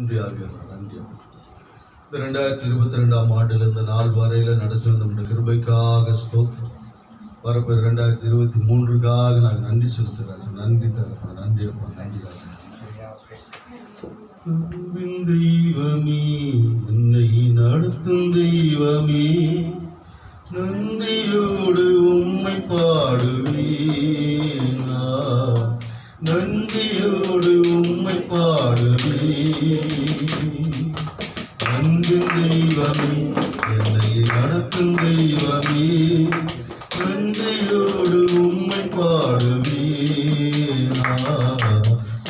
நன்றி. 2022 ஆண்டில் இந்த நாள் வரையில நடத்தி வந்த நம்முடைய கிருபைக்காக ஸ்தோத்திரம். வரப்போ 2023க்காக நாங்கள் நன்றி செலுத்துகிறோம். நன்றி தகப்பா, நன்றி அப்பா, நன்றி. தெய்வமே, என்னை நடத்தும் தெய்வமே, நன்றியோடு உம்மை பாடுவேன். நன்றியோடு உம்மை பாடுவேன். அன்பின் தெய்வமே, என்னை நடத்தும் தெய்வமே, நன்றியோடு உம்மை பாடுவேன்.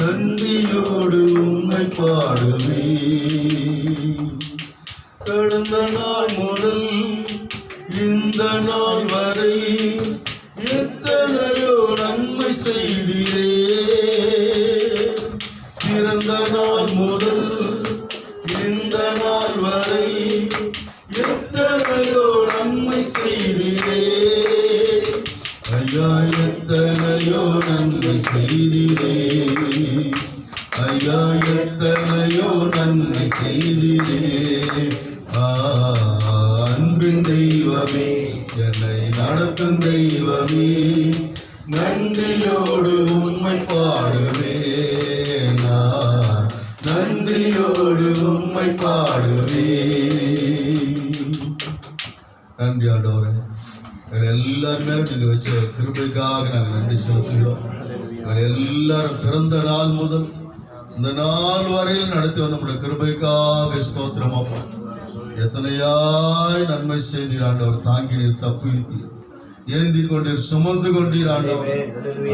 நன்றியோடு உம்மை பாடுவேன். கடந்த நாள் முதல் இந்த நாள் வரை எத்தனையோ நன்மை செய்தீரே. பிறந்த நாள் முதல் இந்த நாள் வரை எத்தனையோ நன்மை செய்தீரே. ஐயா, எத்தனையோ நன்மை செய்தீரே. ஐயா, எத்தனையோ நன்மை செய்தீரே. அன்பின் தெய்வமே, என்னை நடத்தும் தெய்வமே, நன்றியோடு உம்மை பாடுவேன். நன்றியோடு உம்மை பாடுவேன். நன்றி ஆண்டவரே, எல்லாருமே நீங்க வச்ச கிருபைக்காக நாங்கள் நன்றி செலுத்துகிறோம். எல்லாரும் பிறந்த நாள் முதல் இந்த நாள் வரையில் நடத்தி வந்த நம்முடைய கிருபைக்காக ஸ்தோத்திரம் அப்பா. எத்தனையாய் நன்மை செய்தீர் ஆண்டவர். தாங்கி நீர் தப்புவித்தீர், ஏந்தி கொண்டீர், சுமந்து கொண்டீர் ஆண்டவர்.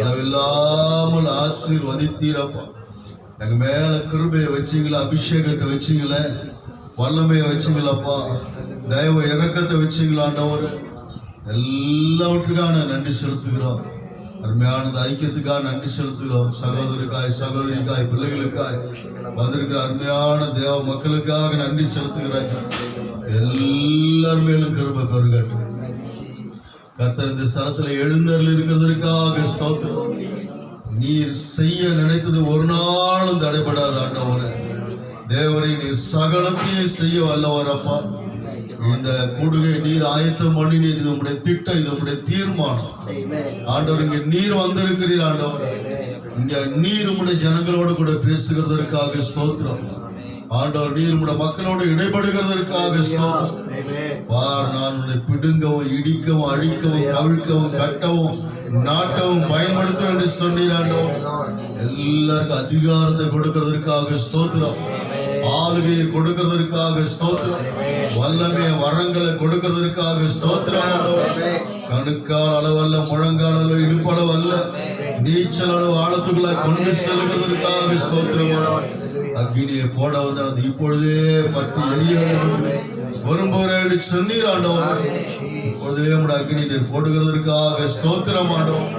அளவில்லாமல் ஆசீர்வதித்தீர் அப்பா. எங்க மேல கிருபையை வச்சிங்களா, அபிஷேகத்தை வச்சிங்களே, வல்லமையை வச்சிங்களப்பா, தயவு இறக்கத்தை வச்சிங்களா ஆண்டவர். எல்லாவற்றுக்காக நன்றி செலுத்துகிறோம். அருமையானது ஐக்கியத்துக்காக நன்றி செலுத்துகிறோம். சகோதரிக்காய், சகோதரிக்காய், பிள்ளைகளுக்காய் வந்திருக்கிற அருமையான தேவ மக்களுக்காக நன்றி செலுத்துகிறாங்க. எல்லார் மேலும் கிருபை பெருகட்டும். கர்த்தர் இந்த ஸ்தலத்தில் எழுந்தருள் இருக்கிறதற்காக ஸ்தோத்திரம். நீர் செய்ய நினைத்தது ஒரு நாளும் தடைபடாத ஆண்டவரே. தேவரை நீர் சகலத்தையும் செய்ய வல்லவர் அப்பா. இந்த கூடுகை நீர் ஆயத்தம் பண்ணி நீர், இது உங்களுடைய திட்டம், இது உங்களுடைய தீர்மானம் ஆண்டவர். இங்க நீர் வந்திருக்கிறீர் ஆண்டவர். இங்க நீர் உங்களுடைய ஜனங்களோடு கூட பேசுகிறதற்காக ஸ்தோத்திரம் ஆண்டவர். நீர் உங்களுடைய மக்களோடு இடைபடுகிறதற்காக ஸ்தோத்திரம். பார், நான் உன்னை பிடுங்கவும், இடிக்கவும், அழிக்கவும், கவிழ்க்கவும், கட்டவும், நாட்டவும் பயன்படுத்தும் என்று சொன்னீர் ஆண்டவர். எல்லாருக்கும் அதிகாரத்தை கொடுக்கிறதற்காக ஸ்தோத்திரம். ஆளுகையை கொடுக்கிறதற்காக ஸ்தோத்திரம். வல்லமே வரங்களை கொடுக்கிறதற்காக ஸ்தோத்திரம். கணுக்கால் அளவல்ல, முழங்கால் அளவு, இடுப்பளவு அல்ல, நீச்சல் அளவு ஆழத்துக்களை கொண்டு செல்கிறதற்காக ஸ்தோத்திரம். அக்னியை போட வந்தது இப்பொழுதே பற்றி எரிய வரும்போது சொன்னீர் ஆண்டவர். இப்பொழுதே உடைய அக்னி நீர் போடுகிறதற்காக ஸ்தோத்திரம் ஆண்டவர்.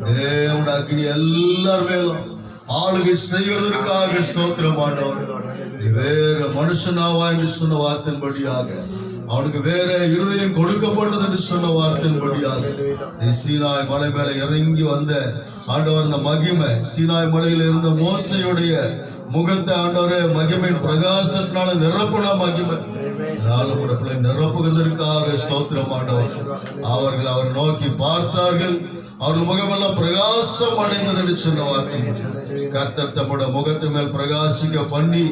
தேவனுடைய அக்னி எல்லார் மேலும் ஆளுகை செய்கிறதற்காக ஸ்தோத்திரம் ஆண்டவர். வேற மனுஷனாவா என்று சொன்ன வார்த்தையின்படியாக, அவனுக்கு வேற இருதயம் கொடுக்கப்பட்டது என்று சொன்ன வார்த்தையின்படியாக சீனாய் மலை மேல இறங்கி வந்த ஆண்டவர், இந்த மகிமை சீனாய் மலையில் இருந்த மோசையுடைய முகத்தை ஆண்டவரே மகிமையின் பிரகாசத்தினால நிரப்புன மகிமை நிரப்புகிறதற்காக ஸ்தோத்திரம் ஆண்டவர். அவர்கள் அவர் நோக்கி பார்த்தார்கள், அவர்கள் முகமெல்லாம் பிரகாசம் அடைந்தது என்று சொன்ன வார்த்தை. கர்த்தர் தம்முடைய முகத்தின் மேல் பிரகாசிக்க பண்ணி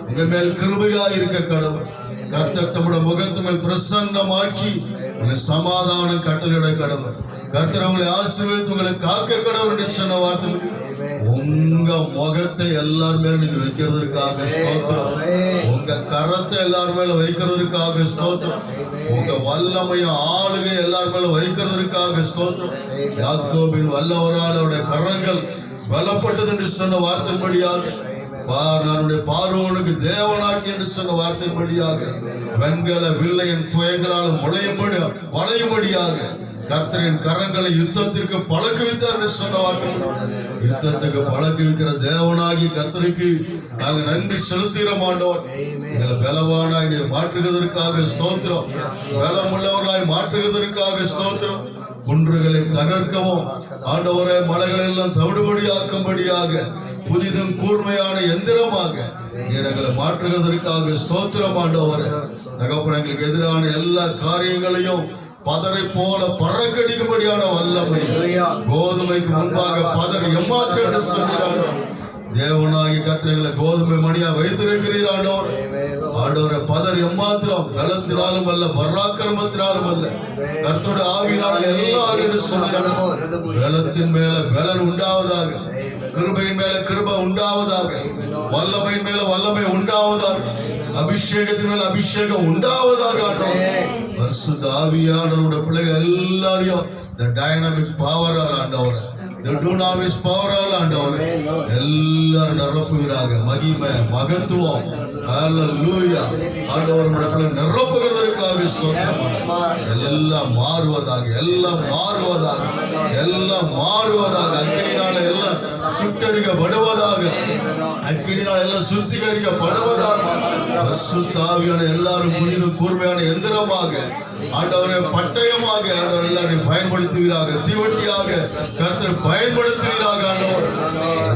உங்கள் மேல் கிருபையா இருக்க கடவுள். கர்த்தர் தம்முடைய முகத்தின் மேல் பிரசன்னமாக்கி உங்களை சமாதானம் கட்டளையிட கடவுள். கர்த்தர் உங்களை ஆசீர்வதித்து உங்களை காக்க கடவுள் என்று சொன்ன வார்த்தை. உங்க முகத்தை எல்லார் மேலும் நீங்க வைக்கிறதுக்காக ஸ்தோத்திரம். உங்க கரத்தை எல்லார் மேல வைக்கிறதுக்காக ஸ்தோத்திரம். உங்க வல்லமையும் ஆளுகை எல்லார் மேல வைக்கிறதுக்காக ஸ்தோத்திரம். யாக்கோபின் வல்லவரால் அவருடைய கரங்கள் பலப்பட்டது என்று சொன்ன வார்த்தையின்படியாக, நான் பார்வோனுக்கு தேவனாக்கி என்று சொன்ன வார்த்தையின்படியாக, வெண்கல வில்லையின் புயங்களால் வளையும்படியாக கர்த்தரின் கரங்களை யுத்தத்திற்கு பழக்குவித்தார் என்று சொன்ன வார்த்தை. யுத்தத்துக்கு பழக்குவிக்கிற தேவனாகி கர்த்தருக்கு நாங்கள் நன்றி செலுத்துகிற மாட்டோம். எங்களை பலவானாய் மாற்றுகிறதற்காக ஸ்தோத்திரம். பலமுள்ளவர்களாய் மாற்றுகிறதற்காக ஸ்தோத்திரம். குன்றுகளை தகர்க்கவும் ஆண்டவரே, மலைகள் எல்லாம் தவிடுபடியாக்கும்படியாக புதிதும் கூர்மையான எந்திரமாக நீர் எங்களை மாற்றுகிறதற்காக ஸ்தோத்திரம் ஆண்டவரே. தகப்பனே, எங்களுக்கு எதிரான எல்லா காரியங்களையும் பதரை போல பறக்கடிக்கும்படியான வல்லமை, கோதுமைக்கு முன்பாக பதர் எம்மாற்று என்று சொல்கிறார். தேவனாகி கர்த்தர்களை கோதுமை மணியா வைத்திருக்கிறீர் ஆண்டவர். ஆண்டவரை பதர் எம்மாத்திரம் பலத்தினாலும் அல்ல, பராக்கிரமத்தினாலும் அல்ல, கர்த்தருடைய ஆவியினாலும் எல்லாம் என்று சொல்கிறார். பலத்தின் மேல பலன் உண்டாவதாக, கிருபையின் மேல கிருபை உண்டாவதாக, வல்லமையின் மேல வல்லமை உண்டாவதாக, அபிஷேகத்தின் மேல அபிஷேகம் உண்டாவதாக. பரிசுத்த ஆவியானவருடைய பிள்ளைகள் எல்லாரையும் இந்த டைனாமிக் பவரால் ஆண்டவரை, இந்த டூனாமிஸ் பவரால் ஆண்டவரை எல்லாரும் நிரப்புவீராக. மகிமை மகத்துவம் ஹல்லேலூயா ஆண்டவருடைய நிரப்புகிறதற்காக எல்லாம் மாறுவதாக, எல்லாம் மாறுவதாக, எல்லாம் மாறுவதாக. அக்கினினால எல்லாம் சுட்டரிக்கப்படுவதாக, அக்கினினால எல்லாம் சுத்திகரிக்கப்படுவதாக. பரிசுத்த ஆவியான எல்லாரும் புனித கூர்மையான எந்திரமாக ஆண்டவரை பட்டயமாக ஆண்டவர் எல்லாரையும் பயன்படுத்துவீராக, தீவட்டியாக கர்த்தர் பயன்படுத்துவீராக. ஆண்டவர்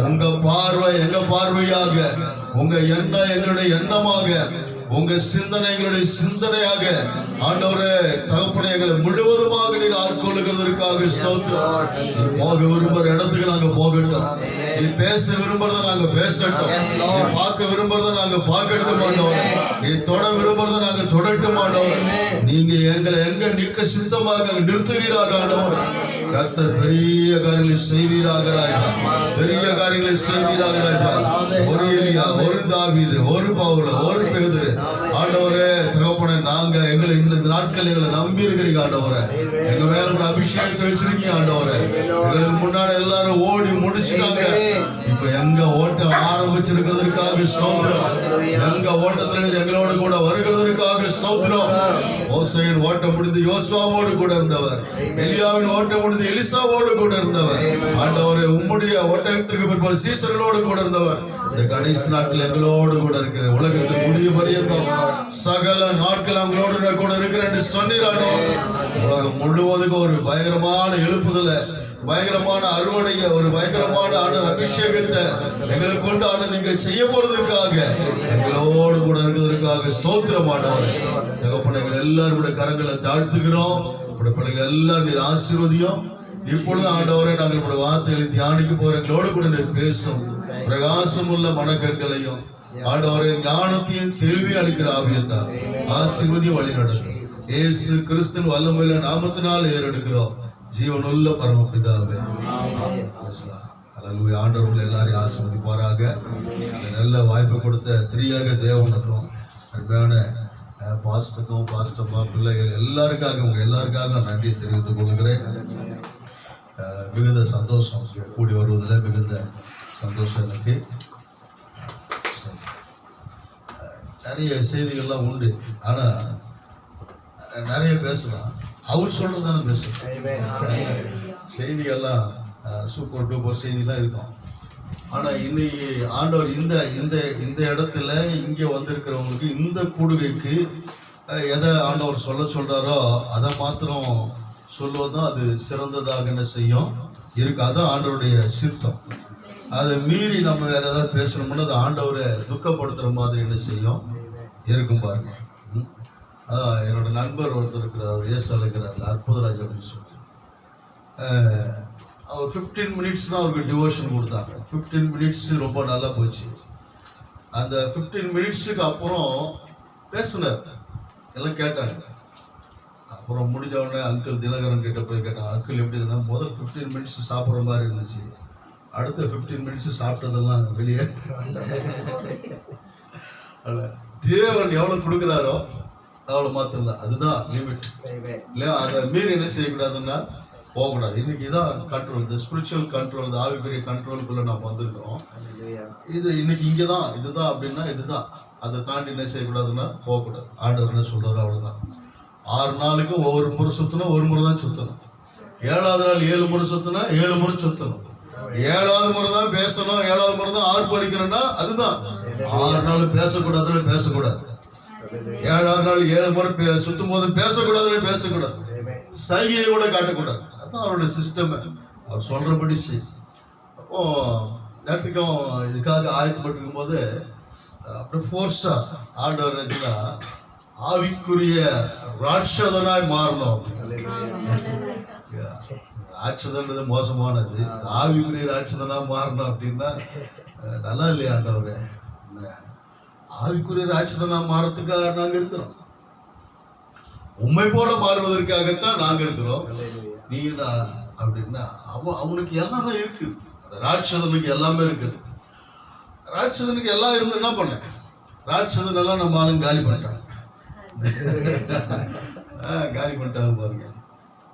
உங்க பார்வை எங்க பார்வையாக, உங்க எண்ணம் எங்களுடைய எண்ணமாக, உங்க சிந்தனை எங்களுடைய சிந்தனையாக ஆண்டவரே தகப்பனே எங்களை முழுவதுமாக நீர் ஆட்கொள்ளுகிறதற்காக ஸ்தோத்திரம். நீ போக விரும்புற இடத்துக்கு நாங்க போகட்டும், நீ பேச விரும்புறத நாங்க பேசட்டும், நீ பார்க்க விரும்புறத நாங்க பார்க்கட்டும் ஆண்டவரே, நீ தொட விரும்புறத நாங்க தொடட்டும் ஆண்டவரே. நீங்க எங்களை எங்க நிற்க சித்தமாக நிறுத்துவீராக ஆண்டவரே. கர்த்தர் பெரிய காரியங்களை செய்வீராக ராஜா, பெரிய காரியங்களை செய்வீராக ராஜா. ஒரு எலியா, ஒரு தாவீது, ஒரு பவுல், ஒரு பேதுரு ஆண்டவரே தகப்பனே, நாங்க எங்களை இந்த நாட்கள் எங்களை நம்பி இருக்கிறீங்க ஆண்டவரே. எங்க மேல கூட அபிஷேகத்தை வச்சிருக்கீங்க ஆண்டவரே. எங்களுக்கு முன்னாடி எல்லாரும் ஓடி முடிச்சுட்டாங்க, இப்ப எங்க ஓட்டம் ஆரம்பிச்சிருக்கிறதுக்காக ஸ்தோத்திரம். எங்க ஓட்டத்துல எங்களோட கூட வருகிறதற்காக ஸ்தோத்திரம். மோசேயின் ஓட்டம் முடிந்து யோசுவாவோடு கூட இருந்தவர், எலியாவின் ஓட்டம் முடிந்து எலிசாவோடு கூட இருந்தவர் ஆண்டவரே. உம்முடைய ஓட்டத்திற்கு பிற்பாடு சீசர்களோடு கூட இருந்தவர். இந்த கடைசி நாட்கள் எங்களோடு கூட இருக்கிற உலகத்தின் முடிவு பரியந்தம் சகல நாட்கள் அவங்களோடு கூட இருக்கிறேன் என்று சொன்னீரானோ. உலகம் முழுவதுக்கும் ஒரு பயங்கரமான எழுப்புதல, பயங்கரமான அறுவடைய, ஒரு பயங்கரமான ஆண்டவர் அபிஷேகத்தை எங்களை கொண்டு ஆண்டு நீங்க செய்ய போறதுக்காக எங்களோடு கூட இருக்கிறதுக்காக ஸ்தோத்திரம் ஆண்டவர். தகப்பனே, எங்கள் எல்லாரும் கரங்களை தாழ்த்துகிறோம். பிள்ளைகள் எல்லாரும் நீர் ஆசீர்வதியும். இப்பொழுது ஆண்டவரை நாங்கள் நம்முடைய வார்த்தைகளை தியானிக்க போற எங்களோடு கூட நீர் பேசும். பிரகாசம் உள்ள மனக்கண்களையும் ஆண்டவரை ஞானத்தையும் தெளிவையும் அளிக்கிற ஆவியத்தார் ஆசீர்வதியும் வழி நடக்கும். இயேசு கிறிஸ்துவின் வல்லமையுள்ள நாமத்தினால் ஏறெடுக்கிறோம் ஜீவனுள்ள பரமபிதாவே. அல்லேலூயா. ஆண்டவர்கள் எல்லாரையும் ஆசீர்வதிப்பாராக. நல்ல வாய்ப்பு கொடுத்த திரியாக தேவனுக்கும் அருமையான பாஸ்டருக்கும் பாஸ்டர்மா பிள்ளைகள் எல்லாருக்காக உங்க எல்லாருக்காக நன்றியை தெரிவித்துக் கொள்கிறேன். மிகுந்த சந்தோஷம், கூடி வருவதில் மிகுந்த சந்தோஷம் எனக்கு. நிறைய செய்திகள்லாம் உண்டு, ஆனா நிறைய பேசலாம். அவர் சொல்றதானே பேசலாம். செய்திகள்லாம் சூப்பர் டூப்பர் செய்திலாம் இருக்கும். ஆனா இன்னைக்கு ஆண்டவர் இந்த இந்த இந்த இடத்துல இங்க வந்திருக்கிறவங்களுக்கு இந்த கூடுகைக்கு எதை ஆண்டவர் சொல்றாரோ அதை மாத்திரம் சொல்லுவதும் அது சிறந்ததாக என்ன செய்யும் இருக்கு. அதான் ஆண்டவருடைய சித்தம். அதை மீறி நம்ம வேற ஏதாவது பேசணும்னா அது ஆண்டவரை துக்கப்படுத்துற மாதிரி என்ன செய்யும் இருக்கும் பாருங்க. அதான் என்னோட நண்பர் ஒருத்தர் இருக்கிறார், ஏசு அழைக்கிறார், அற்புதராஜ் அப்படின்னு சொல்லி. அவர் 15 மினிட்ஸ் தான் அவருக்கு டிவோஷன் கொடுத்தாங்க. 15 மினிட்ஸ் ரொம்ப நல்லா போச்சு. அந்த 15 மினிட்ஸுக்கு அப்புறம் பேசினார், எல்லாம் கேட்டாங்க. அப்புறம் முடிஞ்ச உடனே அங்கிள் தினகரன் கிட்ட போய் கேட்டாங்க, அங்கிள் எப்படி இருந்தா முதல் 15 மினிட்ஸ் சாப்பிட்ற மாதிரி இருந்துச்சு, அடுத்த 15 மினிட்ஸ் சாப்பிட்டதெல்லாம் வெளியே. தேவன் எவ்வளவு கொடுக்குறாரோ அவ்வளோ மாத்திரம் தான், அதுதான் லிமிட் இல்லையா. அதை மீறி என்ன செய்யக்கூடாதுன்னா போகக்கூடாது. இன்னைக்கு இதான் கண்ட்ரோல், இந்த ஸ்பிரிச்சுவல் கண்ட்ரோல், இந்த ஆவிக்குரிய கண்ட்ரோலுக்குள்ள நாம் வந்திருக்கிறோம். இது இன்னைக்கு இங்கே தான் இதுதான் அப்படின்னா இதுதான், அதை தாண்டி என்ன செய்யக்கூடாதுன்னா போகக்கூடாது. ஆண்டவர் என்ன சொல்றாரு அவ்வளோதான். 6 நாளுக்கு ஒவ்வொரு முறை சுற்றணும், ஒரு முறை தான் சுற்றணும். 7வது நாள் 7 முறை சுற்றினா 7 முறை சுற்றணும். 7வது முறை தான் பேசணும், 7வது முறை தான் ஆர்ப்பரிக்கணும்னா அதுதான். 6 நாள் பேசக்கூடாதுன்னு பேசக்கூடாது. 7வது நாள் 7 முறை சுற்றும் போது பேசக்கூடாதுன்னு பேசக்கூடாது, சைகையை கூட காட்டக்கூடாது. அதுதான் அவருடைய சிஸ்டம். அவர் சொல்றபடி செய். அப்போ நேற்றுக்கும் இதுக்காக ஆயத்தப்பட்டிருக்கும் போது அப்படி ஃபோர்ஸா ஆண்டவர் நினைச்சுன்னா ஆவிக்குரிய ராட்சதனாய் மாறணும். ராட்சதன்றது மோசமானது, ஆவிக்குரிய ராட்சதனா மாறணும் அப்படின்னா நல்லா இல்லையா ஆண்டவரே? ஆவிக்குரிய ராட்சதனா மாறத்துக்காக நாங்க இருக்கிறோம், உண்மை போல மாறுவதற்காகத்தான் நாங்க இருக்கிறோம். நீ அப்படின்னா அவனுக்கு எல்லாமே இருக்குது, அந்த ராட்சதனுக்கு எல்லாமே இருக்குது. ராட்சதனுக்கு எல்லாம் இருந்து என்ன பண்ண, ராட்சதன் எல்லாம் நம்ம ஆளுங்க காலி பண்ணிட்டாங்க, காலி பண்ணிட்டாங்க பாருங்க.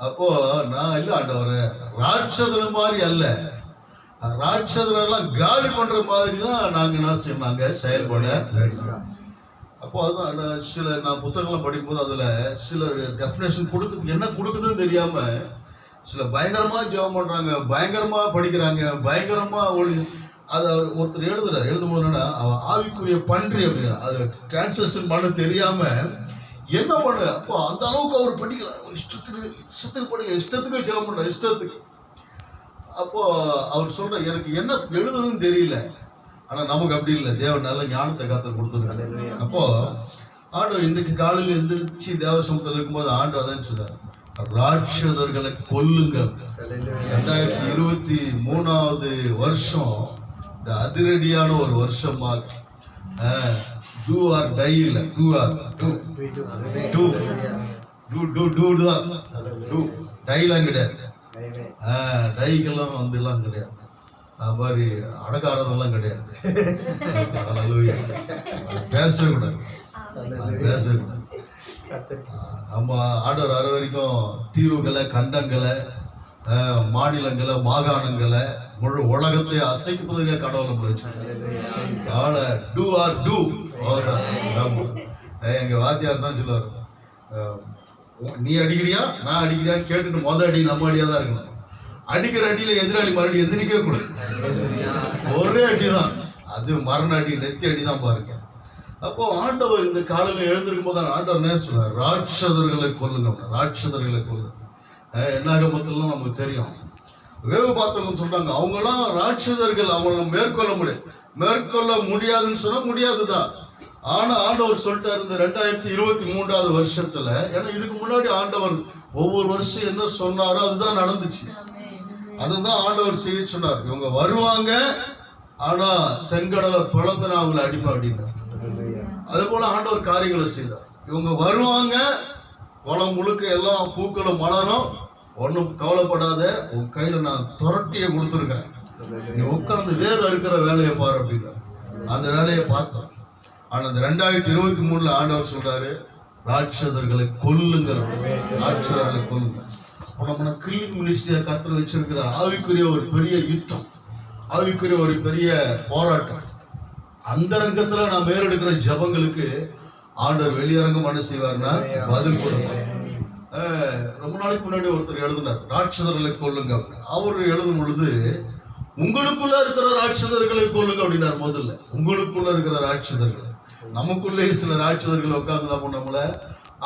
அப்போ நான் இல்ல ஆண்டவரே, ராட்சதன் மாதிரி அல்ல, ராட்சதன் எல்லாம் காலி பண்ற மாதிரி தான் நாங்க என்ன செய்யணும், நாங்க செயல்பட. அப்போ அதுதான் சில நான் புத்தகங்களை படிக்கும்போது அதுல சில டெஃபினேஷன் கொடுக்குது, என்ன கொடுக்குதுன்னு தெரியாம சில பயங்கரமா ஜெபம் பண்றாங்க, பயங்கரமா படிக்கிறாங்க, பயங்கரமா அதை ஒருத்தர் எழுதும்போது என்னன்னா அவன் ஆவிக்குரிய பன்றி அப்படின்னா அது டிரான்ஸ்லேஷன் பண்ண தெரியாம என்ன பண்ண. அப்போ அந்த அளவுக்கு அவர் படிக்கிறார், இஷ்டத்துக்கு படிக்க, இஷ்டத்துக்கு ஜெபம் பண்ற, இஷ்டத்துக்கு. அப்போ அவர் சொல்ற எனக்கு என்ன எழுதுதுன்னு தெரியல, ஆனா நமக்கு அப்படி இல்லை, தேவன் நல்ல ஞானத்தை கருத்தை கொடுத்துருக்காரு. அப்போ ஆண்டவர் இன்றைக்கு காலையில் எந்திரிச்சு தேவசமத்தில் இருக்கும்போது ஆண்டவர் அதான் சொன்னார், ராட்சதர்களை கொல்லுங்கள். 2023 வருஷம் இந்த அதிரடியான ஒரு வருஷமாக டூ ஆர் டை இல்ல, டூ ஆர் டைலாம் கிடையாது, டைக்கெல்லாம் வந்து எல்லாம் கிடையாது, அது மாதிரி அடக்காரதெல்லாம் கிடையாது, பேசக்கூடாது, பேசக்கூடாது. நம்ம ஆண்டவர் வர வரைக்கும் தீவுகளை, கண்டங்களை, மாநிலங்களை, மாகாணங்களை, முழு உலகத்தை அசைப்பதற்காக கடவுள் நம்மளை வச்சிருக்காங்க. Do or do. எங்க வாத்தியார் தான் சொல்லுவார், நீ அடிக்கிறியா நான் அடிக்கிறியான்னு கேட்டுட்டு மொதல் அடி நம்ம அடியா தான் இருக்கணும், அடிக்கிற அடியில எதிராளி மறுபடியும் எந்திரிக்கவே கூடாது, ஒரே அடிதான், அது மரண அடி, நெத்தி அடிதான் பாருங்க. அப்போ ஆண்டவர் இந்த காலையில் எழுந்திருக்கும் போது ஆண்டவர் என்ன சொல்றார், ராட்சதர்களை கொல்லுங்க, ராட்சதர்களை கொல்லுங்க. என்னாகமத்திலாம் நமக்கு தெரியும், வேவு பார்த்தவங்க சொல்றாங்க அவங்கெல்லாம் ராட்சதர்கள், அவங்கள மேற்கொள்ள முடியாதுன்னு சொன்னா முடியாதுதான். ஆனா ஆண்டவர் சொல்லிட்டாரு இந்த 2023 வருஷத்துல, ஏன்னா இதுக்கு முன்னாடி ஆண்டவர் ஒவ்வொரு வருஷம் என்ன சொன்னாரோ அதுதான் நடந்துச்சு, அதுதான் ஆண்டவர் செய்ய சொன்னார். இவங்க வருவாங்க, ஆனா செங்கடலை பிளந்து நான் அவங்களை அடிப்பேன் அப்படின்னு. அதே போல ஆண்டவர் காரியங்களை செய்தார். இவங்க வருவாங்க, குளம் முழுக்க எல்லாம் பூக்களும் மலரும், ஒன்றும் கவலைப்படாத, உன் கையில நான் துரட்டியை கொடுத்துருக்கேன், நீ உட்காந்து வேறு இருக்கிற வேலையை பாரு அப்படின்னா அந்த வேலையை பார்த்தோம். ஆனா அந்த 2023 ஆண்டவர் சொல்றாரு, ராட்சதர்களை கொல்லுங்கள், ராட்சதர்களை கொல்லுங்கள். நம்ம கில்லிங் மினிஸ்ட்ரியை கர்த்தர் வச்சிருக்கிறார். ஆவிக்குரிய ஒரு பெரிய யுத்தம், ஆவிக்குரிய ஒரு பெரிய போராட்டம். அந்த ரங்கத்துல நான் மேலெடுக்கிற ஜபங்களுக்கு ஆண்டவர் வெளியரங்கம் என்ன செய்வார்னா பதில் கொடுப்பார். ரொம்ப நாளைக்கு முன்னாடி ஒருத்தர் எழுதினார், ராட்சதர்களை கொல்லுங்க. அவர் எழுதும் பொழுது உங்களுக்குள்ள இருக்கிற ராட்சதர்களை கொல்லுங்க அப்படின்னார். முதல்ல உங்களுக்குள்ள இருக்கிற ராட்சதர்கள், நமக்குள்ளே சில ராட்சதர்கள் உட்காந்து நம்மளை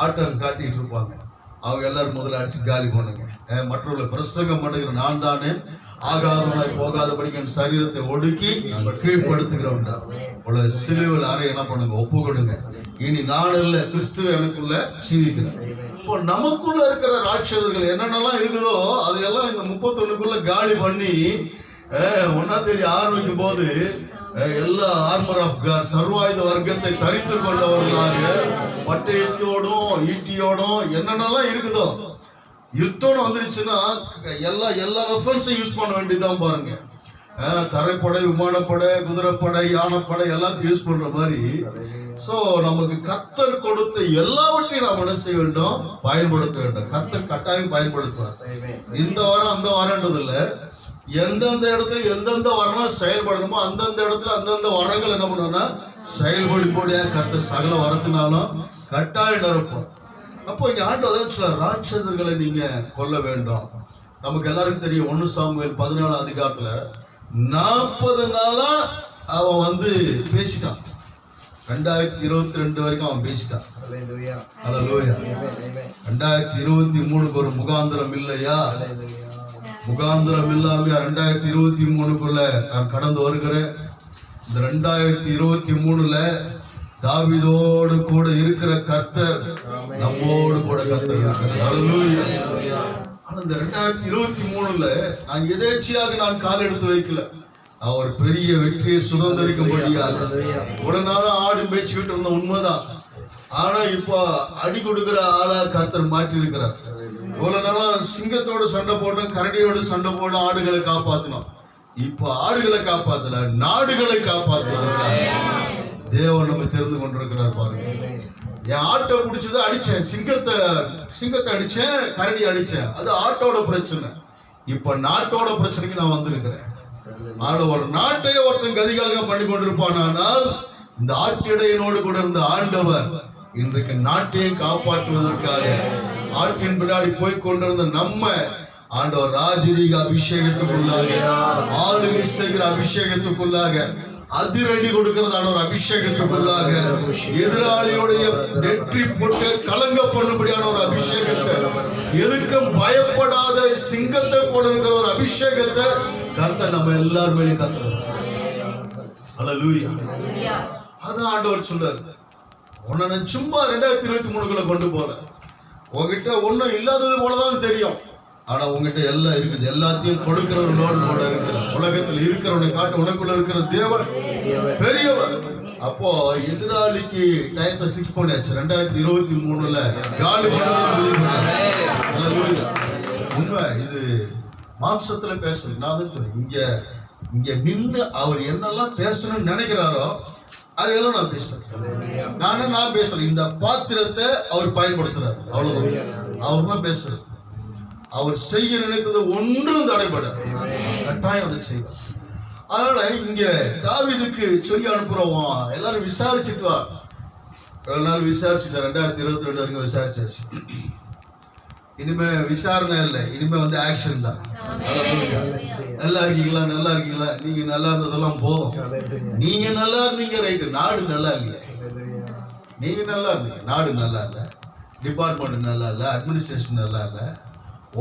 ஆட்டம் காட்டிட்டு இருப்பாங்க, அவங்க எல்லாரும் முதல்ல அடிச்சு காலி பண்ணுங்க. மற்றவர்களை பிரசங்கம் பண்ணுகிற நான் தானே ஆகாதவனாய் போகாதபடிக்கு என் சரீரத்தை ஒடுக்கி கீழ்படுத்துகிறோம். சிலுவையில் அறை என்ன பண்ணுங்க, ஒப்பு கொடுங்க. இனி நான் இல்ல, கிறிஸ்துவ எனக்குள்ள ஜீவிக்கிறேன். இப்போ நமக்குள்ள இருக்கிற ராட்சதர்கள் என்னென்னலாம் இருக்குதோ அதையெல்லாம் இந்த 31க்குள்ள காலி பண்ணி 1ஆம் தேதி ஆரம்பிக்கும் போது எல்லா ஆர்மர் ஆஃப் காட், சர்வாயுத வர்க்கத்தை தரித்து கொண்டவர்களாக பட்டயத்தோடும் ஈட்டியோடும் என்னென்னலாம் இருக்குதோ, யுத்தம் வந்துருச்சுன்னா எல்லா வெப்பன்ஸையும் யூஸ் பண்ண வேண்டியதான் பாருங்க. தரைப்படை, விமானப்படை, குதிரைப்படை, யானைப்படை எல்லாத்தையும் யூஸ் பண்ற மாதிரி. சோ நமக்கு கர்த்தர் கொடுத்த எல்லாவற்றையும் நாம் என்ன செய்ய வேண்டும், பயன்படுத்த வேண்டும். கர்த்தர் கட்டாயம் பயன்படுத்துவார். இந்த வாரம் அந்த வாரம்ன்றது இல்ல, எந்தெந்த இடத்துல எந்தெந்த வரம் செயல்படணுமோ அந்தந்த இடத்துல அந்தந்த வரங்கள் என்ன பண்ணுவோம்னா செயல்படும்போடியா கர்த்தர் சகல வரத்தினாலும் கட்டாயம் நிரப்போம். அப்போ இங்க ஆண்டவர் சொல்றார், ராட்சதர்களை நீங்க கொல்ல வேண்டும். நமக்கு எல்லாருக்கும் தெரியும் 1 சாமுவேல் 14 அதிகாரத்துல 40 நாளா அவன் வந்து பேசிட்டான். 2022 வரைக்கும் அவன் பேசிட்டான். ஹல்லேலூயா. 2023 ஒரு முகாந்திரம் இல்லையா? முகாந்திரம் இல்லாம 2023க்குள்ள நான் கடந்து வருகிறேன். இந்த 2023ல தாவீதோடு கூட இருக்கிற கர்த்தர் நம்மோடு கூட கர்த்தர் இருக்கிறார். ஹல்லேலூயா. ஆனா இந்த 2023ல நான் எதேச்சியாக நான் கால் எடுத்து வைக்கல. அவர் பெரிய வெற்றியை சுதந்திரிக்கும்படியாக உடனால ஆடு மேய்ச்சிக்கிட்டு இருந்த உண்மைதான். ஆனா இப்போ அடி கொடுக்கிற ஆளா கர்த்தர் மாற்றி இருக்கிறார். இவ்வளவு நாளா சிங்கத்தோட சண்டை போட்டோம், கரடியோட சண்டை போட ஆடுகளை காப்பாத்தினோம். இப்போ ஆடுகளை காப்பாத்தல, நாடுகளை காப்பாற்றுவதற்காக தேவன் நம்ம தெரிந்து கொண்டிருக்கிறார். பாருங்க, என் ஆட்டை பிடிச்சதை அடிச்சேன், சிங்கத்தை அடிச்சேன், கரடி அடிச்சேன், அது ஆட்டோட பிரச்சனை. இப்ப நாட்டோட பிரச்சனைக்கு நான் வந்திருக்கிறேன். ஆனா ஒரு நாட்டையே ஒருத்தன் கதிகாலங்க பண்ணி கொண்டிருப்பானால் இந்த ஆட்டிடையனோடு கூட இருந்த ஆண்டவர் இன்றைக்கு நாட்டையே காப்பாற்றுவதற்காக ஆட்டின் பின்னாடி போய் கொண்டிருந்த நம்ம ஆண்டவர் ராஜரீக அபிஷேகத்துக்குள்ளாக, ஆளுகை செய்கிற அபிஷேகத்துக்குள்ளாக, அதிரடி கொடுக்கிறதான ஒரு அபிஷேகத்துக்குள்ளாக, எதிராளியோடைய நெற்றி போட்டு கலங்க பண்ணும்படியான ஒரு அபிஷேகத்தை, எதுக்கும் பயப்படாத சிங்கத்தை போல இருக்கிற ஒரு அபிஷேகத்தை கர்த்தர் நம்ம எல்லாருமே கத்துறோம். ஹல்லேலூயா. அதான் ஆண்டவர் சொல்றாரு, உன்னை நான் சும்மா 2023க்குள்ள கொண்டு போல. உங்ககிட்ட ஒன்னும் இல்லாதது போலதான் தெரியும், ஆனா உங்ககிட்ட எல்லாம் இருக்குது. எல்லாத்தையும் கொடுக்கிற ஒரு லோடு கூட இருக்கிற உலகத்தில் இருக்கிறவனை காட்டு உனக்குள்ள இருக்கிற தேவன் பெரியவர். அப்போ எதிராளிக்கு டயத்தை பிக்ஸ் பண்ணியாச்சு. 2023ல காலி பண்ண உண்மை. இது மாம்சத்துல பேசல, நான் தான் சொன்னேன். இங்க நின்று அவர் என்னெல்லாம் பேசணும்னு நினைக்கிறாரோ அதெல்லாம் நான் பேசுறேன். நான் பேசல. இந்த பாத்திரத்தை அவர் பயன்படுத்துறாரு, அவ்வளவுதான். அவர் தான் பேசுறாரு. அவர் செய்ய நினைத்தது ஒன்றும் தடைபட கட்டாயம் அதை செய்வார். அதனால இங்க தாவீதுக்கு சொல்லி அனுப்புறோம், எல்லாரும் விசாரிச்சுட்டு வா. எவ்வளவு நாள் விசாரிச்சுட்டு 2022 வரைக்கும் விசாரிச்சாச்சு. இனிமே விசாரணை இல்லை, இனிமே ஆக்ஷன் தான். நல்லா இருக்கீங்களா, நல்லா இருக்கீங்களா, நீங்க நல்லா இருந்ததெல்லாம் போதும். நீங்க நல்லா இருந்தீங்க ரைட்டு, நாடு நல்லா இல்லையா? நீங்க நல்லா இருந்தீங்க, நாடு நல்லா இல்லை, டிபார்ட்மெண்ட் நல்லா இல்லை, அட்மினிஸ்ட்ரேஷன் நல்லா இல்லை,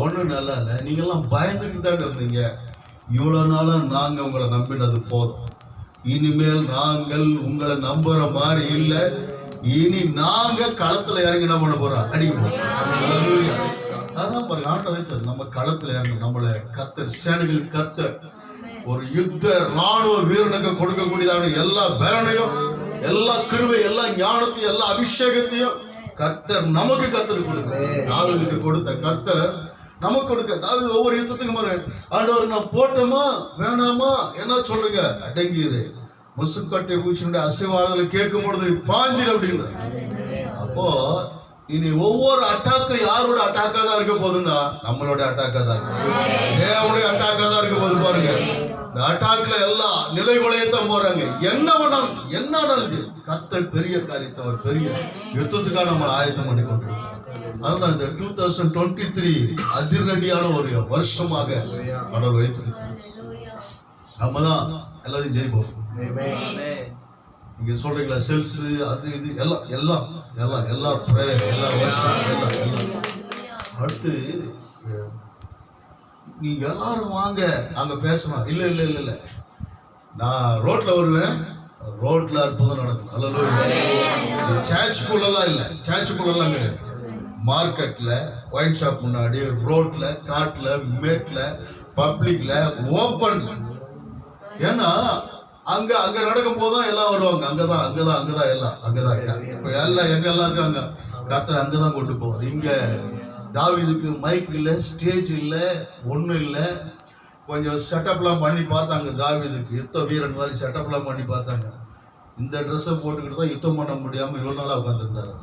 ஒன்றும் நல்லா இல்லை. நீங்கெல்லாம் பயந்துட்டு தான் இருந்தீங்க. இவ்வளோ நாளாக நாங்கள் உங்களை நம்பினது போதும். இனிமேல் நாங்கள் உங்களை நம்புற மாதிரி இல்லை. இனி நாங்கள் களத்தில் இறங்கி என்ன பண்ண போறோம்? அடிக்க போறோம். அதான் பாருங்க, ஆண்டவர் நம்ம களத்தில் இறங்கணும். நம்மளை கர்த்தர், சேனைகள் கர்த்தர் ஒரு யுத்த ராணுவ வீரனுக்கு கொடுக்கக்கூடியதான எல்லா பலனையும், எல்லா கிருபை, எல்லா ஞானத்தையும், எல்லா அபிஷேகத்தையும் கர்த்தர் நமக்கு கர்த்தர் கொடுக்க. தாவீதுக்கு கொடுத்த கர்த்தர் நமக்கு கொடுக்க. தாவீது ஒவ்வொரு யுத்தத்துக்கும் பாரு, ஆண்டவர் நான் போட்டோமா வேணாமா என்ன சொல்றீங்க? அடங்கிரு, முசுக்கட்டை பூச்சினுடைய அசைவாதங்களை கேட்கும் பொழுது பாஞ்சிரு அப்படின்னு. அப்போ இனி ஒவ்வொரு அட்டாக்கும் யாரோட அட்டாக்கா தான் இருக்க போகுதுன்னா நம்மளோட அட்டாக்கா தான் இருக்கு, தேவனுடைய அட்டாக்கா தான் இருக்க போகுது. பாருங்க, இந்த அட்டாக்ல எல்லாம் நிலை குலையத்தான் போறாங்க. என்ன பண்ணாலும் என்ன நடந்து கர்த்தர் பெரிய காரியத்தை, அவர் பெரிய யுத்தத்துக்காக நம்ம ஆயத்தம் பண்ணி கொண்டிருக்கோம். அதுதான் இந்த 2023 அதிரடியான ஒரு வருஷமாக கடவுள் வைத்திருக்கோம். நம்ம தான் எல்லாத்தையும் ஜெயிப்போம். நீங்க சொல்றீங்களா, செல்ஸ் அது இது எல்லாம் எல்லாம் எல்லாம் எல்லாம் பிரேயர், எல்லா வருஷம் எல்லாம். அடுத்து நீங்க எல்லாரும் வாங்க அங்க பேசணும். இல்ல இல்ல இல்ல இல்ல, நான் ரோட்ல வருவேன், ரோட்ல அற்புதம் நடக்கும். அல்ல சர்ச்சுக்குள்ளலாம் இல்ல, சர்ச்சுக்குள்ளலாம் கிடையாது. மார்க்கெட்ல, ஒயின் ஷாப் முன்னாடி, ரோட்ல, காட்டுல, மேட்ல, பப்ளிக்ல, ஓப்பன்ல. ஏன்னா அங்க அங்க நடக்கும் போதுதான் எல்லாம் வருவாங்க. அங்கதான் அங்கதான் அங்கதான் எல்லாம் அங்கதான். இப்ப எல்லாம் எங்க எல்லாம் இருக்காங்க, கர்த்தர் அங்கதான் கொண்டு போவார். இங்க தாவீதுக்கு மைக் இல்ல, ஸ்டேஜ் இல்ல, ஒண்ணும் இல்ல. கொஞ்சம் செட்டப்லாம் பண்ணி பார்த்தாங்க. தாவீதுக்கு யுத்த வீரன் மாதிரி செட்டப்லாம் பண்ணி பார்த்தாங்க. இந்த ட்ரெஸ்ஸை போட்டுக்கிட்டு தான் யுத்தம் பண்ண முடியாம இவ்வளவு நாளா உட்காந்துருந்தாரு.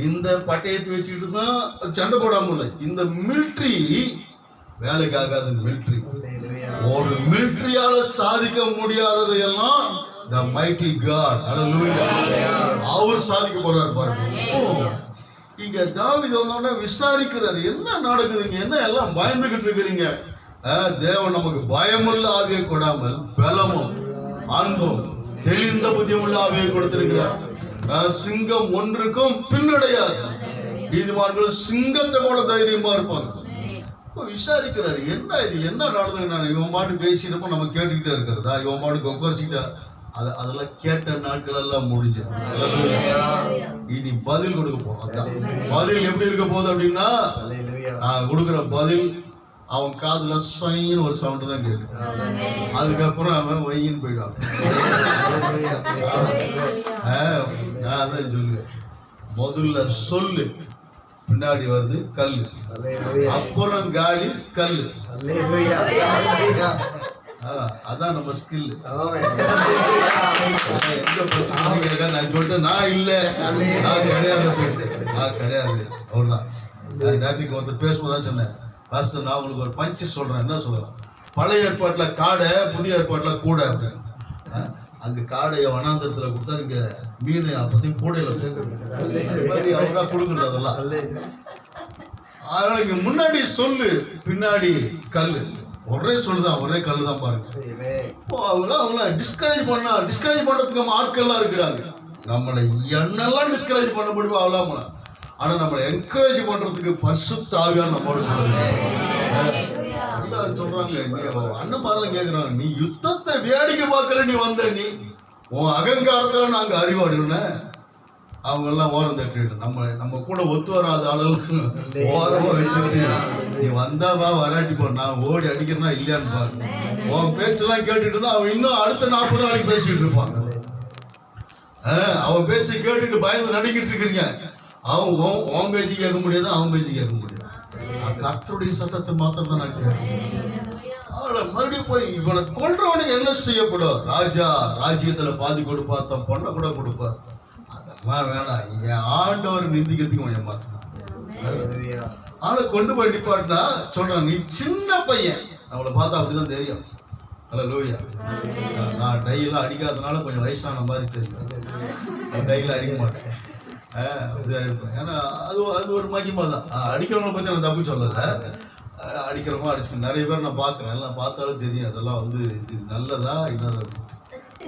இந்த பட்டயத்தை வச்சுக்கிட்டு தான் சண்டை போடாம. இந்த மிலிட்ரி வேலைக்கு ஆகாது. மிலிட்ரி ஒரு மிலிட்ரியால சாதிக்க முடியாதது எல்லாம் the mighty God, hallelujah, அவர் சாதிக்க போறாரு. பாருங்க, இங்க தாவீது வந்தோடனே விசாரிக்கிறாரு, என்ன நடக்குதுங்க, என்ன எல்லாம் பயந்துகிட்டு இருக்கிறீங்க? தேவன் நமக்கு பயமுள்ள ஆவியை கொடாமல் பலமும் அன்பும் தெளிந்த புத்தியுள்ள ஆவியை கொடுத்திருக்கிறார். சிங்கம் ஒன்றுக்கும் பின்னடையாது. நீதிமான்கள் சிங்கத்தை போல தைரியமா இருப்பாங்க. இப்போ விசாரிக்கிறாரு, என்ன இது, என்ன நடந்தது? நான் இவன் பாட்டு பேசிட்டப்போ நம்ம கேட்டுக்கிட்டே இருக்கிறதா, இவன் பாட்டுக்கு உட்காரிச்சுக்கிட்டா? அதெல்லாம் கேட்ட நாட்கள் எல்லாம் முடிஞ்சு இனி பதில் கொடுக்க போறோம். பதில் எப்படி இருக்க போகுது அப்படின்னா, நான் கொடுக்குற பதில் அவன் காதுல சொயின்னு ஒரு சவுண்ட் தான் கேட்கும். அதுக்கப்புறம் அவன் வையின்னு போயிடுவான். நான் அதான் சொல்லுவேன், முதல்ல சொல்லு, பின்னாடி வருது கல்லு, அப்புறம் காலி கல்லு. அதான் நம்ம ஸ்கில். எங்க பிரச்சனை நான் சொல்லிட்டேன், நான் இல்லை, நான் கிடையாது போயிட்டு, நான் கிடையாது. அவர்தான் நேற்றுக்கு ஒருத்தர் பேசும்போதான் சொன்னேன், பாஸ்டர் நான் உங்களுக்கு ஒரு பஞ்சு சொல்றேன். என்ன சொல்லலாம்? பழைய ஏற்பாட்டுல காடை, புதிய ஏற்பாட்டுல கூடை அப்படின்னு. அங்க காடையை வனாந்திரத்துல கொடுத்தா இங்க மீன் அப்பத்தையும் கூடையில அவரா கொடுக்குறது. அதெல்லாம் அதனால இங்க முன்னாடி சொல்லு, பின்னாடி கல்லு. ஒரே சொல்லுதான், ஒரே கல்லு தான் பாருங்க. இப்போ அவங்கள டிஸ்கரேஜ் பண்றதுக்கு நம்ம ஆட்கள்லாம் இருக்கிறாங்க. நம்மளை என்னெல்லாம் டிஸ்கரேஜ் பண்ண முடியுமோ அவெல்லாம். ஆனா நம்மளை என்கரேஜ் பண்றதுக்கு பரிசுத்த ஆவியானவர் நம்மோடு எல்லாரும் சொல்றாங்க. அண்ணன் பாதம் கேட்கிறாங்க, நீ யுத்தத்தை வேடிக்கை பார்க்கல, நீ வந்த, நீ உன் அகங்காரத்தால நாங்க அறிவாடுன. அவங்க எல்லாம் ஓரம் தட்டிட்டு நம்ம கூட ஒத்து வராத ஆளுகளும் ஓரமா வச்சுட்டு, நீ வந்தாவா வராட்டி போ, நான் ஓடி அடிக்கிறேன்னா இல்லையான்னு பாருங்க. உன் பேச்செல்லாம் கேட்டுட்டு இருந்தா அவன் இன்னும் அடுத்த 40 நாளைக்கு பேசிட்டு இருப்பான். அவன் பேச்சை கேட்டுட்டு பயந்து நடிக்கிட்டு இருக்கிறீங்க. அவன் பேச்சு கேட்க முடியாது, அவன் பேச்சு கேட்க முடியாது. கர்த்தருடைய சத்தத்தை மாத்திரம் தான் நான் கேட்கிறேன். அவளை மறுபடியும் போய் இவனை கொல்றவனுக்கு என்ன செய்யப்படும்? ராஜா ராஜ்யத்துல பாதி கொடுப்பார், தன் பொண்ணை கூட கொடுப்பார். அதெல்லாம் வேணாம், என் ஆண்டவர் நிந்திக்கிறதுக்கு அவன் ஏமாத்தினான். அவளை கொண்டு போய் நிப்பாட்டினா சொல்றான், நீ சின்ன பையன். அவளை பார்த்தா அப்படிதான் தெரியும். அல்லேலூயா. நான் டையெல்லாம் அடிக்காதனால கொஞ்சம் வயசான மாதிரி தெரியும். நான் டையெல்லாம் அடிக்க மாட்டேன், அப்படிதான் இருப்பேன். ஏன்னா அது ஒரு மகிமா தான். அடிக்கிறவங்களை பற்றி நான் தப்பு சொல்லலை, அடிக்கிறவங்க அடிச்சு நிறைய பேர் நான் பார்க்குறேன். எல்லாம் பார்த்தாலும் தெரியும் அதெல்லாம் வந்து இது நல்லதா என்னது,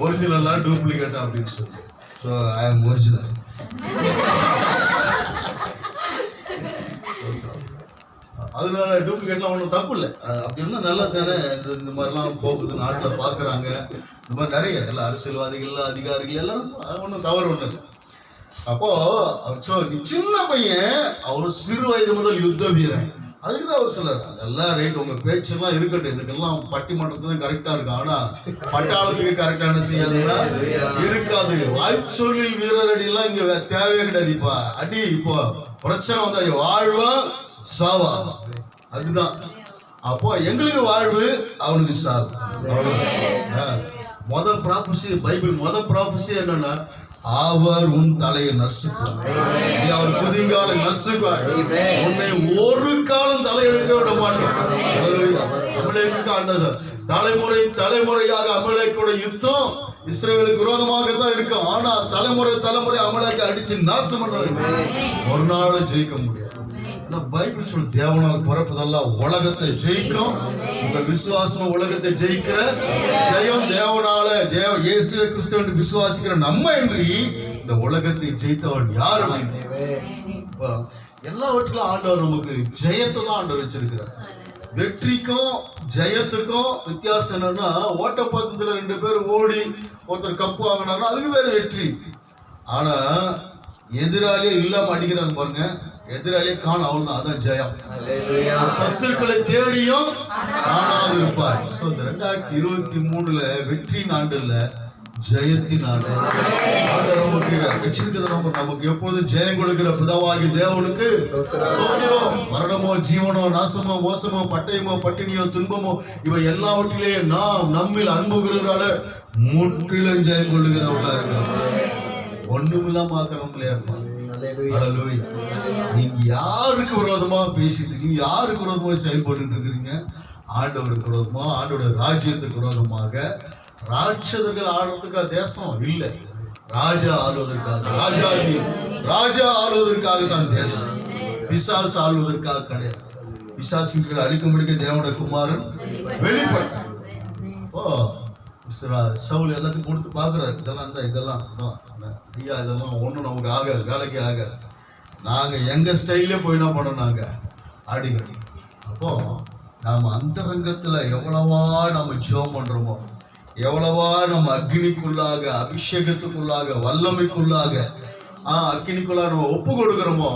ஒரிஜினலா டூப்ளிகேட்டா அப்படின்னு சொல்லி. ஸோ ஐ ஆம் ஒரிஜினல். அதனால டூப்ளிகேட்லாம் ஒன்றும் தப்பு இல்லை, அப்படி இருந்தால் நல்லது தானே. இந்த மாதிரிலாம் போகுது நாட்டில் பார்க்குறாங்க. இந்த மாதிரி நிறைய எல்லா அரசியல்வாதிகள், அதிகாரிகள் எல்லாரும், ஒன்றும் தவறு ஒன்றும் இல்லை. அப்போ நீ சின்ன பையன், அவரு சிறு வயது முதல் யுத்த வீரன். அதுக்குதான் அவர் சொல்றாரு, அதெல்லாம் ரைட், உங்க பேச்செல்லாம் இருக்கட்டும், இதுக்கெல்லாம் பட்டிமன்றத்துல கரெக்டா இருக்கும். ஆனா பட்டாளத்துக்கு கரெக்டான செய்யாதுன்னா இருக்காது. வாய்ச்சொல்லில் வீரர் அடி எல்லாம் இங்க தேவையே கிடையாது. இப்ப அடி இப்போ பிரச்சனை வந்தா வாழ்வா சாவா, அதுதான். அப்போ எங்களுக்கு வாழ்வு, அவனுக்கு சாவு. முதல் ப்ராபசி, பைபிள் முதல் ப்ராபசி என்னன்னா, அவர் உன் தலையை நசுக்குவார், அவர் குதிங்காலை நசுக்குவார், உன்னை ஒரு காலம் தலையெடுக்க விட மாட்டார். தலைமுறையாக அமலேக்கோட யுத்தம் இஸ்ரவேலுக்கு விரோதமாக தான் இருக்கும். ஆனா தலைமுறை அமலேக்க அடிச்சு நாசம் பண்ண ஒரு நாள் ஜெயிக்க முடியாது. பைபிள் சொல்லு, தேவனால் பிறப்பதெல்லாம் உலகத்தை ஜெயிக்கும். உங்க விசுவாசம் உலகத்தை ஜெயிக்கிற ஜெயம் தேவனால, இயேசு கிறிஸ்துவை விசுவாசிக்கிற நம்ம என்று இந்த உலகத்தை ஜெயித்தவன் யார்? எல்லாவற்றிலும் ஆண்டவர் நமக்கு ஜெயத்தை தான் ஆண்டவர் வச்சிருக்கிறார். வெற்றிக்கும் ஜெயத்துக்கும் வித்தியாசம் என்னன்னா, ஓட்டப்பந்தத்துல 2 பேர் ஓடி ஒருத்தர் கப்பு வாங்கினாருன்னா அதுக்கு பேர் வெற்றி. ஆனா எதிராளியே இல்லாம அடிக்கிறாங்க பாருங்க, எதிராளியே காணும், அவள்தான், அதான் ஜெயம். சத்துருக்களை தேடியும் காணாது இருப்பார். 2023 வெற்றி நாண்டு இல்ல, ஜெயத்தின் ஆண்டு. நமக்கு வச்சிருக்கிறது, நமக்கு எப்பொழுதும் ஜெயம் கொடுக்கிற பிதாவாகி தேவனுக்கு ஸ்தோத்திரம். மரணமோ ஜீவனோ நாசமோ மோசமோ பட்டயமோ பட்டினியோ துன்பமோ இவை எல்லாவற்றிலேயே நாம் நம்மில் அன்புகிறவர்களால முற்றிலும் ஜெயம் கொள்ளுகிறவர்களா இருக்கிறோம். ஒண்ணுமில்லாம ஆக்கிறவங்களே இருப்பாங்க. நீங்க யாருக்கு விரோதமா பேசிட்டு இருக்கீங்க, யாருக்கு விரோதமா செயல்பட்டு இருக்கிறீங்க? ஆண்டவருக்கு விரோதமா, ஆண்டோட ராஜ்யத்துக்கு விரோதமாக. ராட்சதர்கள் ஆடுறதுக்காக தேசம் இல்லை, ராஜா ஆளுவதற்காக, ராஜா ஆளுவதற்காக தான் தேசம். பிசாசு ஆளுவதற்காக கிடையாது. பிசாசுகளை அழிக்கும்படிக்க தேவனுடைய குமாரன் வெளிப்பட்டார். சவுல் எல்லாத்தையும் கொடுத்து பார்க்குறாரு, இதெல்லாம் ஐயா, இதெல்லாம் ஒன்றும் நமக்கு ஆகாது, வேலைக்கு ஆகாது. நாங்கள் எங்கள் ஸ்டைலே போய் என்ன பண்ணோம், நாங்கள் ஆடிக்கிறோம். அப்போ அப்போ நாம அந்தரங்கத்துல எவ்வளவா நம்ம ஜெபம் பண்றோமோ, எவ்வளவா நம்ம அக்னிக்குள்ளாக, அபிஷேகத்துக்குள்ளாக, வல்லமைக்குள்ளாக அக்னிக்குள்ளாக நம்ம ஒப்பு கொடுக்கிறோமோ,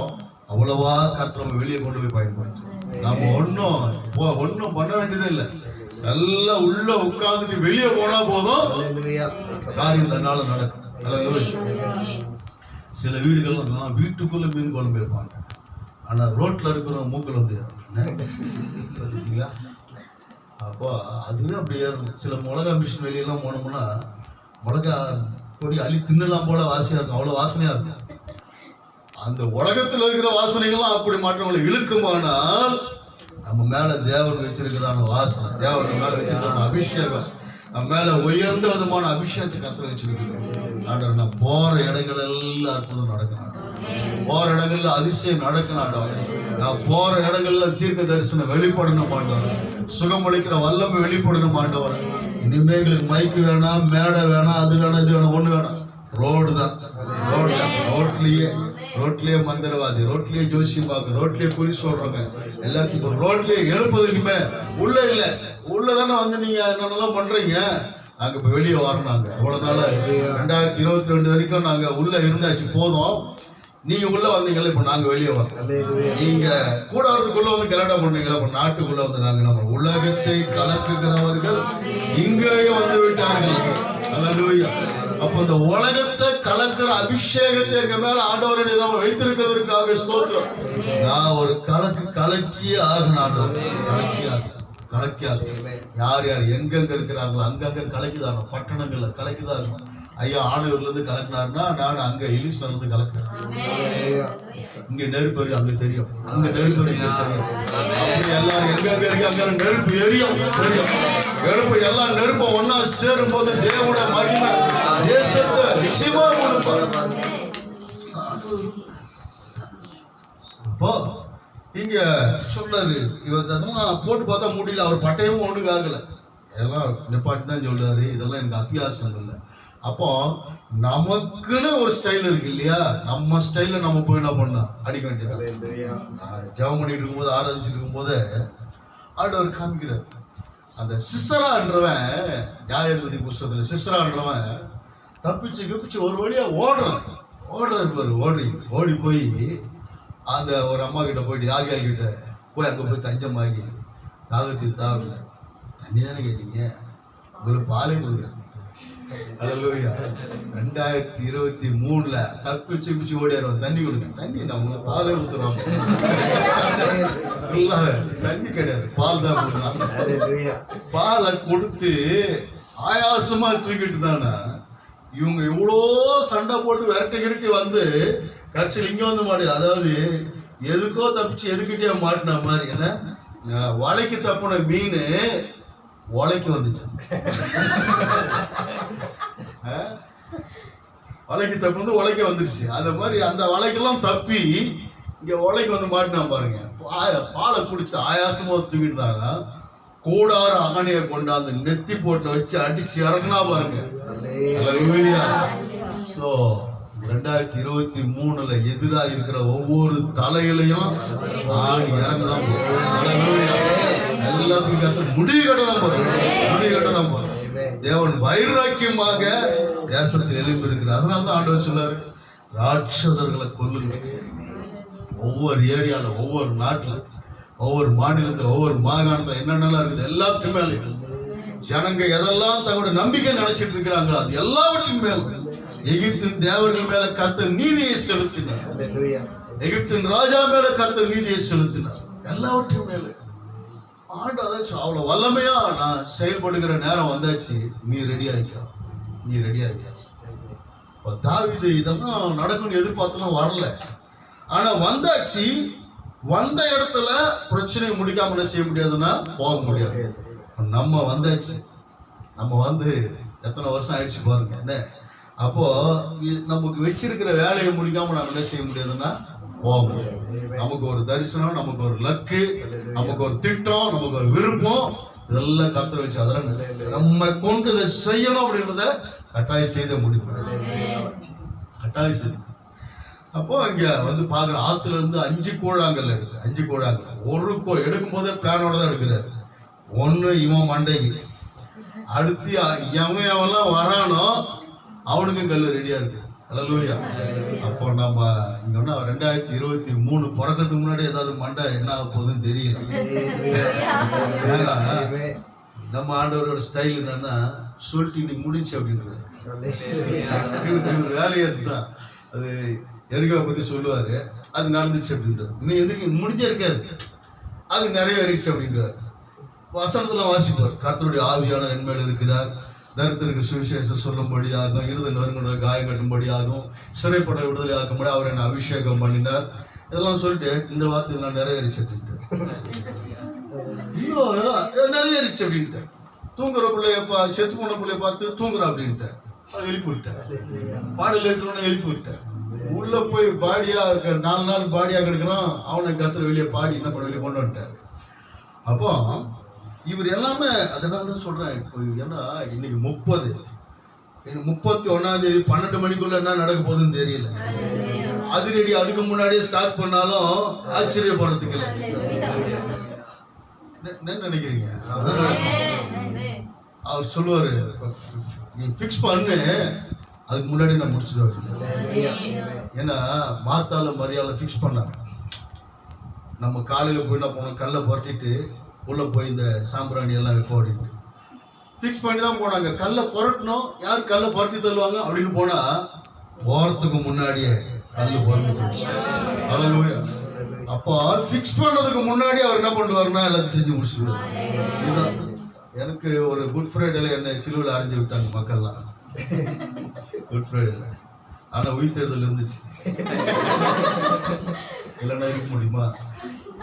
அவ்வளவா கர்த்தர் நம்ம வெளியே கொண்டு போய் பயன்படுத்தும். நம்ம ஒன்னும் பண்ண வேண்டியதே இல்லை. நல்லா உள்ள உட்கார்ந்துட்டு வெளியே போனா போதும், காரியம் தன்னால நடக்கும். சில வீடுகள் வீட்டுக்குள்ள மீன் குழம்பு வைப்பாங்க, ஆனா ரோட்ல இருக்கிற மூக்கில் வந்து பார்த்தீங்களா? அப்போ அதுவே அப்படி ஏறணும். சில மிளகா மிஷின் வெளியெல்லாம் போனோம்னா மிளகா கொடி அள்ளி தின்னலாம் போல வாசனையா இருக்கும், அவ்வளவு வாசனையா இருக்கும். அந்த உலகத்தில் இருக்கிற வாசனைகள்லாம் அப்படி மாற்றவங்களை இழுக்குமானால் நம்ம மேல தேவன் வச்சிருக்கிறதான வாசனை, தேவன் மேல வச்சிருக்கிற அபிஷேகம், நம்ம மேல உயர்ந்த விதமான அபிஷேகத்தை கர்த்தர் வச்சிருக்கீங்க. ஆண்டவர், நான் போற இடங்கள் எல்லாம் அற்புதம் நடக்கணும், போற இடங்கள்ல அதிசயம் நடக்கணும், நான் போற இடங்கள்ல தீர்க்க தரிசனம் வெளிப்படணும் ஆண்டவர், சுகமளிக்கிற வல்லமை வெளிப்படணும் ஆண்டவர். இனிமேங்களுக்கு மைக்கு வேணாம், மேடை வேணாம், அது வேணாம், இது வேணாம், ஒண்ணு வேணாம். ரோடு தான், ரோட்லயே மந்திரவாதி, ரோட்லயே ஜோசியம் பார்க்க, ரோட்லயே குறி சொல்றாங்க, எல்லாத்துக்கும் ரோட்லயே எழுப்பது. இனிமே உள்ள இல்ல, உள்ளதானே வந்து நீங்க என்னென்னலாம் பண்றீங்க. நாங்க இப்ப வெளியே வரோம். நாங்க அவ்வளவு நாள் 2022 வரைக்கும் நாங்க உள்ள இருந்தாச்சு, போதும். நீங்க உள்ள வந்தீங்களா, இப்ப நாங்க வெளியே வரோம். நீங்க கூடாரத்துக்குள்ள வந்து கல்யாணம் பண்றீங்களா, இப்ப நாட்டுக்குள்ள வந்து நாங்க நம்ம உலகத்தை கலக்குகிறவர்கள் இங்கேயே வந்து விட்டார்கள். அல்லேலூயா. அப்ப இந்த உலகத்தை கலக்கிற அபிஷேகத்தை எங்க மேல ஆண்டவரை நம்ம வைத்திருக்கிறதுக்காக ஸ்தோத்திரம். நான் ஒரு கலக்கியே ஆகணும் ஆண்டவர், கலக்கி ஆகணும். யார் யார் எங்கெங்க இருக்கிறாங்களோ அங்கங்க கலக்கிதாங்க, பட்டணங்கள்ல கலக்கிதாங்க. ஐயா ஆணையூர்ல இருந்து கலக்கினாருன்னா நான் அங்க எலிஸ்ல இருந்து கலக்கிறேன். இங்க நெருப்பு அங்க தெரியும், அங்க நெருப்பு இங்க தெரியும். அப்படி எல்லாரும் எங்கெங்க இருக்கு அங்க நெருப்பு எரியும், நெருப்பு எல்லாம் நெருப்ப ஒன்னா சேரும் போது தேவனுடைய மகிமை தேசத்தை நிச்சயமா கொடுப்பார். அப்போ இங்க சொல்றாரு, இவர் அதெல்லாம் போட்டு பார்த்தா முடியல, அவர் பட்டயமும் ஒண்ணுக்கு ஆகல, இதெல்லாம் நிப்பாட்டி தான் சொல்றாரு, இதெல்லாம் எனக்கு அபியாசம் இல்லை. அப்போ நமக்குன்னு ஒரு ஸ்டைல் இருக்கு இல்லையா, நம்ம ஸ்டைல நம்ம போய் என்ன பண்ணோம், அடிக்க வேண்டியது. ஜெபம் பண்ணிட்டு இருக்கும்போது, ஆராதிச்சுட்டு இருக்கும் போது ஆண்டவர் காமிக்கிறார். அந்த சிஸ்ரான்றவன், நியாயாதிபதி புஸ்தகத்துல சிஸ்ரான்றவன் தப்பிச்சு ஒரு வழியா ஓடுறாரு. ஓடி போய் அந்த ஒரு அம்மா கிட்ட போயிட்டு, யாகியால் கிட்ட போய் அங்க போய் தஞ்சமாகி தாகல தண்ணி தானே கேட்டீங்க, உங்களுக்கு பாலே கொடுக்குறேன். அல்லேலூயா. 2023 தப்பிச்சு ஓடியாரு, தண்ணி கொடுங்க, தண்ணி நான் உங்களுக்கு பாலே ஊத்துறோம். தண்ணி கிடையாது, பால் தான் கொடுக்கலாம். பாலை கொடுத்து ஆயாசமா தூக்கிட்டு தானே இவங்க இவ்வளோ சண்டை போட்டு விரட்டி வந்து கடைசியில் இங்க வந்து மாட்டேது. அதாவது எதுக்கோ தப்பிச்சு எதுக்கிட்டே மாட்டின மாதிரி. என்ன வலைக்கு தப்புன மீன் வலைக்கு வந்துச்சு, வலைக்கு தப்புனது வலைக்கு வந்துடுச்சு. அந்த மாதிரி அந்த வலைக்கெல்லாம் தப்பி இங்க வலைக்கு வந்து மாட்டினா பாருங்க. பாலை குடிச்சு ஆயாசமா தூக்கிட்டாங்க, கூடார ஆணையை கொண்டாந்து நெத்தி போட்டு வச்சு அடிச்சு இறங்கினா பாருங்க. சோ 2023 எதிராக இருக்கிற ஒவ்வொரு தலையிலையும் ஆணி இறங்குதான் எல்லாத்துக்கும் முடிவு கட்டதான் போறோம். தேவன் வைராக்கியமாக தேசத்தில் எழுப்பி இருக்கிறார். அதனால்தான் ஆண்டவர் சொல்லாரு, ராட்சதர்களை கொல்லுங்க. ஒவ்வொரு ஏரியால, ஒவ்வொரு நாட்டுல, ஒவ்வொரு மாநிலத்துல, ஒவ்வொரு மாகாணத்துல என்னென்னலாம் இருக்குது எல்லாத்துக்கும் மேலே ஜனங்க எதெல்லாம் தங்களோட நம்பிக்கை நினைச்சிட்டு இருக்கிறாங்களோ அது எல்லாவற்றின் மேலும் எகிப்தின் தேவர்கள் மேல கர்த்தர் நீதியை செலுத்தினார். எகிப்தின் ராஜா மேல கர்த்தர் நீதியை செலுத்தினார். எல்லாவற்றின் மேல ஆண்டாச்சும் அவ்வளவு வல்லமையா நான் செயல்படுகிற நேரம் வந்தாச்சு. நீ ரெடி ஆயிக்கா. இப்ப தாவீது இதெல்லாம் நடக்கும்னு எதிர்பார்த்தெல்லாம் வரல, ஆனா வந்தாச்சு. வந்த இடத்துல பிரச்சனையை முடிக்காம என்ன செய்ய முடியாதுன்னா போக முடியாது. நம்ம வந்தாச்சு, நம்ம வந்து எத்தனை வருஷம் ஆயிடுச்சு பாருங்க. என்ன அப்போ நமக்கு வச்சிருக்கிற வேலையை முடிக்காம நம்ம என்ன செய்ய முடியாதுன்னா போக முடியாது. நமக்கு ஒரு தரிசனம், நமக்கு ஒரு லக்கு, நமக்கு ஒரு திட்டம், நமக்கு ஒரு விருப்பம், இதெல்லாம் கர்த்தர் வச்சு அதெல்லாம் நம்ம கொண்டு இதை செய்யணும் அப்படின்றத கட்டாயம் செய்த முடியும். கட்டாயம் செய்து அப்போ இங்க வந்து பாக்குற ஆத்துல இருந்து 5 கூழாங்கல் எடுக்கிறேன். 5 கூழாங்கல் ஒரு எடுக்கும் போதே பிளானோட தான் எடுக்கிறாரு. ஒண்ணு இவன் மண்டைக்கு, அடுத்து எவன்லாம் வரானோ அவனுக்கும் கல் ரெடியா இருக்கு. அல்லேலூயா. அப்போ நம்ம இங்க 2023 பிறக்கிறதுக்கு முன்னாடி ஏதாவது மண்டை என்ன ஆக போகுதுன்னு தெரியல. நம்ம ஆண்டவரோட ஸ்டைல் என்னன்னா சொல்லிட்டு இன்னைக்கு முடிஞ்சு அப்படின்றாரு. இவர் வேலையை தான் அது எரிகாவை பத்தி சொல்லுவாரு, அது நடந்துச்சு அப்படின்றாரு. இன்னும் எதுக்கு முடிஞ்ச இருக்காது, அது நிறைவேறிடுச்சு அப்படின்றாரு. வசனத்துல வாசிப்பார், கர்த்தருடைய ஆவியான என்மேல் இருக்கிறார், தரித்திற்கு சுவிசேஷம் சொல்லும்படியாகும், இருதல் நறுங்குற காயம் கட்டும்படியாகும், சிறைப்பட விடுதலை ஆக்கும்படி அவர் என்ன அபிஷேகம் பண்ணினார். இதெல்லாம் சொல்லிட்டு இந்த வார்த்தை நான் நிறைவேறிச்சு அப்படின்ட்டு இன்னும் நிறைவேறிச்சு அப்படின்ட்டு தூங்குற பிள்ளைய செத்து போன பிள்ளைய பார்த்து தூங்குற அப்படின்ட்டு எழுப்பி விட்டேன். பாடல இருக்கிறவன எழுப்பி விட்டேன். உள்ள போய் பாடியா 4 நாள் பாடியா கிடக்குறான், அவனை கர்த்தர் வெளியே பாடி என்ன பண்ண வெளியே கொண்டு வந்துட்டார். அப்போ இவர் எல்லாமே அதனால தான் சொல்றேன். இப்போ ஏன்னா இன்னைக்கு 31ஆம் தேதி 12 மணிக்குள்ள என்ன நடக்க போகுதுன்னு தெரியல. அது ரெடி, அதுக்கு முன்னாடியே ஸ்டார்ட் பண்ணாலும் ஆச்சரியப்படுறதுக்கு இல்லை. என்ன நினைக்கிறீங்க? அவர் சொல்லுவாரு, நீ ஃபிக்ஸ் பண்ணு, அதுக்கு முன்னாடி நான் முடிச்சிடுவேன். ஏன்னா மார்த்தால மரியாதை ஃபிக்ஸ் பண்ணாங்க. நம்ம காலையில போய் என்ன போனோம், கல்லை புரட்டிட்டு உள்ள போய் இந்த சாம்பிராணி எல்லாம் வைப்போம் அப்படின்ட்டு ஃபிக்ஸ் பண்ணி தான் போனாங்க. கல்லை புரட்டணும், யார் கல்லை புரட்டி தருவாங்க அப்படின்னு போனா போறதுக்கு முன்னாடியே கல்லு புரண்டு போச்சு. அல்லேலூயா. அப்போ ஃபிக்ஸ் பண்ணதுக்கு முன்னாடி அவர் என்ன பண்ணுவாருன்னா எல்லாத்தையும் செஞ்சு முடிச்சிடுவார். இதுதான் எனக்கு ஒரு குட் ஃப்ரைடேல என்னை சிலுவையில் அரைஞ்சு விட்டாங்க மக்கள்லாம். குட் ஃப்ரைடேல ஆனா உயிர்த்தெழுதல் இருந்துச்சு, இல்லைன்னா இருக்க முடியுமா?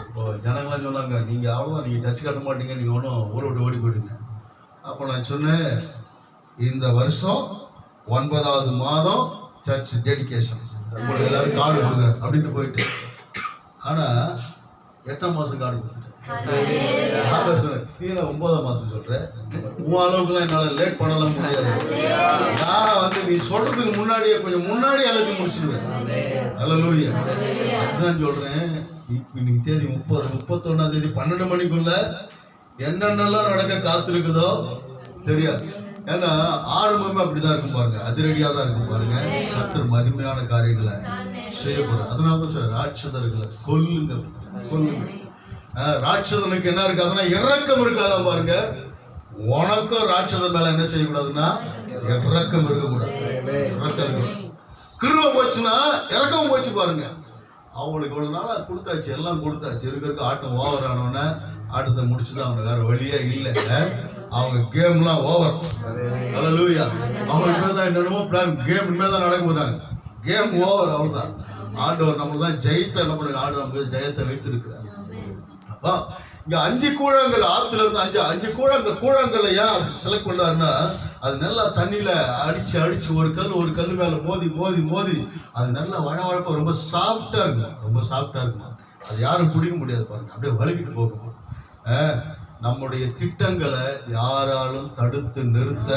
இப்போ ஜனங்களாம் சொன்னாங்க, நீங்க அவ்வளோதான், நீங்க சர்ச்சு காட்ட மாட்டீங்க, நீங்க ஒன்றும் ஊரை விட்டு ஓடி போயிடுங்க. அப்போ நான் சொன்னேன், இந்த வருஷம் 9வது மாதம் சர்ச் டெடிகேஷன், உங்களுக்கு எல்லாரும் கார்டு கொடுக்குறேன் அப்படின்ட்டு போயிட்டு, ஆனா 8ஆம் மாசம் கார்டு கொடுத்துட்டேன். நீ 9ஆம் மாசம் சொல்ற, உன் அளவுக்குலாம் என்னால லேட் பண்ணலாம் முடியாது. நான் வந்து நீ சொல்றதுக்கு முன்னாடியே கொஞ்சம் முன்னாடி எல்லாத்தையும் முடிச்சிடுவேன். அல்லேலூயா. அதுதான் சொல்றேன். இன்னைக்கு தேதி 31ஆம் தேதி 12 மணிக்குள்ள என்னென்னலாம் நடக்க காத்திருக்குதோ தெரியாது. ஏன்னா ஆரம்பமே அப்படிதான் இருக்கும் பாருங்க, அதிரடியா தான் இருக்கும் பாருங்க. கர்த்தர் மகிமையான காரியங்களை செய்ய போறார். அதனால தான் சொல்ற, ராட்சதர்களை கொல்லுங்க. ராட்சதனுக்கு என்ன இருக்காதுன்னா இறக்கம் இருக்காதான் பாருங்க. உனக்கும் ராட்சதன் மேல என்ன செய்யக்கூடாதுன்னா இறக்கம் இருக்கக்கூடாது. இறக்கம் இருக்கக்கூடாது. கிருபை போச்சுன்னா இறக்கம் போச்சு பாருங்க. அவங்களுக்கு இவ்வளவு நாளா கொடுத்தாச்சு, எல்லாம் கொடுத்தாச்சு, இருக்கிறதுக்கு ஆட்டம் ஓவர் ஆனோடனே ஆட்டத்தை முடிச்சுதான் அவங்க வேற வழியே இல்லை. அவங்க கேம்லாம் ஓவர். அல்லேலூயா. அவங்க இனிமேதான் என்னென்னமோ பிளான், கேம் இனிமேதான் நடக்க போறாங்க. கேம் ஓவர், அவ்வளவுதான். ஆண்டவர் நம்மளுக்கு தான் ஜெயத்தை என்ன பண்ணுங்க, ஆண்டவர் நமக்கு ஜெயத்தை வைத்திருக்கிறார். அப்போ இங்க 5 கூழாங்கல் ஆத்துல இருந்து 5 கூழாங்கல்ல ஏன் செலக்ட் பண்ணாருன்னா, அது நல்லா தண்ணியில அடிச்சு ஒரு கல் மேல மோதி அது நல்லா வழவழப்பா ரொம்ப சாஃப்டா இருக்கும். ரொம்ப சாஃப்டா இருக்கும். அது யாரும் பிடிக்க முடியாது பாருங்க, அப்படியே வலிக்கிட்டு போகும். நம்முடைய திட்டங்களை யாராலும் தடுத்து நிறுத்த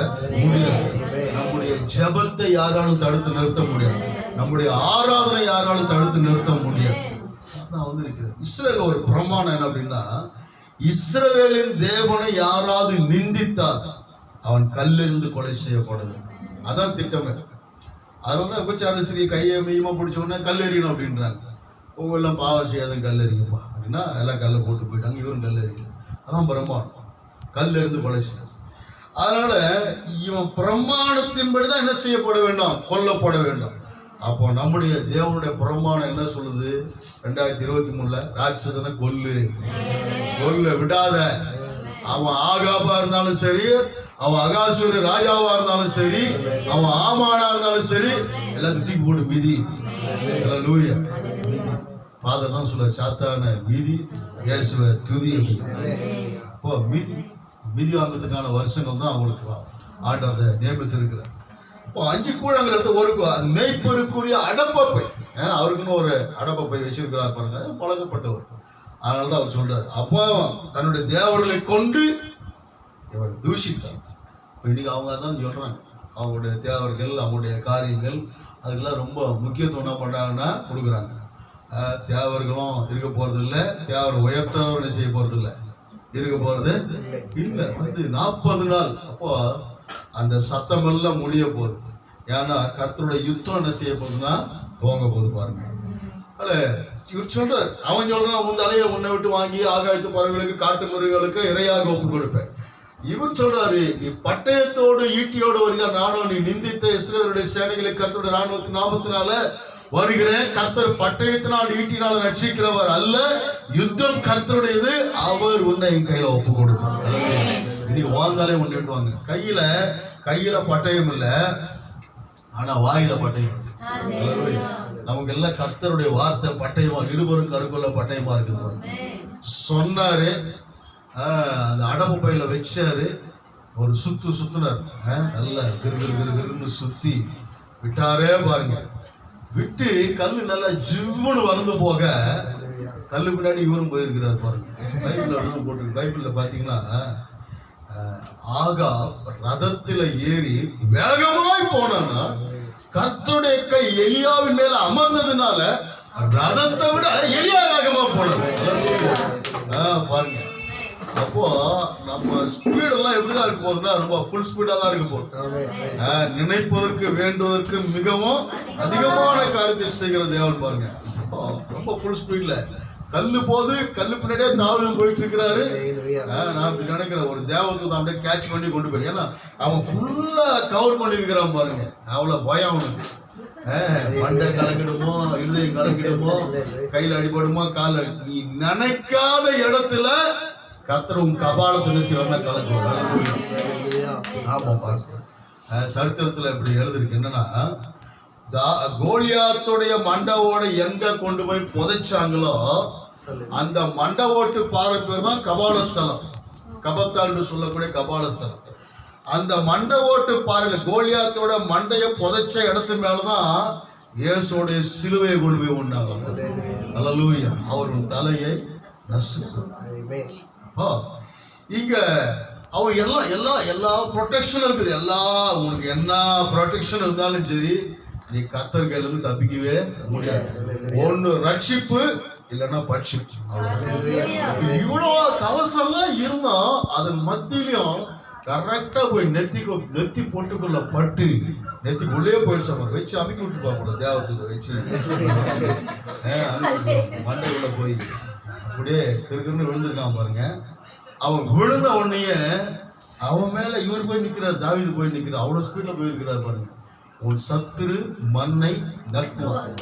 முடியாது. நம்முடைய ஜெபத்தை யாராலும் தடுத்து நிறுத்த முடியாது. நம்முடைய ஆராதனை யாராலும் தடுத்து நிறுத்த முடியாது. நான் வந்து இருக்கிறேன். இஸ்ரேல் ஒரு பிரமாணம் என்ன அப்படின்னா, இஸ்ரவேலின் தேவனை யாராவது நிந்தித்தார் அவன் கல்லிருந்து கொலை செய்யப்பட வேண்டும். அதான் திட்டமே. அதனால விபச்சார ஸ்திரீ கையை மையமா பிடிச்ச உடனே கல்லெறியணும் அப்படின்றாங்க. உங்களெல்லாம் பாவம் செய்யாத கல்லெறிங்கப்பா அப்படின்னா எல்லாம் கல்லை போட்டு போயிட்டாங்க. இவரும் கல்லெறியல. அதான் பிரமாணம், கல்லிருந்து கொலை செய்ய. அதனால இவன் பிரமாணத்தின்படிதான் என்ன செய்யப்பட வேண்டும், கொல்லப்பட வேண்டும். அப்போ நம்முடைய தேவனுடைய பிரமாணம் என்ன சொல்லுது? 2023 ராட்சதனை கொல்லு விடாத. அவன் ஆகாபா இருந்தாலும் சரி, அவன் அகாசுர ராஜாவா இருந்தாலும் சரி, அவன் ஆமானா இருந்தாலும் சரி, எல்லாத்தையும் தூக்கி போட்டு மீதி. அல்லேலூயா. ஃபாதர் தான் சொல்ல, சாத்தான மீதி, இயேசுவை துதி. அப்போ மீதி வாங்கிறதுக்கான வருஷங்கள் தான் அவங்களுக்கு ஆண்டவர் நியமித்திருக்கிறார். இப்போ 5 கூழாங்கல் எடுத்து ஒரு மேய்ப்பருக்குரிய அடப்பப்பை, அவருக்குன்னு ஒரு அடப்பப்பை வச்சிருக்கிறார் பாருங்க, பழக்கப்பட்டவர். அதனாலதான் அவர் சொல்றாரு, அப்போ தன்னுடைய தேவர்களை கொண்டு இவர் தூஷித்தார். இன்னைக்கு அவங்க தான் சொல்றாங்க, அவங்களுடைய தேவர்கள், அவங்களுடைய காரியங்கள், அதுக்கெல்லாம் ரொம்ப முக்கியத்துவம் என்ன பண்ணுறாங்கன்னா கொடுக்குறாங்க. தேவர்களும் இருக்க போகிறது இல்லை, தேவர் உயர்த்தவரும் என்ன செய்ய போகிறது இல்லை, இருக்க போகிறது இல்லை. 40 நாள் அப்போ அந்த சத்தம் எல்லாம் முடிய போகுது. ஏன்னா கர்த்தருடைய யுத்தம் என்ன செய்ய போகுதுன்னா துவங்க போகுது பாருங்க. இவர் சொல்ற, அவன் சொல்றான் உன் தலையை உன்னை விட்டு வாங்கி ஆகாயத்து பறவைகளுக்கு காட்டு மிருகங்களுக்கு இரையாக ஒப்பு கொடுப்பேன். இவர் சொல்றாரு, நீ பட்டயத்தோடு ஈட்டியோடு வருகிற நானும் நீ நிந்தித்த இஸ்ரவேலுடைய சேனைகளை கர்த்தருடைய ராணுவத்தின் நாமத்தினால வருகிறேன். கர்த்தர் பட்டயத்தினால் ஈட்டினால் ரட்சிக்கிறவர் அல்ல, யுத்தம் கர்த்தருடையது, அவர் உன்னை என் கையில ஒப்பு கொடுப்பாங்க. இன்னைக்கு வாழ்ந்தாலே ஒன்று விட்டுவாங்க. கையில பட்டயம் இல்லை, ஆனா வாயில பட்டயம். நமக்கு எல்லாம் கர்த்தருடைய வார்த்தை பட்டயமா, இருவரும் கருக்குள்ள பட்டயமா இருக்குது. சொன்னாரு, அந்த அடப்பு பையில வச்சாரு, ஒரு சுத்துனார், நல்லா கிருன்னு சுத்தி விட்டாரே பாருங்க. விட்டு கல்லு நல்லா ஜிவ்வுன்னு வளர்ந்து போக கல்லு பின்னாடி இவரும் போயிருக்கிறார் பாருங்க. பைபிள்ல போட்டிருக்கு. பைபிள்ல பாத்தீங்கன்னா ஆகா ரதத்துல ஏறி வேகமாய் போனான்னா கர்த்தருடைய கை எலியாவின் மேல அமர்ந்ததுனால ரதத்தை விட எலியா வேகமா போனாரு பாருங்க. அப்போ நம்ம ஸ்பீடெல்லாம் எப்படிதான் இருக்க போகுதுன்னா ரொம்ப ஃபுல் ஸ்பீடா தான் இருக்க போகுது. நினைப்பதற்கு வேண்டுவதற்கு மிகவும் அதிகமான காரியத்தை செய்கிற தேவன் பாருங்க. ரொம்ப ஃபுல் ஸ்பீட்ல கல்லு போது, கல்லு பின்னாடியே தாவலும் போயிட்டு இருக்கிறாரு. நான் அப்படி நினைக்கிறேன், ஒரு தேவத்தை தான் அப்படியே கேட்ச் பண்ணி கொண்டு போய், ஏன்னா அவன் ஃபுல்லா கவர் பண்ணி இருக்கிறான் பாருங்க. அவ்வளவு பயம் அவனுக்கு. மண்டை கலக்கிடுமோ, இருதயம் கலக்கிடுமோ, கையில அடிபடுமோ, கால நீ நினைக்காத இடத்துல கர்த்தர் உன் கபாலத்தை சிவனா கலக்குவாங்க. ஆமா பாருங்க, சரித்திரத்துல இப்படி எழுதிருக்கு. என்னன்னா கோலியாத்துடைய மண்டவோட எங்க கொண்டு போய் புதைச்சாங்களோ அந்த மண்டவோட்டு பாறை பேர் தான் கபாலஸ்தலம். கபத்தான்னு சொல்லக்கூடிய கபாலஸ்தலம். அந்த மண்டவோட்டு பாறையில கோலியாத்தோட மண்டைய புதைச்ச இடத்து மேலதான் இயேசுடைய சிலுவையை கொண்டு போய் உண்டாங்க. அல்லேலூயா. அவரின் தலையை நசுக்கும். அப்போ இங்க அவன் எல்லா ப்ரொடெக்ஷன் இருக்குது. உனக்கு என்ன ப்ரொடெக்ஷன் இருந்தாலும் சரி, நீ கர்த்தர் கையில இருந்து தப்பிக்கவே முடியாது. ஒண்ணு ரட்சிப்பு, இல்லைன்னா பட்சிப்பு. இவ்வளவு கவசம்லாம் இருந்தோம், அதன் மத்தியிலையும் கரெக்டா போய் நெத்தி பொட்டுக்குள்ள பட்டு நெத்திக்குள்ளே போயிடுச்சு. வச்சு அமைக்க விட்டு பார்க்கல, தேவத்துக்கு வச்சு மண்டைக்குள்ள போய் அப்படியே கிருக்குன்னு விழுந்திருக்கான் பாருங்க. அவன் விழுந்த உடனே அவன் மேல இவர் போய் நிக்கிறார், தாவீது போய் நிக்கிறார். அவ்வளவு ஸ்பீட்ல போயிருக்கிறார் பாருங்க. உன் சத்துரு மண்ணை நக்குவான்,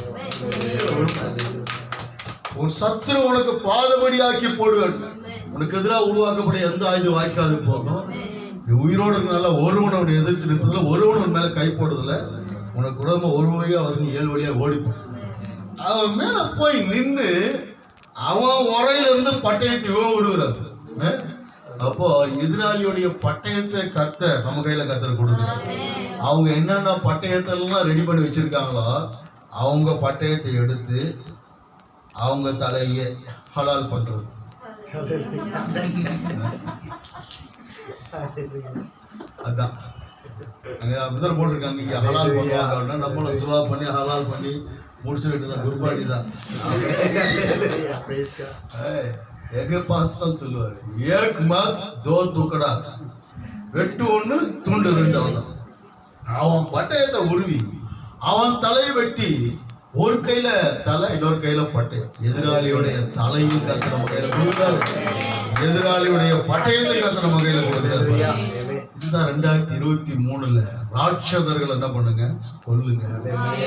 உன் சத்துரு உனக்கு பாதபடியாக்கி போடுவேன். உனக்கு எதிராக உருவாக்கப்பட்ட எந்த ஆயுதம் வாய்க்காது போகும். நீ உயிரோடு இருக்கனால ஒருவனை எதிர்த்து நிற்பதில்ல, ஒருவன் மேல கை போடுறதில்ல. உனக்கு உடம்பு ஒரு வழியா அவருக்கு 7 வழியா ஓடிப்போம். அவன் மேல போய் நின்று அவன் உரையில இருந்து பட்டயத்தை விடுகிறார். அப்போ எதிராளியுடைய பட்டயத்தை கர்த்தர் நம்ம கையில கர்த்தர் கொடுக்குறாங்க. அவங்க என்னென்ன பட்டயத்தை எல்லாம் ரெடி பண்ணி வச்சிருக்காங்களோ அவங்க பட்டயத்தை எடுத்து அவங்க தலையை ஹலால் பண்றது. அதான் அப்படிதான் போட்டிருக்காங்க. இங்க ஹலால் பண்ணுவாங்க, நம்மளும் துவா பண்ணி ஹலால் பண்ணி முடிச்சு வேண்டியதான். குர்பானி தான். எங்க பாஸ் தான் சொல்லுவாரு, ஏக் மத் தோ துக்கடா, வெட்டு 1 துண்டு 2. அவன் அவன் பட்டயத்தை உருவி அவன் தலையை வெட்டி, ஒரு கையில தலை, இன்னொரு கையில பட்டயம். எதிராளியுடைய தலையும் கர்த்தர் நம்ம கையில கொடுத்தாரு, எதிராளியுடைய பட்டயத்தை கர்த்தர் நம்ம கையில கொடுத்தாரு. இதுதான் 2023 ராட்சதர்கள் என்ன பண்ணுங்க, கொல்லுங்க.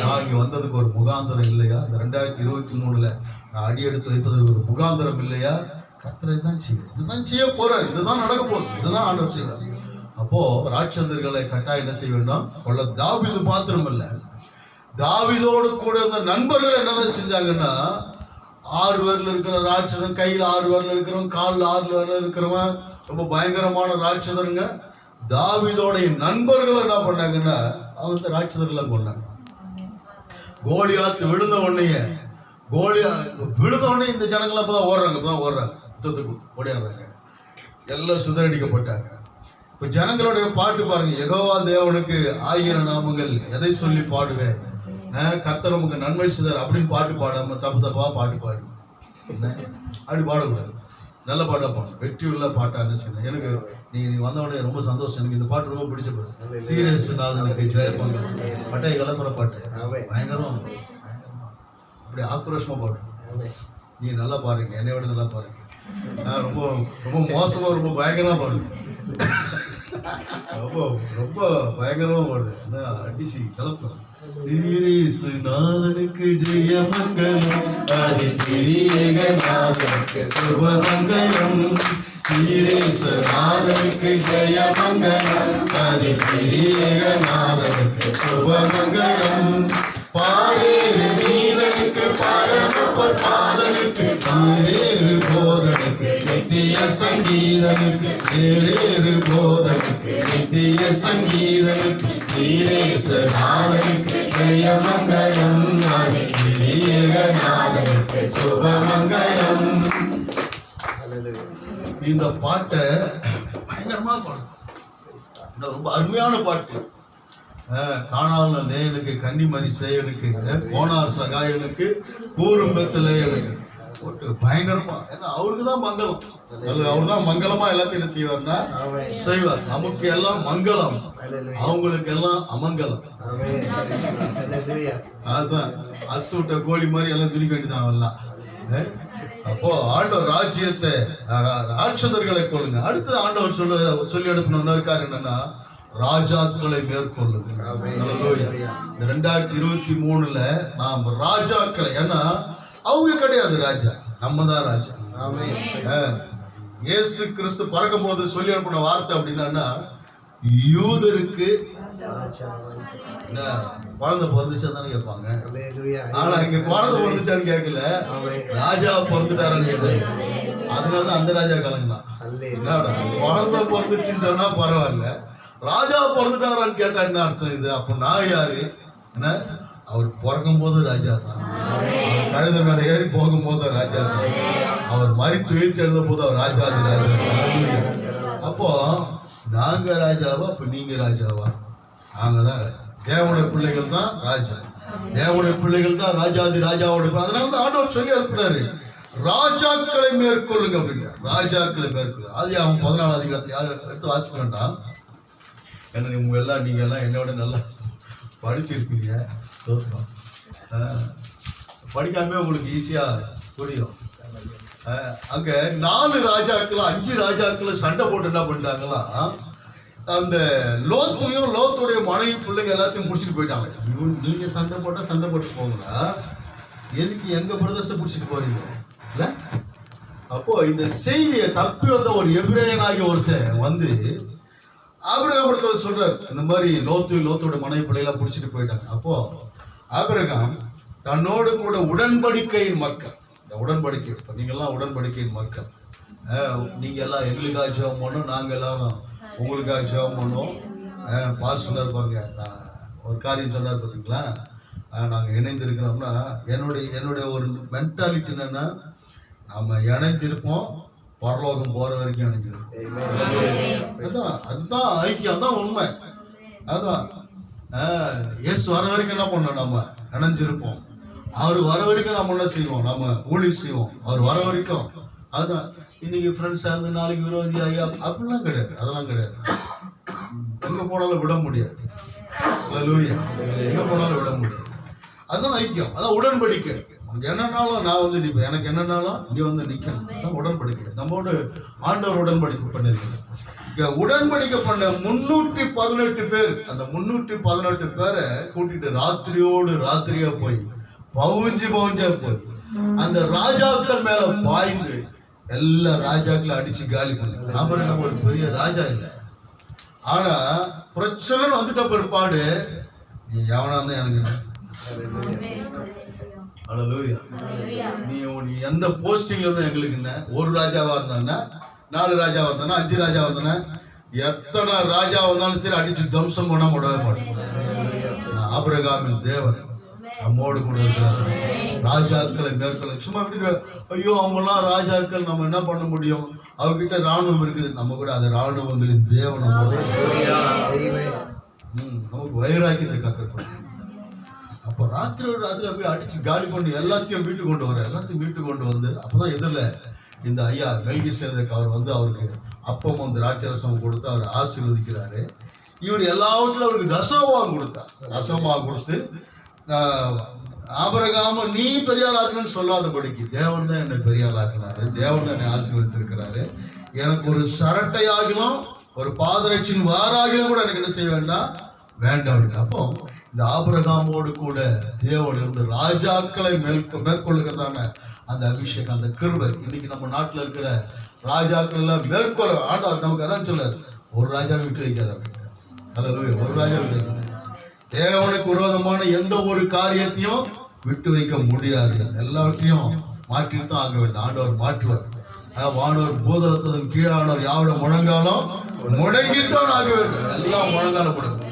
நான் இங்க வந்ததுக்கு ஒரு முகாந்திரம் இல்லையா? இந்த 2023 நான் அடி எடுத்து வைப்பதற்கு ஒரு முகாந்திரம் இல்லையா? கர்த்தரை தான் செய்ய, இதுதான் செய்ய போறாரு, இதுதான் நடக்க போகுது, இதுதான் ஆண்டவர் செய்வார். அப்போ ராட்சதர்களை கட்டாயம் என்ன செய்ய வேண்டும், கொல்ல. தாவீது பாத்திரம் இல்ல, தாவீதோடு கூட இருந்த நண்பர்கள் என்னதான் செஞ்சாங்கன்னா, 6 விரல் இருக்கிற ராட்சதன், கையில் 6 விரல் இருக்கிறவன், காலில் 6 விரல் இருக்கிறவன், ரொம்ப பயங்கரமான ராட்சதருங்க. தாவீதோடைய நண்பர்கள் என்ன பண்ணாங்கன்னா அவங்க ராட்சதர்களை கொண்டாங்க. கோலியாத் விழுந்த உடனே இந்த ஜனங்கள் அப்பதான் ஓடுறாங்க, யுத்தத்துக்கு ஓடியாடுறாங்க, எல்லாம் சிதறடிக்கப்பட்டாங்க. இப்ப ஜனங்களுடைய பாட்டு பாருங்க, யெகோவா தேவனுக்கு 1000 நாமங்கள், எதை சொல்லி பாடுவேன், கர்த்தர் நமக்கு நன்மை செய்தார் அப்படின்னு பாட்டு பாடாம தப்பு தப்பா பாட்டு பாடி என்ன அப்படி பாடக்கூடாது. நல்ல பாட்டா பாடணும், வெற்றி உள்ள பாட்டான்னு சொன்னேன். எனக்கு நீ வந்தவொடனே ரொம்ப சந்தோஷம். எனக்கு இந்த பாட்டு ரொம்ப பிடிச்ச பாட்டு. சீரியஸ் நாதனுக்கு ஜெயபங்க பட்டை கலப்புற பாட்டு பயங்கரமா அப்படி ஆக்ரோஷமா பாடு. நீ நல்லா பாருங்க, என்னை விட நல்லா பாருங்க. ரொம்ப ரொம்ப மோசமா ரொம்ப பயங்கரமா பாடு, ரொம்ப ரொம்ப பயங்கரமா பாடு. அடிச்சு கலப்புறோம். நாதனுக்கு ஜெயமங்கலம், நாதனுக்கு சுபமங்கலம். நாதனுக்கு ஜெயமங்கலம், நாதனுக்கு சுபமங்கலம். பாரேறு நீதனுக்கு பரமபதாதனுக்கு சீரேறு போதனுக்கு நித்திய சங்கீதனுக்கு ஏழேறு போதனுக்கு நித்திய சங்கீதனுக்கு சீரேசநாதனுக்கு ஜெயமங்கலம், நாதனுக்கு சுபமங்கலம். இந்த பாட்டை பயங்கரமா பாடும், ரொம்ப அருமையான பாட்டு. காணாத நேயனுக்கு, கன்னிமரி சேயனுக்கு, கோனார் சகாயனுக்கு, கூறும்பத்திலேயனுக்கு போட்டு பயங்கரமா. ஏன்னா அவருக்கு தான் மங்களம், அவர் தான் மங்களமா எல்லாத்தையும் என்ன செய்வார்னா செய்வார். நமக்கு எல்லாம் மங்களம், அவங்களுக்கு எல்லாம் அமங்கலம். அதுதான் அத்துவிட்ட கோழி மாதிரி எல்லாம் துணி கட்டிதான் அவெல்லாம். அப்போ ஆண்டவர் ராஜ்யத்தை ராட்சதர்களை கொள்ளுங்க. அடுத்து ஆண்டவர் சொல்லி அனுப்பின இருக்காரு என்னன்னா, ராஜாக்களை மேற்கொள்ளுங்க. 2023 நாம் ராஜாக்களை, ஏன்னா அவங்க கிடையாது ராஜா, நம்ம தான் ராஜா. இயேசு கிறிஸ்து பறக்கும் போது சொல்லி அனுப்பின வார்த்தை அப்படின்னா, யூதருக்கு குழந்தை பிறந்துச்சா தானே கேட்பாங்க. ஆனா இங்க குழந்தை பிறந்துச்சான்னு கேட்கல, ராஜா பிறந்துட்டாரான்னு கேட்டாங்க. அதனாலதான் அந்த ராஜா கலங்கலாம். குழந்தை பிறந்துச்சுன்னு சொன்னா பரவாயில்ல, ராஜா பிறந்துட்டாரான்னு கேட்டா என்ன அர்த்தம் இது? அப்ப நான் யாரு? என்ன, அவர் பிறக்கும் போது ராஜா தான், கழுத மேல ஏறி போகும் போது ராஜா தான், அவர் மரித்து உயிர்த்து எழுந்த போது அவர் ராஜாதி ராஜா. அப்போ நாங்க ராஜாவா? அப்ப நீங்க ராஜாவா? நாங்க தான் தேவனுடைய பிள்ளைகள் தான் ராஜா, தேவனுடைய பிள்ளைகள் தான் ராஜாதி ராஜாவோட. அதனால தான் ஆண்டவர் சொல்லி அனுப்புறாரு, ராஜாக்களை மேற்கொள்ளுங்க அப்படின்னா. ராஜாக்களை மேற்கொள்ளுங்க. அது அவன் 14 அதிகாரத்தில் யாரும் எடுத்து வாசிக்க வேண்டாம். ஏன்னா நீங்க எல்லாம் என்னோட நல்லா படிச்சிருப்பீங்க. படிக்காம உங்களுக்கு ஈஸியா புரியும். அங்க 4 ராஜாக்கள் 5 ராஜாக்கள் சண்டை போட்டு என்ன பண்ணிட்டாங்களா, அந்த லோத்தையும் லோத்துடைய மனைவி பிள்ளைங்க எல்லாத்தையும் முடிச்சுட்டு போயிட்டாங்க. நீங்க சண்டை போட்டா சண்டை போட்டு போங்களா, எதுக்கு எங்க பிரதர்ஸை பிடிச்சிட்டு போறீங்க? இல்ல, அப்போ இந்த செய்தியை தப்பி வந்த ஒரு எபிரேயனாகிய ஒருத்தர் வந்து ஆபிரகாம் சொல்றாரு, இந்த மாதிரி லோத்தோட மனைவி பிள்ளைலாம் பிடிச்சிட்டு போயிட்டாங்க. அப்போ ஆபிரகாம் தன்னோடு கூட உடன்படிக்கையின் மக்கள், இந்த உடன்படிக்கை, இப்போ நீங்கள்லாம் உடன்படிக்கையின் மக்கள், நீங்க எல்லாம் எங்களுக்காக ஜெபம் பண்ணோம், நாங்கள் எல்லாரும் உங்களுக்காக ஜெபம் பண்ணுவோம். பாஸ் சொன்னார் பாருங்க, நான் ஒரு காரியம் சொன்னார் பார்த்தீங்களா, நாங்கள் இணைந்திருக்கிறோம்னா என்னுடைய ஒரு மென்டாலிட்டி என்னன்னா, நம்ம இணைஞ்சிருப்போம், பரலோகம் போற வரைக்கும் இணைஞ்சிருப்போம். அதுதான் ஐக்கியம், தான் உண்மை. அதுதான் இயேசு வர வரைக்கும் என்ன பண்ணோம், நம்ம இணைஞ்சிருப்போம். அவர் வர வரைக்கும் நம்ம என்ன செய்வோம், நம்ம ஊழியம் செய்வோம், அவர் வர வரைக்கும். அதுதான் இன்னைக்கு ஃப்ரெண்ட்ஸ் சேர்ந்து நாளைக்கு விரோதி ஐயா அப்படிலாம் கிடையாது, அதெல்லாம் கிடையாது. எங்க போனாலும் விட முடியாது, எங்க போனாலும் விட முடியாது. அதுதான் ஐக்கியம், அதான் உடன்படிக்கை. உனக்கு என்னன்னாலும் நான் வந்து நிற்பேன், எனக்கு என்னன்னாலும் நீ வந்து நிற்கணும். அதான் உடன்படிக்கை. நம்மோட ஆண்டவர் உடன்படிக்கை பண்ணிருக்கேன். உடன்படிக்கை பண்ண 318 பேர், அந்த 318 பேரை கூட்டிட்டு ராத்திரியோடு ராத்திரியா போய் பவுஞ்சா போய் அந்த ராஜாக்கள் மேல பாய்ந்து எல்லா ராஜாக்களை அடிச்சு காலி பண்ண. நம்ம ஒரு பெரிய ராஜா இல்லை, ஆனா பிரச்சனை வந்துட்ட பிற்பாடு நீ எவனா இருந்தா எனக்கு நீ எந்த போஸ்டிங்ல இருந்தா எங்களுக்கு என்ன, ஒரு ராஜாவா இருந்தாங்கன்னா 4 ராஜாவா இருந்தானா 5 ராஜாவா இருந்தானா எத்தனை ராஜா வந்தாலும் சரி அடிச்சு தம்சம் பண்ண விடவே மாட்டோம். ஆபிரகாமின் தேவன் நம்மோடு கூட இருக்கிறார். ராஜாக்களை மேற்கொள்ள சும்மா விட்டு ஐயோ அவங்கெல்லாம் ராஜாக்கள், நம்ம என்ன பண்ண முடியும், அவர்கிட்ட ராணுவம் இருக்குது, நம்ம கூட அது ராணுவங்களின் தேவன் நமக்கு வைராக்கியத்தை கற்றுக்கணும். அப்போ ராத்திரி போய் அடிச்சு காலி பண்ணி எல்லாத்தையும் வீட்டுக்கு கொண்டு வர, எல்லாத்தையும் வீட்டுக்கு கொண்டு வந்து அப்போதான் எதிரில் இந்த ஐயா மெல்கிசேதேக்கு அவர் வந்து அவருக்கு அப்பம் வந்து ராட்சரசம் கொடுத்து அவர் ஆசீர்வதிக்கிறாரு. இவர் எல்லாவற்றிலும் அவருக்கு தசமபாகம் கொடுத்தார். தசமபாகம் கொடுத்து ஆபிரகாம நீ பெரிய ஆள் ஆக்கணும்னு சொல்லாதபடிக்கு தேவன் தான் என்னை பெரிய ஆள் ஆக்கினாரு, தேவன் தான் என்னை ஆசீர்வதித்திருக்கிறாரு. எனக்கு ஒரு சரட்டை ஆகிலும் ஒரு பாதரட்சின் வாராகிலும் கூட எனக்கு என்ன செய்ய வேண்டாம் அப்படின்னு. அப்போ இந்த ஆபிரகாமோடு கூட தேவன் இருந்து ராஜாக்களை மேற்கொள்ளுகிறதான அந்த அபிஷேகம், அந்த கிருபை இன்னைக்கு நம்ம நாட்டில் இருக்கிற ராஜாக்கள் எல்லாம் மேற்கொள்ள ஆண்டவர் நமக்கு அதான் சொல்லாரு, ஒரு ராஜா விட்டு வைக்காத அப்படின்னு. ஒரு ராஜா விட்டு வைக்க முடியாது. தேவனுக்கு விரோதமான எந்த ஒரு காரியத்தையும் விட்டு வைக்க முடியாது. எல்லாவற்றையும் மாற்றித்தான் ஆக வேண்டும். ஆண்டவர் மாற்றுவார். வானோர் பூதலத்ததன் கீழானோர் யாவோட முழங்காலும் முடங்கித்தான் ஆக வேண்டும். எல்லாம் முழங்கால முடங்கும்.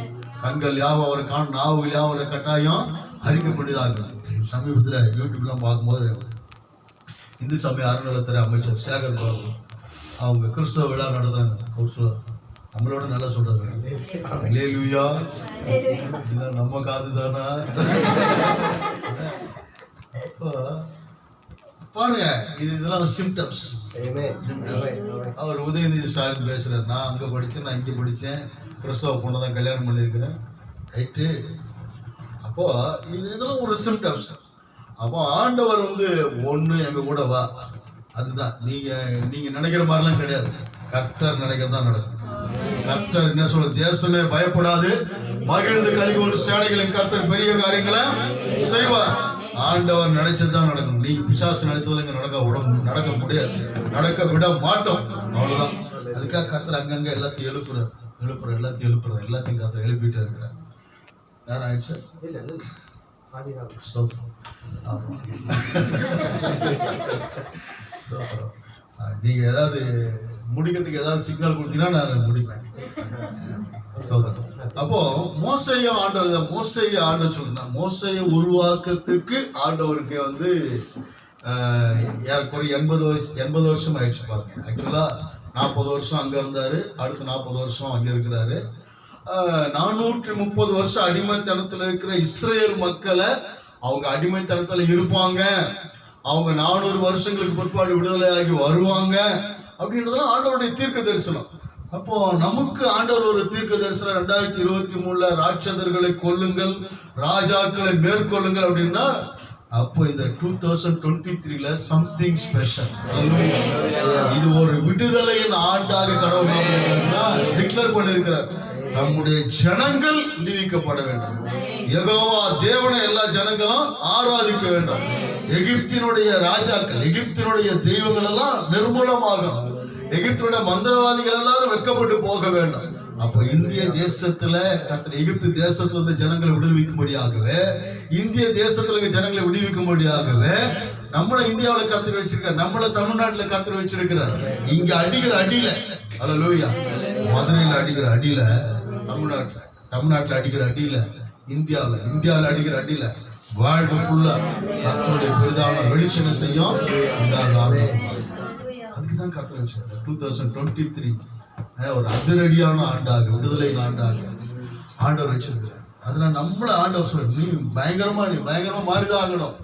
கண்கள் யாவும் அவரை காணும், நாவுகள் யாவும் அவரை கட்டாயம் அறிக்கப்பட்டதாக. சமீபத்தில் யூடியூப்லாம் பார்க்கும்போது இந்து சமய அறநிலையத்துறை அமைச்சர் சேகர் பாபு அவங்க கிறிஸ்தவ விழா நடத்துறாங்க. நம்மளோட நல்லா சொல்றாங்க, அல்லேலூயா, நம்ம காது தானா. பாருங்க, இதெல்லாம் சிம்டம்ஸ். அவர் உதயநிதி ஸ்டாலின் பேசுறாரு, நான் அங்க படிச்சேன், நான் இங்க படிச்சேன், கிறிஸ்தவ பொண்ணை தான் கல்யாணம் பண்ணியிருக்கிறேன், ரைட்டு. அப்போ இதெல்லாம் ஒரு சிம்டம்ஸ். அப்போ ஆண்டவர் வந்து ஒன்று எங்க கூட வா, அதுதான். நீங்க நினைக்கிற மாதிரிலாம் கிடையாது. கர்த்தர் நினைக்கிறதா நடக்கும். கர்த்தர் என்ன சொல்ற, தேசமே பயப்படாது, மகிழ்ந்து கழிவு ஒரு சேனைகளின் கர்த்தர் பெரிய காரியங்களை செய்வார். ஆண்டவர் நினைச்சதுதான் நடக்கும். நீங்க பிசாசு நினைச்சதுல இங்க நடக்க முடியாது, நடக்க விட மாட்டோம். அவ்வளவுதான். அதுக்காக கர்த்தர் அங்கங்க எல்லாத்தையும் எல்லாத்தையும் கர்த்தர் எழுப்பிட்டு இருக்கிறார். யாரும் ஆயிடுச்சு? நீங்க ஏதாவது முடிக்கிறதுக்கு ஏதாவது சிக்னல் கொடுத்தீங்கன்னா நான் முடிப்பேன். அப்போ மோசையை ஆண்டவர் சொல்லுங்க, மோசையை உருவாக்கத்துக்கு ஆண்டவருக்கு வந்து ஏறக்குறைய 80 வருஷம் ஆயிடுச்சு பாருங்க. ஆக்சுவலா 40 வருஷம் அங்க இருந்தாரு, அடுத்து 40 வருஷம் அங்க இருக்கிறாரு. 430 வருஷம் அடிமைத்தனத்துல இருக்கிற இஸ்ரேல் மக்களை அவங்க அடிமைத்தனத்துல இருப்பாங்க, அவங்க 400 வருஷங்களுக்கு பிற்பாடு விடுதலை ஆகி வருவாங்க அப்படின்றதுலாம் ஆண்டவருடைய தீர்க்க தரிசனம். அப்போ நமக்கு ஆண்டவர் ஒரு தீர்க்க தரிசனம் 2023 ராட்சதர்களை கொல்லுங்கள், ராஜாக்களை மேற்கொள்ளுங்கள் அப்படின்னா, அப்போ இந்த 2023 சம்திங் ஸ்பெஷல். இது ஒரு விடுதலையின் ஆண்டாக கடவுள் டிக்ளேர் பண்ணிருக்கிறார். நம்முடைய ஜனங்கள் விடுவிக்கப்பட வேண்டும். யெகோவா தேவனை எல்லா ஜனங்களும் ஆராதிக்க வேண்டும். எகிப்தினுடைய ராஜாக்கள், எகிப்தினுடைய தெய்வங்கள் எல்லாம் நிர்மூலமாகணும். எகிப்தினுடைய மந்திரவாதிகள் எல்லாரும் வெட்கப்பட்டு போக வேண்டும். அப்போ இந்திய தேசத்துல கர்த்தர் எகிப்து தேசத்துல இருந்து ஜனங்களை விடுவிக்கும்படியாகவே, இந்திய தேசத்துல இருக்க ஜனங்களை விடுவிக்கும்படியாகவே நம்மள இந்தியாவில் கர்த்தர் வச்சிருக்கார், நம்மள தமிழ்நாட்டுல கர்த்தர் வச்சிருக்கிறார். இங்க அடிக்கிற அடியில, அல்லேலூயா, மதுரையில அடிக்கிற அடியில தமிழ்நாட்டுல அடிக்கிற அடியில, இந்தியாவில் அடிக்கிற அடியில வேர்ல்டு ஃபுல்லா கர்த்தருடைய பெரிதான வெளிச்சம் செய்யும். அதுக்குதான் கர்த்தர் வச்சார் 2023 ஒரு அதிரடியான ஆண்டாக, விடுதலையின் ஆண்டாக ஆண்டவர் வச்சிருக்கிறார். அதுல நம்மள ஆண்டவர் சொல்ற, நீ பயங்கரமா மாறிதான் ஆகணும்.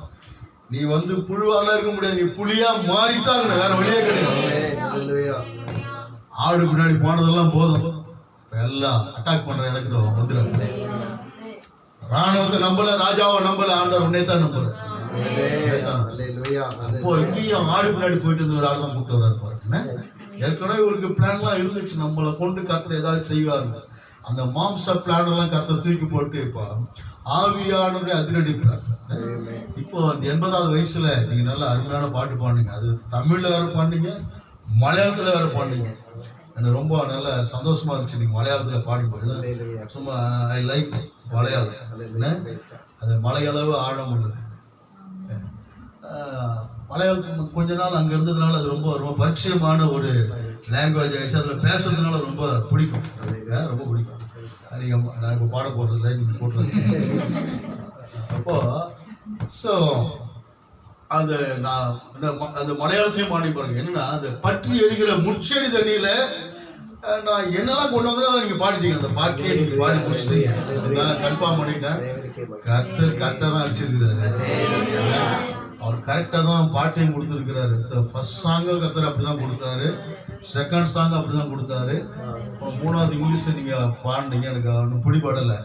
நீ வந்து புழுவால இருக்க முடியாது, நீ புலியா மாறித்தான், வேற வழியே கிடையாது. ஆடு பின்னாடி போனதெல்லாம் போதும், எல்லாம் அட்டாக் பண்ற எனக்கு வந்துடும். ராணுவத்தை நம்பல, ராஜாவை நம்பல, ஆண்டவர் உன்னைத்தான் நம்புற. அப்போ இங்கேயும் ஆடு பின்னாடி போயிட்டு ஒரு ஆள் தான் கூப்பிட்டு வர்றாரு பாருங்க. ஏற்கனவே இவருக்கு பிளான்லாம் இருந்துச்சு, நம்மளை கொண்டு கர்த்தர் ஏதாவது செய்வாருங்க. அந்த மாம்ச பிளான் எல்லாம் கர்த்தர் தூக்கி போட்டு இப்போ ஆவியானவருடைய அதிரடி பிளான். இப்போ அந்த 80வது வயசுல நீங்க நல்ல அருமையான பாட்டு பாடுனீங்க. அது தமிழ்ல வேற பாடுனீங்க, மலையாளத்துல வேற பாடுனீங்க. எனக்கு ரொம்ப நல்ல சந்தோஷமா இருந்துச்சு நீங்க மலையாளத்துல பாடும்போது. சும்மா ஐ லைக் மலையாளம். அது மலையளவு ஆழம் உள்ளது. மலையாளத்துக்கு கொஞ்ச நாள் அங்க இருந்ததுனால அது ரொம்ப ரொம்ப பரிச்சயமான ஒரு லாங்குவேஜ் ஆயிடுச்சு. அதுல பேசுறதுனால ரொம்ப பிடிக்கும், ரொம்ப பிடிக்கும். நீங்க நான் இப்போ பாட போறது இல்லை, நீங்க போட்டுருங்க. அப்போ ஸோ அது நான் அந்த மலையாளத்திலையும் பாடி பாருங்க. என்னன்னா, அந்த பற்றி எரிகிற முச்செடி தண்ணியில நான் என்னெல்லாம் கொண்டு வந்தாலும் நீங்க பாடிட்டீங்க, அந்த பாட்டிலே நீங்க பாடி முடிச்சிட்டீங்க. நான் கன்ஃபார்ம் பண்ணிட்டேன், கரெக்டாக தான் அடிச்சிருக்கிறாரு. அவர் கரெக்டாக தான் பாட்டையும் கொடுத்துருக்கிறாரு. ஃபர்ஸ்ட் சாங்கும் கர்த்தர் அப்படிதான் கொடுத்தாரு, செகண்ட் சாங் அப்படிதான் கொடுத்தாரு. அப்புறம் மூணாவது இங்கிலீஷ்ல நீங்க பாடினீங்க, எனக்கு ஒன்றும் பிடிபடலை.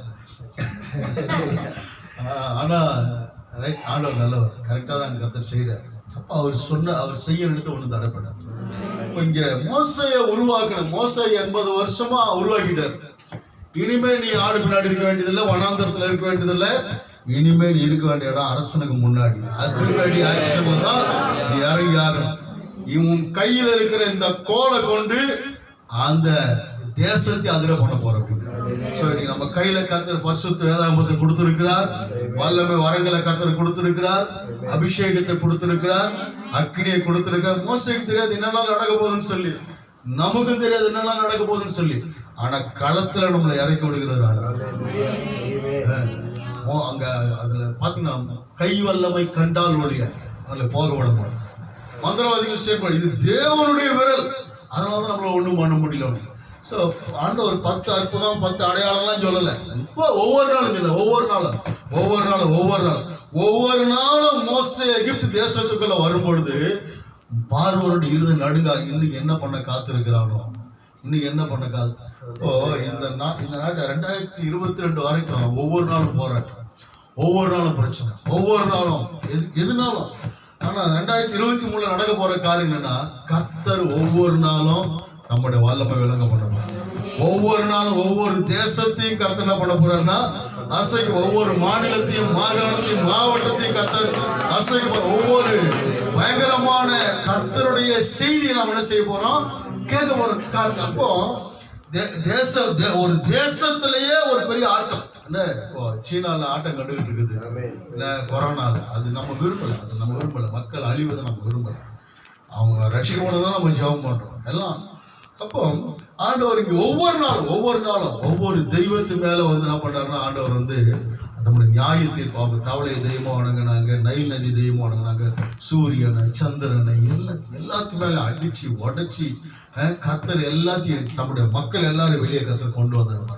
ஆனா ஆண்டவர் நல்லவர், கரெக்டாக தான் கர்த்தர் செய்கிறார். அப்போ அவர் செய்ய எடுத்து ஒன்று தடைப்படார். இப்போ இங்க மோசையை உருவாக்கணும். மோசை 80 வருஷமா உருவாக்கிட்டார். இனிமே நீ ஆடு பின்னாடி இருக்க வேண்டியதில்லை, வனாந்தரத்துல இருக்க வேண்டியதில்லை. இனிமே நீ இருக்க வேண்டிய இடம் அரசனுக்கு முன்னாடி. அதிரடி ஆக்ஷன்ல தான் நீ இறங்கி ஆகணும். இவன் கையில இருக்கிற இந்த கோலை கொண்டு அந்த தேசத்தை அதிர பண்ண போறோம். நம்ம கையில கர்த்தர் பரிசுத்த வேதாகமத்தை கொடுத்திருக்கிறார், வல்லமை வரங்களை கர்த்தர் கொடுத்திருக்கிறார், அபிஷேகத்தை கொடுத்திருக்கிறார், அக்கினியை கொடுத்திருக்கிறார். மோசைக்கு தெரியாது என்னெல்லாம் நடக்க போகுதுன்னு சொல்லி, நமக்கும் தெரியாது என்னெல்லாம் நடக்க போகுதுன்னு சொல்லி. ஆனா களத்துல நம்மளை இறக்கி விடுகிறார். அங்க அதுல பாத்தீங்கன்னா கை வல்லமை கண்டால் ஒழிய அதுல போக விட மாட்டோம். மந்திரவாதிகள் ஸ்டேட்மெண்ட், இது தேவனுடைய விரல், அதனாலதான் நம்மள ஒண்ணும் பண்ண முடியல. ஸோ ஆண்டவர் 10 அற்புதம் 10 அடையாளம்லாம் சொல்லலை. இப்போ ஒவ்வொரு நாளும் சொல்ல, ஒவ்வொரு நாளும் மோசே எகிப்து தேசத்துக்குள்ள வரும்பொழுது பார்வோருடைய இருதயம் நடுங்க. இன்னைக்கு என்ன பண்ண காத்திருக்கிறானோ, இன்னைக்கு என்ன பண்ண காத்து. இப்போ இந்த நாட்டை 2022 வரைக்கும் ஒவ்வொரு நாளும் போராட்டம், ஒவ்வொரு நாளும் பிரச்சனை, ஒவ்வொரு நாளும் எதுனாலும். ஆனா 2023 நடக்க போற காரியம் என்னன்னா, கர்த்தர் ஒவ்வொரு நாளும் நம்முடைய வல்லமை விளங்க பண்ண போறார். ஒவ்வொரு நாளும் ஒவ்வொரு தேசத்தையும் கர்த்தர் என்ன பண்ண போறாருன்னா அசைக்கு, ஒவ்வொரு மாநிலத்தையும் மாகாணத்தையும் மாவட்டத்தையும் கர்த்தர் அசைக்கு. ஒவ்வொரு பயங்கரமான கர்த்தருடைய செய்தியை நாம் என்ன செய்ய போறோம், கேட்க போறோம். அப்போ ஒரு தேசத்திலேயே ஒரு பெரிய ஆட்டம். என்ன இப்போ சீனால ஆட்டம் கண்டுகிட்டு இருக்குது இல்ல, கொரோனால. அது நம்ம விரும்பல, மக்கள் அழிவதை நம்ம விரும்பல. அவங்க ரசிக்கணும் தான் நம்ம ஜெபம் பண்றோம் எல்லாம். அப்போ ஆண்டவர் இங்க ஒவ்வொரு நாளும் ஒவ்வொரு தெய்வத்து மேல என்ன பண்றாருன்னா, ஆண்டவர் நம்முடைய நியாயத்தை பார்ப்போம். தவளை தெய்வம் வணங்கினாங்க, நைல் நதி தெய்வம் வணங்கினாங்க, சூரியனை சந்திரனை எல்லாத்து மேல அடிச்சு உடைச்சி கர்த்தர் எல்லாத்தையும் நம்முடைய மக்கள் எல்லாரும் வெளியே கர்த்தர் கொண்டு வந்தாங்க.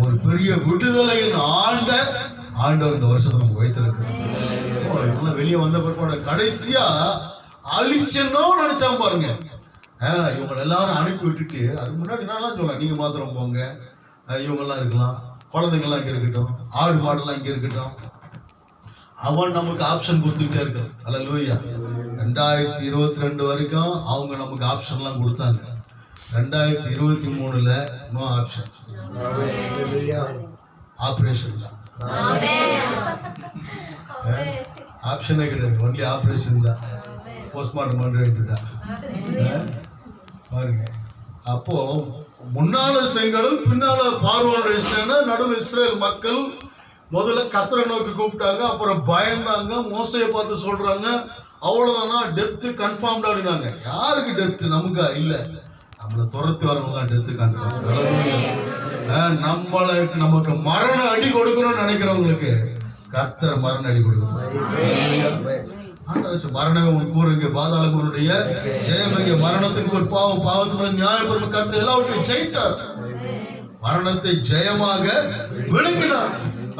ஒரு பெரிய விடுதலையின் ஆண்டவர் இந்த வருஷத்தை நமக்கு வைத்திருக்கிறார். வெளியே வந்த பிற்பாடு கடைசியா அழிச்சணும் நினைச்சாம பாருங்க. இவங்க எல்லாரும் அனுப்பி விட்டுட்டு அதுக்கு முன்னாடி என்னெல்லாம் சொல்லலாம், நீங்க மாத்திரம் போங்க, இவங்கெல்லாம் இருக்கலாம், குழந்தைங்கள்லாம் இங்க இருக்கட்டும், ஆடு மாடெல்லாம் இங்க இருக்கட்டும். அவன் நமக்கு ஆப்ஷன் கொடுத்துக்கிட்டே இருக்கான். அல்லேலூயா. 2022 வரைக்கும் அவங்க நமக்கு ஆப்ஷன்லாம் கொடுத்தாங்க. 2023 நோ ஆப்ஷன், ஆபரேஷன் தான். ஆப்ஷனே கிடையாது, ஒன்லி ஆபரேஷன் தான். போஸ்ட்மார்ட்டம் பண்ண வேண்டியதுதான் பாருங்க. அப்போ முன்னால செங்கடல், பின்னால பார்வோனுடைய சேனை, நடுவில் இஸ்ரேல் மக்கள். முதல்ல கர்த்தரை நோக்கி கூப்பிட்டாங்க, அப்புறம் பயந்தாங்க. மோசையை பார்த்து சொல்றாங்க, அவ்வளவுதானா, டெத்து கன்ஃபார்ம்டு அப்படின்னாங்க. யாருக்கு டெத்து? நமக்கா? இல்ல, நம்மளை துரத்தி வரவங்க தான் டெத்து கன்ஃபார்ம். நமக்கு மரண அடி கொடுக்கணும்னு நினைக்கிறவங்களுக்கு கர்த்தர் மரண அடி கொடுக்கணும். மரணமே உன் கூறுங்க, பாதாளங்களுடைய ஜெயமங்க. மரணத்திற்கு ஒரு பாவம், பாவத்துக்கு நியாயப்படுத்த கர்த்தர் எல்லாவற்றையும் ஜெயித்தார், மரணத்தை ஜெயமாக விழுங்கினார்.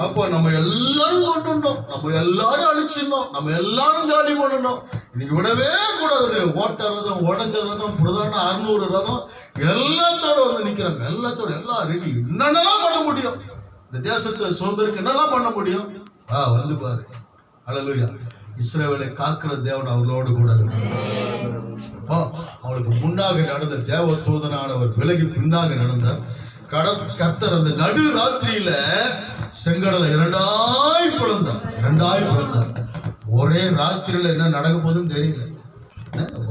அப்போ நம்ம எல்லாரும் கொண்டுட்டோம், நம்ம எல்லாரும் அழிச்சிடணும், நம்ம எல்லாரும் காலி பண்ணணும். இன்னைக்கு விடவே கூடாது. ஓட்ட ரதம், உடஞ்ச ரதம், பிரதான 600 ரதம் எல்லாத்தோட நிக்கிறாங்க. எல்லாம் ரெடி. என்னென்னலாம் பண்ண முடியும், இந்த தேசத்தை சுதந்திரக்கு என்னெல்லாம் பண்ண முடியும், வந்து பாரு. அல்லேலூயா. இஸ்ரவேலை காக்கிற தேவன் அவர்களோடு கூட இருக்கிறார். அவளுக்கு முன்னாக நடந்த தேவ தூதனானவர் விலகி பின்னாக நடந்தார். கர்த்தர் அந்த நடு ராத்திரியில செங்கடலை இரண்டாய் பிளந்தார். ஒரே ராத்திரியில என்ன நடக்க போகுதுன்னு தெரியல.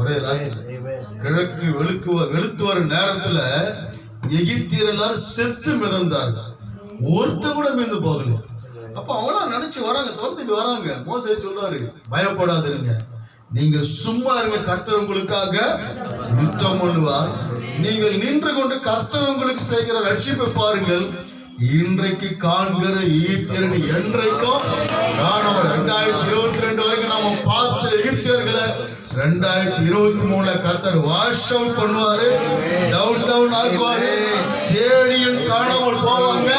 ஒரே ராத்திரி கிழக்கு வெளுத்து வரும் நேரத்துல எகிப்தியர் எல்லாரும் செத்து மிதந்தார்கள், ஒருத்த கூட மீந்து போகலையா. அப்ப அவங்களாம் நினைச்சு வராங்க, தோத்துட்டு வராங்க. மோசே சொல்றாரு, பயப்படாதீங்க, நீங்க சும்மா இருங்க, கர்த்தர் உங்களுக்காக யுத்தம் பண்ணுவார். நீங்கள் நின்று கொண்டு கர்த்தர் உங்களுக்கு செய்கிற ரட்சிப்பை பாருங்கள். இன்றைக்கு காண்கிற எகிப்தியர் என்றைக்கும் காணவர். 2022 வரைக்கும் நாம பார்த்த எகிப்தியர்களை 2023 கர்த்தர் வாஷ் அவுட் பண்ணுவாரு, டவுன் ஆக்குவாரு, தேடியும் காணாமல் போவாங்க.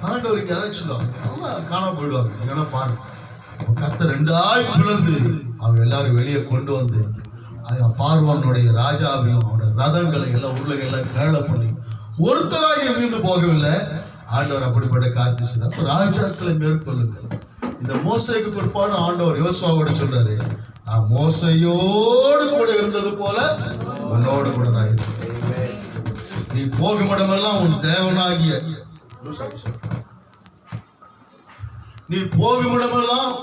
ஆண்டவருக்கு ஏதாச்சும் காணாம போயிடுவாங்க. ஏன்னா பாருங்க, கர்த்தர் 2 பிளந்து அவங்க எல்லாரும் வெளியே கொண்டு வந்து பார்வானுடைய ராஜாவையும் அவனுடைய ரதங்களை எல்லாம் உருளைகளை கேள பண்ணி ஒருத்தராக மீண்டு போகவில்லை. ஆண்டவர் அப்படிப்பட்ட காரியத்தை செய்தார். ராஜாக்களை மேற்கொள்ளுங்கள். இந்த மோசைக்கு பிற்பாடு ஆண்டவர் யோசுவாவோட சொல்றாரு, நான் மோசையோடு கூட இருந்தது போல உன்னோடு கூட நான் இருந்தேன். நீ போகும் இடமெல்லாம்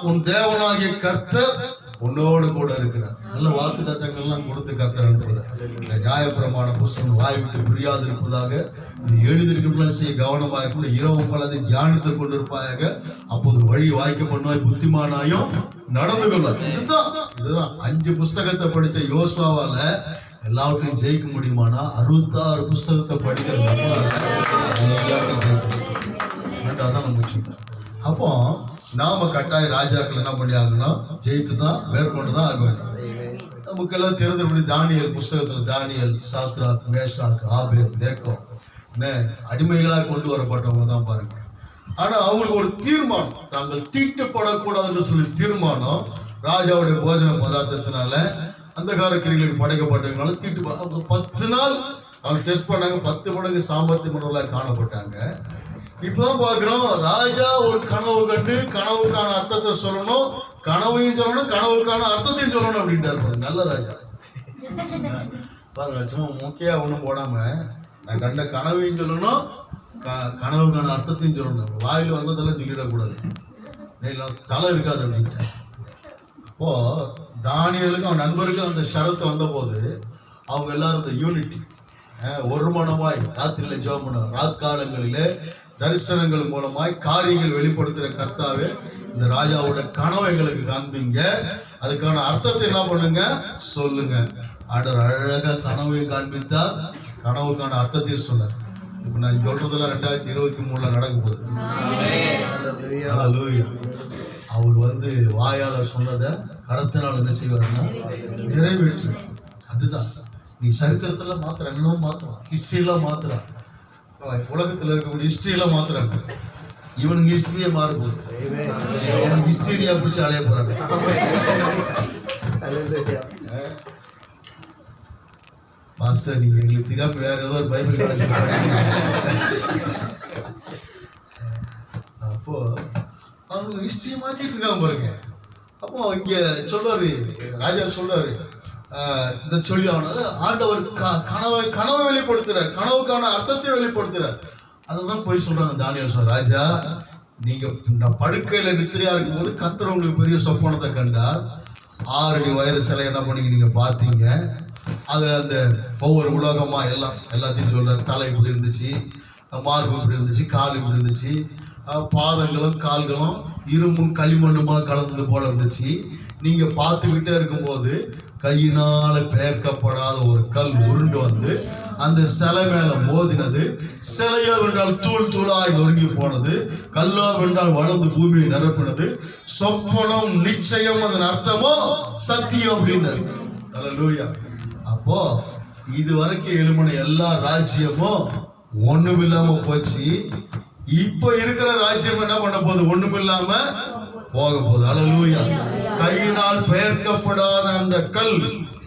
உன் தேவனாகிய கர்த்தர் உன்னோடு கூட இருக்கிறார். நல்ல வாக்கு தத்தங்கள்லாம் கொடுத்து கர்த்தர் அனுப்புகிறார். நியாயப்பிரமாண புஸ்தகம் வாய் விட்டு புரியாது இருப்பதாக இது எழுதியிருக்கிறவர்களாம் செய்ய கவனமாக கூட இரவும் பலதை தியானித்துக் கொண்டிருப்பாயாக. அப்போது வழி வாய்க்க பண்ணுவாய், புத்திமானாயும் நடந்து கொள்வார். இதுதான் 5 புஸ்தகத்தை படித்த யோசுவாவால எல்லாவற்றையும் ஜெயிக்க முடியுமானா 66 புஸ்தகத்தை படிக்கிற நம்மளால எல்லாத்தையும் ஜெயிக்க முடியும். அதான் நம்ம வச்சுக்கோம். அப்போ நாம கட்டாய ராஜாக்கள் என்ன பண்ணி ஆகணும், ஜெயித்து தான் மேற்கொண்டுதான் ஆக வேண்டும். நமக்கெல்லாம் தெரிந்தபடி தானியல் புஸ்தகத்துல தானியல், சாத்ராக், மேஷாக், ஆபேல், தேக்கோ அடிமைகளாக கொண்டு வரப்பட்டவங்க தான் பாருங்க. ஆனா அவங்களுக்கு ஒரு தீர்மானம், தாங்கள் தீட்டுப்படக்கூடாதுன்னு சொல்லி தீர்மானம். ராஜாவுடைய போஜன பதார்த்தத்தினால அந்த காரக்கிரிகளுக்கு படைக்கப்பட்டவங்களால தீட்டு 10 நாள் அவங்க டெஸ்ட் பண்ணாங்க. 10 மடங்கு சாமர்த்தியம் உள்ளவர்களாக காணப்பட்டாங்க. இப்பதான் பாக்குறோம், ராஜா ஒரு கனவு கண்டு கனவுக்கான அர்த்தத்தை சொல்லணும், கனவையும் சொல்லணும், கனவுக்கான அர்த்தத்தையும் சொல்லணும் அப்படின்ட்டு. நல்ல ராஜா பாருங்க, சும்மா முக்கியா ஒண்ணும் போடாம நான் கண்ட கனவையும் சொல்லணும், கனவுக்கான அர்த்தத்தையும் சொல்லணும். வாயில் வந்ததெல்லாம் சொல்லிடக்கூடாது, தலை இருக்காது அப்படின்ட்டு. அப்போ தானியலுக்கும் அவன் நண்பருக்கும் அந்த ஷரத்து வந்த போது அவங்க எல்லாரும் இந்த யூனிட்டி ஒரு மனமாய் ராத்திரியில ஜெபம் பண்ணுவாங்க. ராக்காலங்களிலே தரிசனங்கள் மூலமாய் காரியங்கள் வெளிப்படுத்துற கர்த்தாவே, இந்த ராஜாவோட கனவை எங்களுக்கு காண்பீங்க, அதுக்கான அர்த்தத்தை என்ன பண்ணுங்க சொல்லுங்க. ஆண்டவர் அழகா கனவையும் காண்பித்தா, கனவுக்கான அர்த்தத்தையும் சொன்னார். இப்ப நான் சொல்றதெல்லாம் 2023 நடக்க போகுது. அவர் வாயால சொன்னதை கரத்தினால் என்ன செய்வாருன்னா நிறைவேற்று. அதுதான் நீ சரித்திரத்துல மாத்திர, என்னவும் மாத்திரம், ஹிஸ்டரியெல்லாம் மாத்திரம், உலகத்துல இருக்கக்கூடிய ஹிஸ்டரியெல்லாம் மாத்திரம். இவனுங்க ஹிஸ்டரியே மாற போகுது. ஹிஸ்டரியா பிடிச்சி அலைய போறாங்க. மாஸ்டர் நீங்க எங்களுக்கு தெரியாம வேற ஏதோ ஒரு பைபிள் அப்போ அவங்க ஹிஸ்டரியை மாத்திட்டு இருக்காங்க பாருங்க. அப்போ இங்க சொல்றாரு, ராஜா சொல்றாரு, இந்த சொல்லி ஆண்டவர் கனவை வெளிப்படுத்துறார், கனவுக்கான அர்த்தத்தை வெளிப்படுத்துறார். அதுதான் போய் சொல்றாங்க. தானியேல் சொல்ற, ராஜா நீங்க படுக்கையில நித்திரையா இருக்கும் போது கர்த்தர் உங்களுக்கு பெரிய சொப்பனத்தை கண்டார். 6 அடி உயர சிலை என்ன பண்ணீங்க நீங்க பாத்தீங்க. அதுல அந்த ஒவ்வொரு உலகமா எல்லாத்தையும் சொல்றாரு. தலை இப்படி இருந்துச்சு, மார்பு இப்படி இருந்துச்சு, கால் இப்படி இருந்துச்சு, பாதங்களும் கால்களும் இரும்பும் களிமண்ணுமா கலந்தது போல இருந்துச்சு. நீங்க பார்த்துக்கிட்டே இருக்கும்போது கையினால பெயர்க்கப்படாத ஒரு கல் உருண்டு வந்து அந்த சிலை மேல மோதினது. சிலையோ வென்றால் தூள் தூளாய் நொறுங்கி போனது, கல்லோ வென்றால் வளர்ந்து பூமியை நிரப்பினது. சொப்பனம் நிச்சயம், அதன் அர்த்தமோ சத்தியம் அப்படின்னு. அப்போ இது வரைக்கும் எழுமன எல்லா ராஜ்யமும் ஒண்ணுமில்லாம போச்சு. இப்ப இருக்கிற ராஜ்யம் என்ன பண்ண போகுது? ஒண்ணுமில்லாம போக போகுது. அல்லேலூயா. கையினால் பெயர்க்கப்படாத அந்த கல்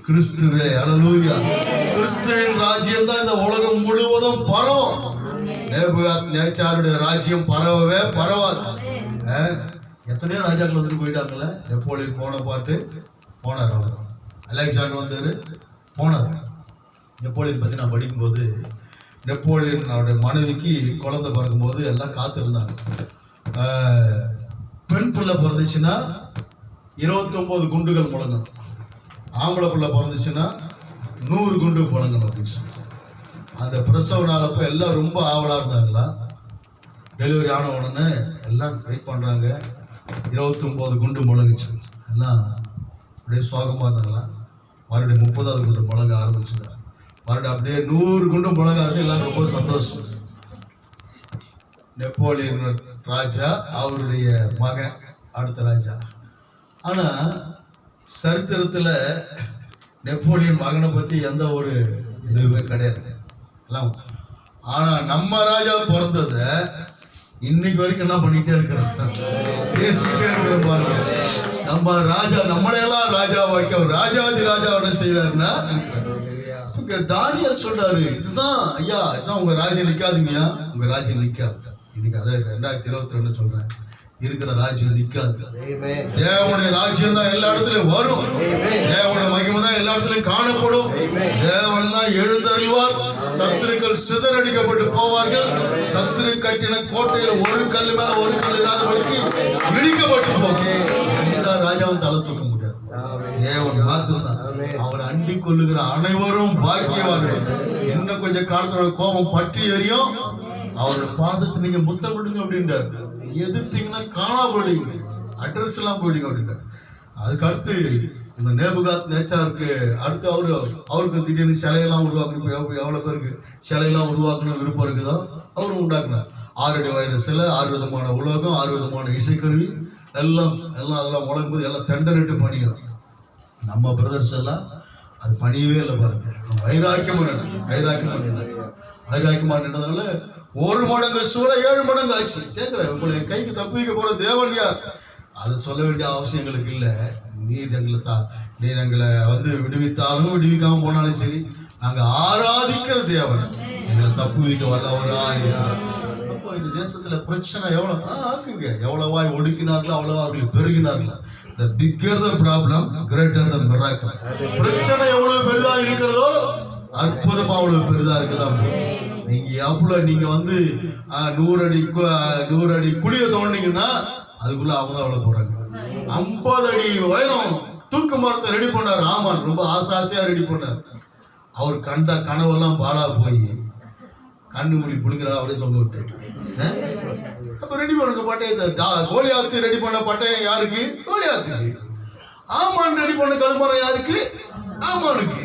கிறிஸ்துவே. அல்லேலூயா. கிறிஸ்துவின் ராஜ்யம் தான் இந்த உலகம் முழுவதும் பரவும். நேபுகாத்நேச்சாருடைய ராஜ்யம் பரவவே பரவாது. எத்தனையோ ராஜாக்கள் வந்துட்டு போயிட்டாங்கல்ல. நெப்போலியன் போன பாட்டு போனார், அவ்வளவுதான். அலெக்சாண்டர் வந்தாரு, போனார். நெப்போலியன் பத்தி நான் படிக்கும்போது, நெப்போலியன் அவருடைய மனைவிக்கு குழந்தை பிறக்கும்போது எல்லாம் காத்திருந்தாங்க. பெண் பிள்ளை பிறந்துச்சுன்னா 29 குண்டுகள் முழங்கணும், ஆம்பளை பிள்ளை பிறந்துச்சுன்னா 100 குண்டு முழங்கணும் அப்படின்னு சொல்லி அந்த பிரசவ நாளப்ப எல்லாம் ரொம்ப ஆவலா இருந்தாங்களா. டெலிவரி ஆன உடனே எல்லாம் வெயிட் பண்றாங்க. 29 குண்டு முழங்குச்சு. எல்லாம் அப்படியே சோகமா இருந்தாங்களா. மறுபடியும் 30வது குண்டு முழங்க ஆரம்பிச்சுதா. மறுபடியும் அப்படியே 100 குண்டு முழங்க ஆரம்பிச்சு எல்லாரும் ரொம்ப சந்தோஷம். நெப்போலியன் ராஜா, அவருடைய மகன் அடுத்த ராஜா. ஆனா சரித்திரத்துல நெப்போலியன் மகனை பத்தி எந்த ஒரு இதுவுமே கிடையாது. ஆனா நம்ம ராஜா பிறந்தத இன்னைக்கு வரைக்கும் என்ன பண்ணிட்டே இருக்கிறோம், பேசிக்கிட்டே இருக்கிற பாருங்க. நம்ம ராஜா நம்மளையெல்லாம் ராஜா வைக்க ராஜாதி ராஜா என்ன செய்யறாருன்னா, தானியேல் சொல்றாரு, இதுதான் ஐயா, இதுதான் உங்க ராஜ்யம் நிக்காதுங்கய்யா, உங்க ராஜ்யம் நிக்காது. இன்னைக்கு அதான் 2022 சொல்றேன், இருக்கிற ராஜ்யம் நிக்காது. தேவனுடைய ராஜ்யம் தான் எல்லா இடத்துலயும் வரும். தேவனுடைய மகிமை தான் எல்லா இடத்துலயும் காணப்படும். தேவன் தான் எழுந்தருள்வார். சத்துருக்கள் சிதறடிக்கப்பட்டு போவார்கள். சத்துரு கட்டின கோட்டையில ஒரு கல் மேல ஒரு கல் இல்லாதபடிக்கு இடிக்கப்பட்டு போகும். எல்லா ராஜாவும் தலை தூக்க முடியாது. தேவன் மாத்திரம்தான். அவரை அண்டிக் கொள்ளுகிற அனைவரும் பாக்கியவார்கள். இன்னும் கொஞ்சம் காலத்தோட கோபம் பற்றி எரியும். அவரோட பாதத்தை நீங்க முத்தமிடுங்க அப்படின்றார். எதிர்த்தீங்கன்னா காணா போயிடுங்க, அட்ரஸ் எல்லாம் போயிடுங்க அப்படின்றார். அதுக்கு அடுத்து இந்த நேபுகாத் நேச்சாருக்கு அடுத்து அவருக்கு திடீர்னு சிலையெல்லாம் உருவாக்கணும். இப்போ எவ்வளவு பேருக்கு சிலையெல்லாம் உருவாக்கணும் விருப்பம் இருக்குதோ அவரும் உண்டாக்குனார். 6 அடி உயர சிலை, 6 விதமான உலோகம், 6 விதமான இசைக்கருவி எல்லாம் அதெல்லாம் முழங்கும் போது எல்லாம் தெண்டரிட்டு பணியணும். நம்ம பிரதர்ஸ் எல்லாம் அது பணியவே இல்லை பாருங்க. வைராக்கியமா நின்றதுனால 1 மடங்கு சூழ 7 மடங்கு ஆச்சு. கேட்கிறேன், உங்களை கைக்கு தப்பிக்க போற தேவன் யார்? அதை சொல்ல வேண்டிய அவசியம் எங்களுக்கு இல்லை. நீர் எங்களை விடுவித்தாலும் விடுவிக்காம போனாலும் சரி, நாங்க ஆராதிக்கிற தேவன் எங்களை தப்புவிக்க வல்லவரா. அப்போ இந்த தேசத்துல பிரச்சனை ஆக்குங்க, எவ்வளவாய் ஒடுக்கினார்களோ அவ்வளவா அவர்கள் பெருகினார்களோ. The bigger the problem, greater the miracle. பிரச்சனை எவ்வளவு பெரிதா இருக்கிறதோ அற்புதமா அவ்வளவு பெரிதா இருக்குதான். நீங்க எவ்வளவு நீங்க 100 அடி குழிய தோண்டிங்கன்னா அதுக்குள்ள அவங்க தான் அவ்வளவு போறாங்க. 50 அடி உயரம் தூக்கு மரத்தை ரெடி பண்ணார் ஆமான். ரொம்ப ஆசையா ரெடி பண்ணார். அவர் கண்ட கனவெல்லாம் பாலா போய் கண்ணு மொழி புடுங்கிறா அப்படியே தொங்க விட்டு அப்ப ரெடி பண்ணுங்க பட்டயத்தை. கோலியாத்து ரெடி பண்ண பட்டயம் யாருக்கு? கோலியாத்துக்கு. ஆமான் ரெடி பண்ண கல்மரம் யாருக்கு? ஆமானுக்கு.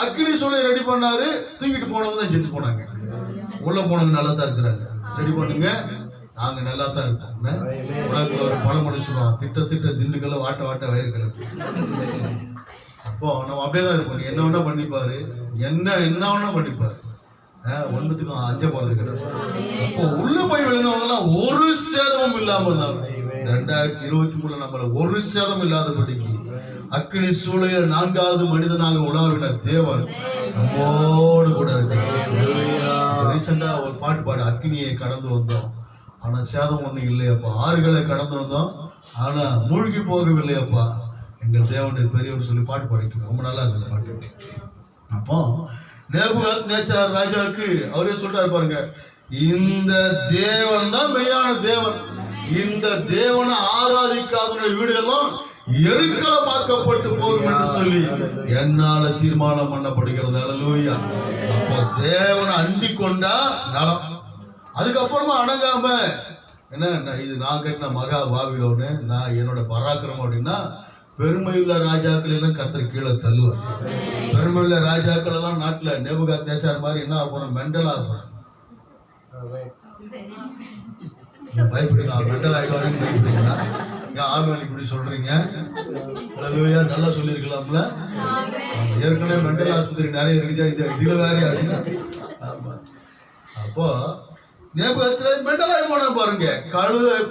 அக்கினி சூளை ரெடி பண்ணாரு, தூக்கிட்டு போனவங்க தான் செத்து போனாங்க. உள்ள போனவங்க நல்லா தான் இருக்கிறாங்க. ரெடி பண்ணுங்க, நாங்க நல்லா தான் இருக்கோம். உலகத்துல ஒரு பழமொழி சொல்லுவோம், திட்ட திண்டுக்கல்ல வாட்ட வயிறு கிளப்பு. அப்போ நம்ம அப்படியே தான் இருப்போம். என்ன வேணா பண்ணிப்பாரு, என்ன வேணா பண்ணிப்பாரு. ஒன்றுத்துக்கும் அஞ்ச போறது கிடையாது. அப்போ உள்ள போய் விழுந்தவங்க எல்லாம் ஒரு சேதமும் இல்லாம இருந்தாங்க. 2023 நம்மள ஒரு சேதம் இல்லாதபடிக்கு அக்கினி சூளையில் 4வது மனிதனாக உலாவின தேவன் நம்மோடு கூட இருக்கிறார். ரீசெண்டா ஒரு பாட்டு பாடு, அக்கினியை கடந்து வந்தோம் ஆனா சேதம் ஒண்ணு இல்லையப்பா, ஆறுகளை கடந்து வந்தோம் ஆனா மூழ்கி போகவில்லையப்பா, எங்கள் தேவனுடைய பெரியவர் சொல்லி பாட்டு பாடிட்டு ரொம்ப நல்லா இருக்கு பாட்டு. அப்போ நேபுகாத் நேச்சார் ராஜாவுக்கு அவரே சொல்றாரு பாருங்க, இந்த தேவன் தான் மெய்யான தேவன், இந்த தேவனை ஆராதிக்காத வீடுகளும் எருக்களமாக்கப்பட்டு போகும் என்று சொல்லி என்னால தீர்மானம் பண்ணப்படுகிறது. அல்லேலூயா. அப்போ தேவனை அண்டிக் கொண்டா நலம். அதுக்கப்புறமா அடங்காம என்ன இது நான் கட்டின மகா பாபிலோனு, நான் என்னோட பராக்கிரமம் அப்படின்னா பெருமையுள்ள ராஜாக்கள் எல்லாம் கர்த்தர் கீழே தள்ளுவார். பெருமையுள்ள ராஜாக்கள் எல்லாம் நாட்டுல நேபுகாத் நேச்சார் மாதிரி என்ன ஆகணும், மெண்டலா இருப்பாங்க. பயப்படுறீங்களா? மெண்டல் ஆயிடுவாருன்னு பயப்படுறீங்களா? ஏன் ஆர்வம் இப்படி சொல்றீங்க? அல்லேலூயா. நல்லா சொல்லியிருக்கலாம்ல. ஏற்கனவே மெண்டல் ஆஸ்பத்திரி நிறைய இருக்குது, இதுல வேற அப்படின்னா. அப்போ நேபுகாத்ல மெண்டலாகி போனா பாருங்க,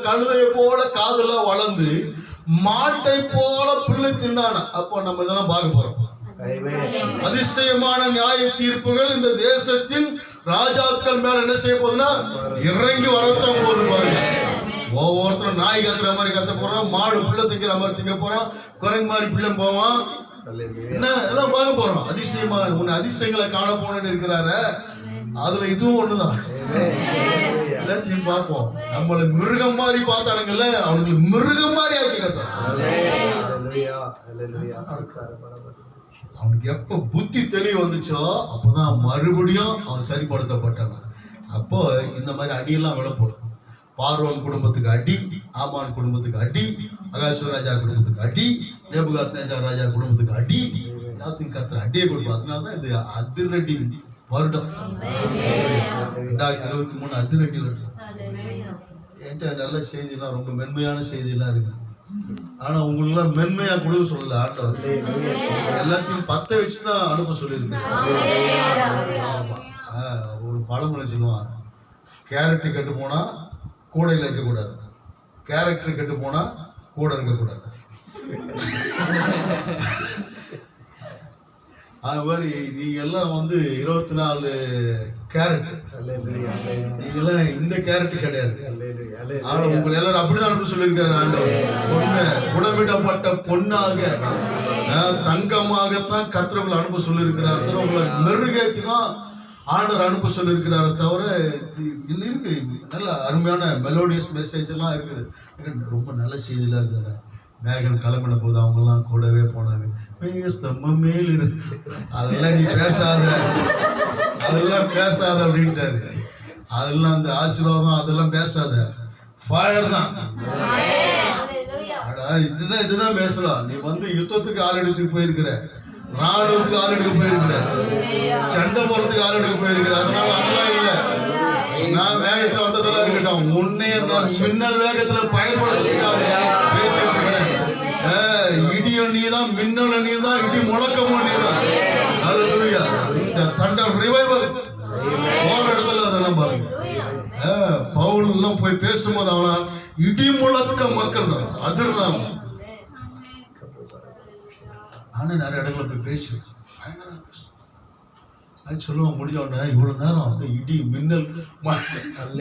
கழுதையை போல காதெல்லாம் வளர்ந்து மாட்டை போல பிள்ளை தின்னான. அப்போ நம்ம இதெல்லாம் பார்க்க போறோம். அதிசயமான நியாய தீர்ப்புகள் இந்த தேசத்தின் ராஜாக்கள் மேல என்ன செய்ய போகுதுன்னா இறங்கி வரத்தான் போகுது பாருங்க. ஒவ்வொருத்தரும் நாய் கத்துற மாதிரி கத்த போறோம், மாடு பிள்ளை திங்கிற மாதிரி திங்க போறோம், குரங்கு மாதிரி பிள்ளை போவோம். என்ன இதெல்லாம் பார்க்க போறோம். அதிசயமா உன்னை அதிசயங்களை காண போனேன்னு இருக்கிறாரு. அதுல இதுவும் ஒண்ணுதான். எல்லாத்தையும் பார்ப்போம். நம்மள மிருகம் மாதிரி பார்த்தானுங்கல்ல, அவங்களுக்கு மிருகம் மாதிரி ஆக்கி கட்டோம். அவனுக்கு எப்ப புத்தி தெளிவு வந்துச்சோ அப்பதான் மறுபடியும் அவன் சரிப்படுத்தப்பட்டான். அப்போ இந்த மாதிரி அடியெல்லாம் விழப்படும். பார்வோன் குடும்பத்துக்கு அடி, ஆமான் குடும்பத்துக்கு அடி, அகாசுவ ராஜா குடும்பத்துக்கு அடி, நேபுகாத் நேச்சார் ராஜா குடும்பத்துக்கு அடி, எல்லாத்தையும் கர்த்தர் அடியை கொடுப்போம். அதனாலதான் இது அதிரடி வருடம் 2023 அதிரடி வருடம். என்கிட்ட நல்ல செய்தியெல்லாம் ரொம்ப மென்மையான செய்தியெல்லாம் இருக்கு. ஆனா உங்களுக்கு மென்மையா கொடுக்க சொல்லல ஆண்டவர். எல்லாத்தையும் பத்த வச்சுதான் அனுப்ப சொல்லியிருக்கேன். ஆமா. ஒரு பழமொழி சொல்லுவான், கேரட்டு கெட்டு போனா கூடையில் இருக்கக்கூடாது, கேரக்டர் கெட்டு போனா கூட இருக்கக்கூடாது. அது மாதிரி நீங்க எல்லாம் 24 கேரட், நீங்க எல்லாம் இந்த கேரட் கிடையாது. ஆனா உங்களை எல்லாரும் அப்படிதான் சொல்லியிருக்காரு ஆண்டவர். குணமிடப்பட்ட பொண்ணாக தங்கமாகத்தான் கர்த்தர் அனுப்ப சொல்லியிருக்கிறார். உங்களை மெருகேற்றி தான் ஆண்டவர் அனுப்ப சொல்லியிருக்கிறாரை தவிர இருக்கு நல்ல அருமையான மெலோடியஸ் மெசேஜ் எல்லாம் இருக்குது. ரொம்ப நல்ல செய்தியெல்லாம் இருக்குது. மேகன் கிளம்பின போது அவங்கெல்லாம் கூடவே போனாங்க. ஸ்தம்பம் மேல் அதெல்லாம் நீ பேசாத, அதெல்லாம் பேசாத அப்படின்ட்டாரு. அதெல்லாம் அந்த ஆசீர்வாதம் அதெல்லாம் பேசாத, ஃபயர் தான். இதுதான் பேசலாம். நீ யுத்தத்துக்கு ஆள் எடுத்துட்டு போயிருக்கிற, ராணுவத்துக்கு ஆள் எடுக்க போயிருக்கிற, சண்டை போறதுக்கு ஆள் எடுக்க போயிருக்கிற. அதனால அதெல்லாம் இல்லை. நான் வேகத்துல வந்ததெல்லாம் இருக்கட்டும், உன்னை மின்னல் வேகத்துல பயன்படுத்துறதுக்காக பேசிட்டு இருக்கிறேன். இடியும் நீதான், மின்னல் நீதான், இடி முழக்கமும் நீதான். ஹல்லேலூயா. இந்த தண்டர் ரிவைவல் போற இடத்துல அதெல்லாம் பாருங்க. பவுல் எல்லாம் போய் பேசும்போது அவனா இடி முழக்க மக்கள் அதிர்றாங்க. நானும் நிறைய இடங்களை போய் பேசுறேன். அது சொல்லுவான் முடிஞ்ச உடனே இவ்வளவு நேரம் அப்படியே இடி மின்னல்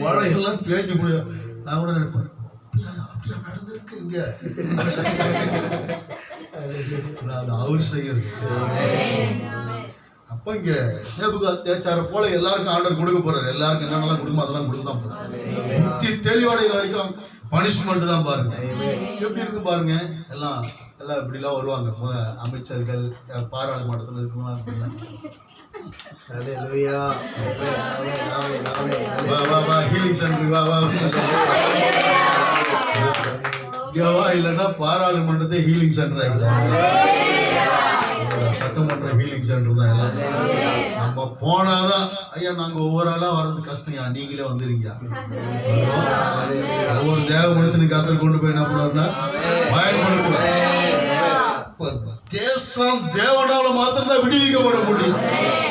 மழையெல்லாம் பேஞ்சு முடியும். நான் கூட நினைப்பேன், அப்படியா நடந்திருக்கு இங்க. அவர் செய்யறது. அப்ப இங்க நேபுகாத்நேச்சாரை போல எல்லாருக்கும் ஆர்டர் கொடுக்க போறாரு. எல்லாருக்கும் என்னென்னலாம் கொடுக்குமோ அதெல்லாம் கொடுக்க தான் போறாரு. புத்தி தெளிவடைகிற வரைக்கும் பனிஷ்மெண்ட் தான் பாருங்க. எப்படி இருக்கு பாருங்க. எல்லாம் இப்படிலாம் வருவாங்க அமைச்சர்கள், பாராளுமன்றத்தில் இருக்கணும். ஹீலிங் சென்டர் வா, இல்லைன்னா பாராளுமன்றத்தை ஹீலிங் சென்டர் ஆகிடும். சட்டமன்ற ஹீலிங் சென்டர் தான் எல்லாம். நம்ம போனாதான் ஐயா நாங்க ஒவ்வொரு ஆளா வர்றது கஷ்டங்க, நீங்களே வந்துருங்க. ஒவ்வொரு தேவ மனுஷனுக்கு கத்தர் கொண்டு போய் என்ன பண்ணுவாருன்னா பயன்படுத்துவார். தேசம் தேவனால மாத்திரதான் விடுவிக்கப்பட முடியும்.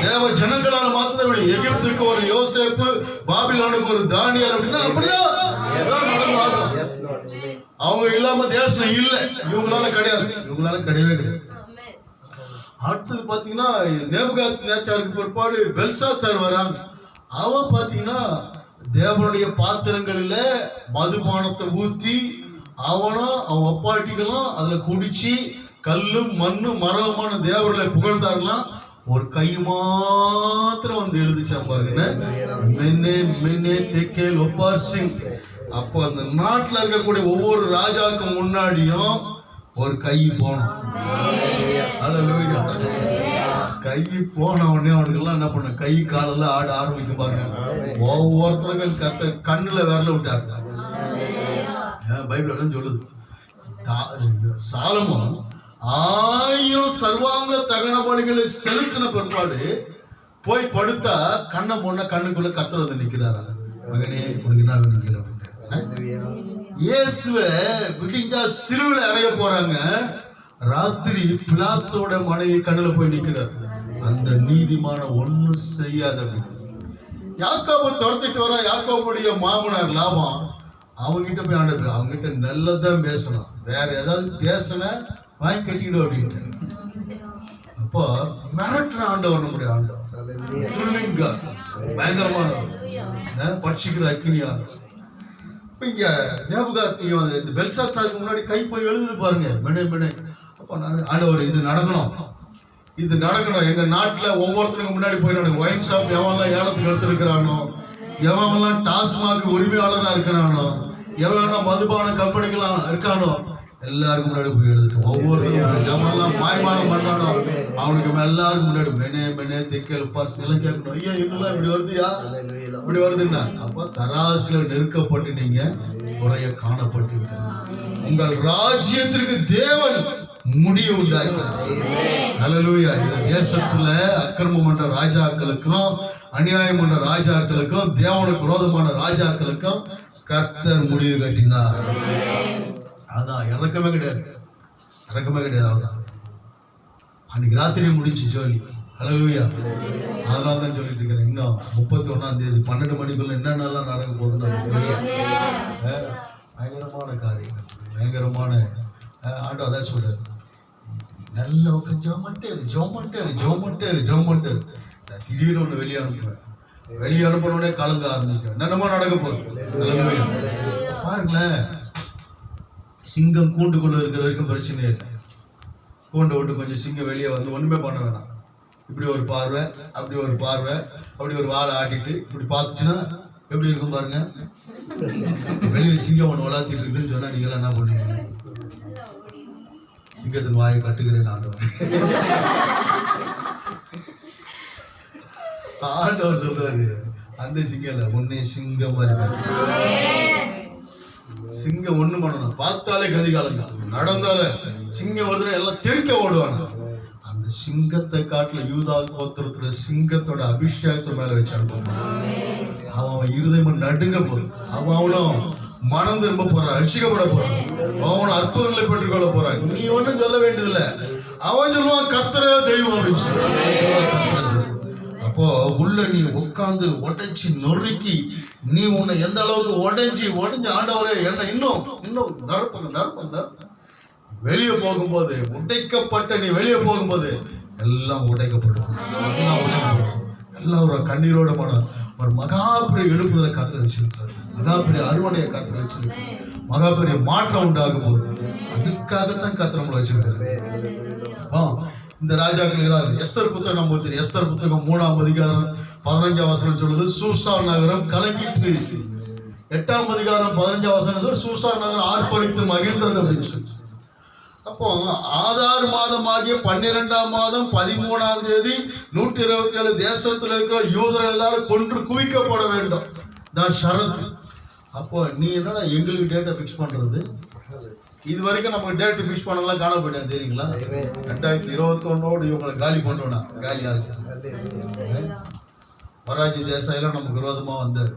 தேவ ஜனங்களால மாத்திரம் விடு. எகிப்துக்கு ஒரு யோசேப்பு, பாபிலோனுக்கு ஒரு தானியேல் அப்படின்னா அப்படிதான் அவங்க இல்லாம தேசம் இல்லை. இவங்களால கிடையவே கிடையாது. அடுத்தது பாத்தீங்கன்னா நேபுகாத்நேச்சாருக்கு பிற்பாடு பெல்சாத்சார் வராங்க. அவன் பாத்தீங்கன்னா தேவனுடைய பாத்திரங்களில மதுபானத்தை ஊத்தி அவனும் அவன் ஒப்பாட்டிகளும் அதுல குடிச்சு கல்லும் மண்ணும் மரமான தேவர்களை புகழ்ந்தார்களாம். ஒரு கை மாத்திரம் எழுதிச்சான் பாருங்க, மென்னே மென்னே தெக்கேல் ஒப்பார் சிங். அப்போ அந்த நாட்டில் இருக்கக்கூடிய ஒவ்வொரு ராஜாவுக்கு முன்னாடியும் ஒரு கை போனோம். ஹல்லேலூயா. கை போன உடனே அவனுக்கெல்லாம் என்ன பண்ண, கை காலெல்லாம் ஆட ஆரம்பிக்க பாருங்க. ஒவ்வொருத்தருக்கும் கண்ணுல விரல விட்டாங்க. பைபிள் சொல்லுது, சாலமோன் 1000 சர்வாங்க தகன பலிகளை செலுத்தின பிற்பாடு போய் படுத்தா கண்ணை போனா கண்ணுக்குள்ள கர்த்தர் வந்து நிக்கிறாரா, மகனே உனக்கு என்ன வேணும் கேளு அப்படின்ட்டு. இயேசுவை விடிஞ்சா சிலுவையில அறைய போறாங்க. ராத்திரி பிலாத்தோட மனைவி கண்ணுல போய் நிக்கிறார். அந்த நீதிமான ஒன்னும் செய்யாத யாக்கோபு துரத்திட்டு வர. யாக்கோபுடைய மாமனார் லாபான் அவங்கிட்ட போய் ஆண்டது, அவங்ககிட்ட நல்லதான் பேசணும், வேற ஏதாவது பேசின வாங்கி கட்டிக்கிடும் அப்படின்ட்டு. அப்போ மிரட்டுற ஆண்டவர் நம்முடைய ஆண்டவர் பயங்கரமான பட்சிக்கிற அக்கினியான. இங்க நேபுகாத்நேச்சார் இந்த பெல்சாத்சாருக்கு முன்னாடி கை போய் எழுதுது பாருங்க, மெனே மெனே. அப்ப ஆண்டவர் இது நடக்கணும், இது நடக்கணும். எங்க நாட்டுல ஒவ்வொருத்தருக்கு முன்னாடி போய் நடக்கும். ஒயின் ஷாப் எவன்லாம் ஏலத்துக்கு எடுத்துருக்கிறானோ, எவன்லாம் டாஸ்மாக் உரிமையாளராக இருக்கிறானோ, எவ்வளோ மதுபான கம்பெனிகள்லாம் இருக்கானோ எல்லாருக்கும் முன்னாடி போய் எழுதிட்டோம். ஒவ்வொருத்தரும் எவன்லாம் மாய்மானம் பண்ணானோ அவனுக்கு எல்லாருக்கும் முன்னாடி மெனே மெனே தெக்கேல் பாஸ் எல்லாம் கேட்கணும். ஐயா இதெல்லாம் இப்படி வருதுயா, இப்படி வருதுன்னா அப்ப தராசுல நெருக்கப்பட்டு நீங்க குறைய காணப்பட்டிருக்க. உங்கள் ராஜ்யத்திற்கு தேவன் முடிவு உண்டாக்கிறார். ஹல்லேலூயா. இந்த தேசத்துல அக்கிரமம் பண்ற ராஜாக்களுக்கும் அநியாயம் பண்ற ராஜாக்களுக்கும் தேவனுக்கு விரோதமான ராஜாக்களுக்கும் கர்த்தர் முடிவு கட்டினார். அதான் இறக்கமே கிடையாது, இறக்கமே கிடையாது. அவ்வளோதான். அன்னைக்கு ராத்திரி முடிச்சு ஜோலி. ஹல்லேலூயா. அதனால தான் சொல்லிட்டு இருக்கிறேன், இன்னும் 31ஆம் தேதி 12 மணிக்குள்ள என்னென்னலாம் நடக்க போகுதுன்னு பயங்கரமான காரியங்கள், பயங்கரமான ஆண்டவர் அதான் சொல்றாரு, நல்லா ஜோமன்ட்டு நான் திடீர்னு ஒன்று வெளியே அனுப்புவேன். வெளியே அனுப்பினோடனே கலங்க ஆரம்பிக்கிறேன். என்னென்னமோ நடக்க போகுது. பாருங்களேன், சிங்கம் கூண்டுக்குள்ள இருக்கிற வரைக்கும் பிரச்சனை இல்லை. கூண்டை விட்டு கொஞ்சம் சிங்கம் வெளியே வந்து ஒண்ணுமே பண்ண வேணாம். இப்படி ஒரு பார்வை, அப்படி ஒரு பார்வை, அப்படி ஒரு வாழை ஆட்டிட்டு இப்படி பார்த்துச்சுன்னா எப்படி இருக்கும் பாருங்க. வெளியில சிங்கம் ஒன்று வளர்த்திட்டு இருக்குதுன்னு சொன்னா நீங்க எல்லாம் என்ன பண்ணுவீங்க? சிங்கத்தின் வாயை கட்டுகிறேன் ஆண்டவர். ஆண்டவர் சொல்றாரு, அந்த சிங்கம் இல்ல, உன்னே சிங்கம் மாதிரி. சிங்கம் ஒண்ணு பண்ணணும், பார்த்தாலே கதிகாலங்க, நடந்தால சிங்கம் வருதுன்னா எல்லாம் தெருக்க ஓடுவாங்க. அந்த சிங்கத்தை காட்டுல யூதா கோத்திரத்துல சிங்கத்தோட அபிஷேகத்தை மேல வச்சு அனுப்புவான். அவன் இருதயம் நடுங்க போறான். அவனும் மனம் திரும்ப போறான், ரட்சிக்கப்பட போறான், அவன் அற்புதங்களை பெற்றுக்கொள்ள போறான். நீ ஒண்ணும் சொல்ல வேண்டியதில்லை. அவன் சொல்லுவான், கர்த்தரே தெய்வம் அப்படின்னு சொல்லுவான். அப்போ உள்ள நீ உட்கார்ந்து உடைச்சி நொறுக்கி, நீ உன்னை எந்த அளவுக்கு உடைஞ்சி ஆண்டவரே என்ன இன்னும் நறுப்பங்க. வெளியே போகும்போது உடைக்கப்பட்ட நீ வெளியே போகும்போது எல்லாம் உடைக்கப்படும். எல்லாம் ஒரு கண்ணீரோட ஒரு மகாபெரிய எழுப்புதலை கர்த்தர் வச்சிருக்காரு, மகாபெரிய அறுவடையை கர்த்தர் வச்சிருக்காரு, மகாபெரிய மாற்றம் உண்டாகும் போது அதுக்காகத்தான் கர்த்தர் நம்மளை வச்சிருக்காரு. இந்த ராஜாக்கள் தான் எஸ்தர் புத்தகம் நம்ம தெரியும். எஸ்தர் புத்தகம் 3ஆம் அதிகாரம் 15ஆம் வசனம் சொல்லுது, சூசான் நகரம் கலங்கிட்டு. 8ஆம் அதிகாரம் 15ஆம் வசனம் சொல்லுது, சூசான் நகரம் ஆர்ப்பரித்து மகிழ்ந்தது அப்படின்னு சொல்லி. அப்போ ஆதார் மாதமாகிய 12ஆம் மாதம் 13ஆம் தேதி 127 தேசத்தில் இருக்கிற யூதர்கள் எல்லாரும் கொன்று குவிக்கப்பட வேண்டும் தான் ஷரத்து. அப்போ நீ என்னடா எங்களுக்கு டேட்டை ஃபிக்ஸ் பண்றது? இது வரைக்கும் நமக்கு டேட் ஃபிக்ஸ் பண்ணலாம் காண போயிட்டேன் தெரியுங்களா? 2021 இவங்களை காலி பண்ணுவோம்னா காலியா இருக்கு. மொராஜி தேசாயெல்லாம் நமக்கு விரோதமா வந்தார்.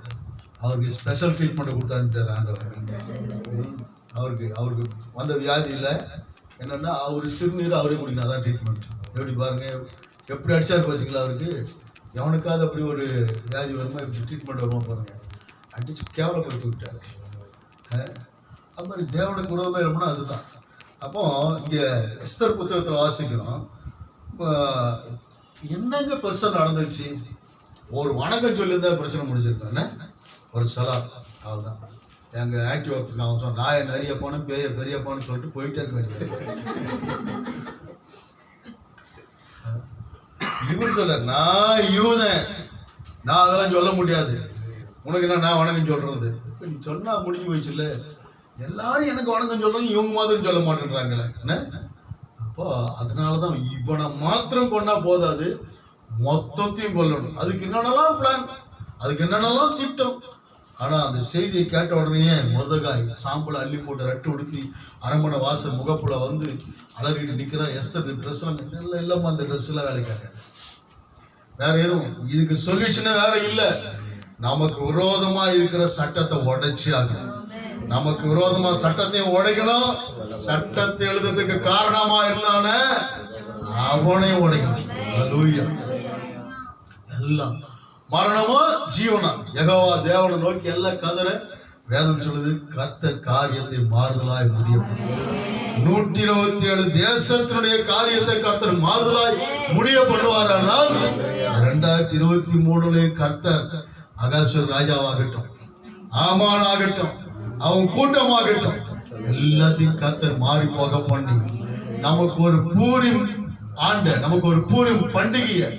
அவருக்கு ஸ்பெஷல் ட்ரீட்மெண்ட் கொடுத்தான்ட்டார் ஆண்டவர். அவருக்கு வந்த வியாதி இல்லை, என்னன்னா அவரு சிறுநீர் அவரே குடிக்கணும், அதான் ட்ரீட்மெண்ட். எப்படி பாருங்க, எப்படி அடிச்சாரு பார்த்தீங்களா? அவருக்கு எவனுக்காவது அப்படி ஒரு வியாதி வருமா, இப்படி ட்ரீட்மெண்ட் வருமா பாருங்க. அடிச்சு கேவலப்படுத்தி விட்டாரு. அது மாதிரி தேவனுக்கு விரோதமாக இருக்கணும், அதுதான். அப்போ இங்கே எஸ்தர் புத்தகத்தில் வாசிக்கிறோம், என்னங்க பெருசாக நடந்துச்சு. ஒரு வணக்கம் சொல்லியிருந்தா பிரச்சனை முடிஞ்சிருக்கானே, ஒரு சலாம், அவ்வளோதான். எங்கள் ஆக்டிவ் ஒருத்தருக்கு அவன் சொன்ன, நான் நிறைய போனேன் பெரியப்பான்னு சொல்லிட்டு போயிட்டே இருக்க வேண்டியது. இவரு சொல்ல, நான் யூதன், நான் அதெல்லாம் சொல்ல முடியாது, உனக்கு என்ன நான் வணக்கம் சொல்றது? நீ சொன்னா முடிஞ்சு போயிடுச்சு இல்லை. எல்லாரும் எனக்கு வணக்கம் சொல்றாங்க, இவங்க மாதிரி சொல்ல மாட்டேன்றாங்களே என்ன. அப்போ அதனாலதான் இவனை மாத்திரம் கொண்டா போதாது, மொத்தத்தையும் கொல்லணும். அதுக்கு என்னென்னலாம் பிளான், அதுக்கு என்னென்னலாம் திட்டம். ஆனா அந்த செய்தியை கேட்ட உடனே மொர்தெகாய் சாம்பலை அள்ளி போட்டு ரட்டு உடுத்தி அரண்மனை வாசல் முகப்புல வந்து அலறிட்டு நிக்கிறா. எஸ்தர் ட்ரெஸ் எல்லாம் இல்லாம அந்த ட்ரெஸ் எல்லாம் வேலைக்காக வேற எதுவும் இதுக்கு சொல்யூஷனே வேற இல்லை. நமக்கு விரோதமா இருக்கிற சட்டத்தை உடைச்சு ஆகணும். நமக்கு விரோதமா சட்டத்தையும் உடைக்கணும். சட்டத்தை எழுதுறதுக்கு காரணமா இருந்தானே அவனையும் உடைக்கணும். எல்லாம் மரணமோ ஜீவனா யெகோவா தேவனை நோக்கி எல்லாம் கதற வேதம் சொல்லுது, கர்த்தர் காரியத்தை மாறுதலாய் முடிய 127 தேசத்தினுடைய காரியத்தை கர்த்தர் மாறுதலாய் முடிய பண்ணுவாரானால் 2023 கர்த்தர் அகாஸ்வேர் ராஜாவாகட்டும், ஆமான் ஆகட்டும், அவன் கூட்டமாகட்டும், எல்லாத்தையும் கர்த்தர் மாறி போக பண்ணி நமக்கு ஒரு பூரிம் ஆண்ட, நமக்கு ஒரு பூரிம் பண்டிகையை,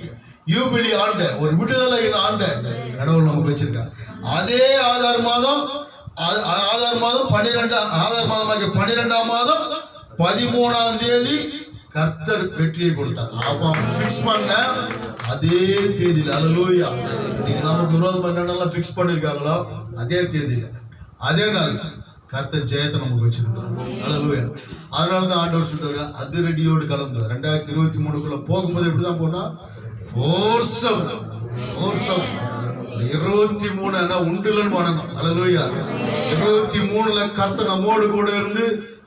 யூபிலி ஆண்ட, ஒரு விடுதலை ஆண்ட கடவுள் நமக்கு வச்சிருக்காங்க. அதே ஆதார் மாதம் 12ஆம் மாதம் 13ஆம் தேதி கர்த்தர் வெற்றியை கொடுத்தார். அப்ப பிக்ஸ் பண்ண அதே தேதியில், அல்லேலூயா, நீங்க நமக்கு விரோதம் என்னென்னலாம் பிக்ஸ் பண்ணிருக்காங்களோ அதே தேதியில அதே நாள் கர்த்தர் ஜெயத்தை நமக்கு வச்சிருக்காரு. அல்லேலூயா. அதனாலதான் ஆண்டவர் சொல்றாரு, அதிரடியோடு கிளம்பு. 2023 போகும்போது எப்படிதான் போனா 23 உண்டுலன்னு பண்ணணும். அல்லேலூயா. 23 கர்த்தர் நம்மோடு கூட இருந்து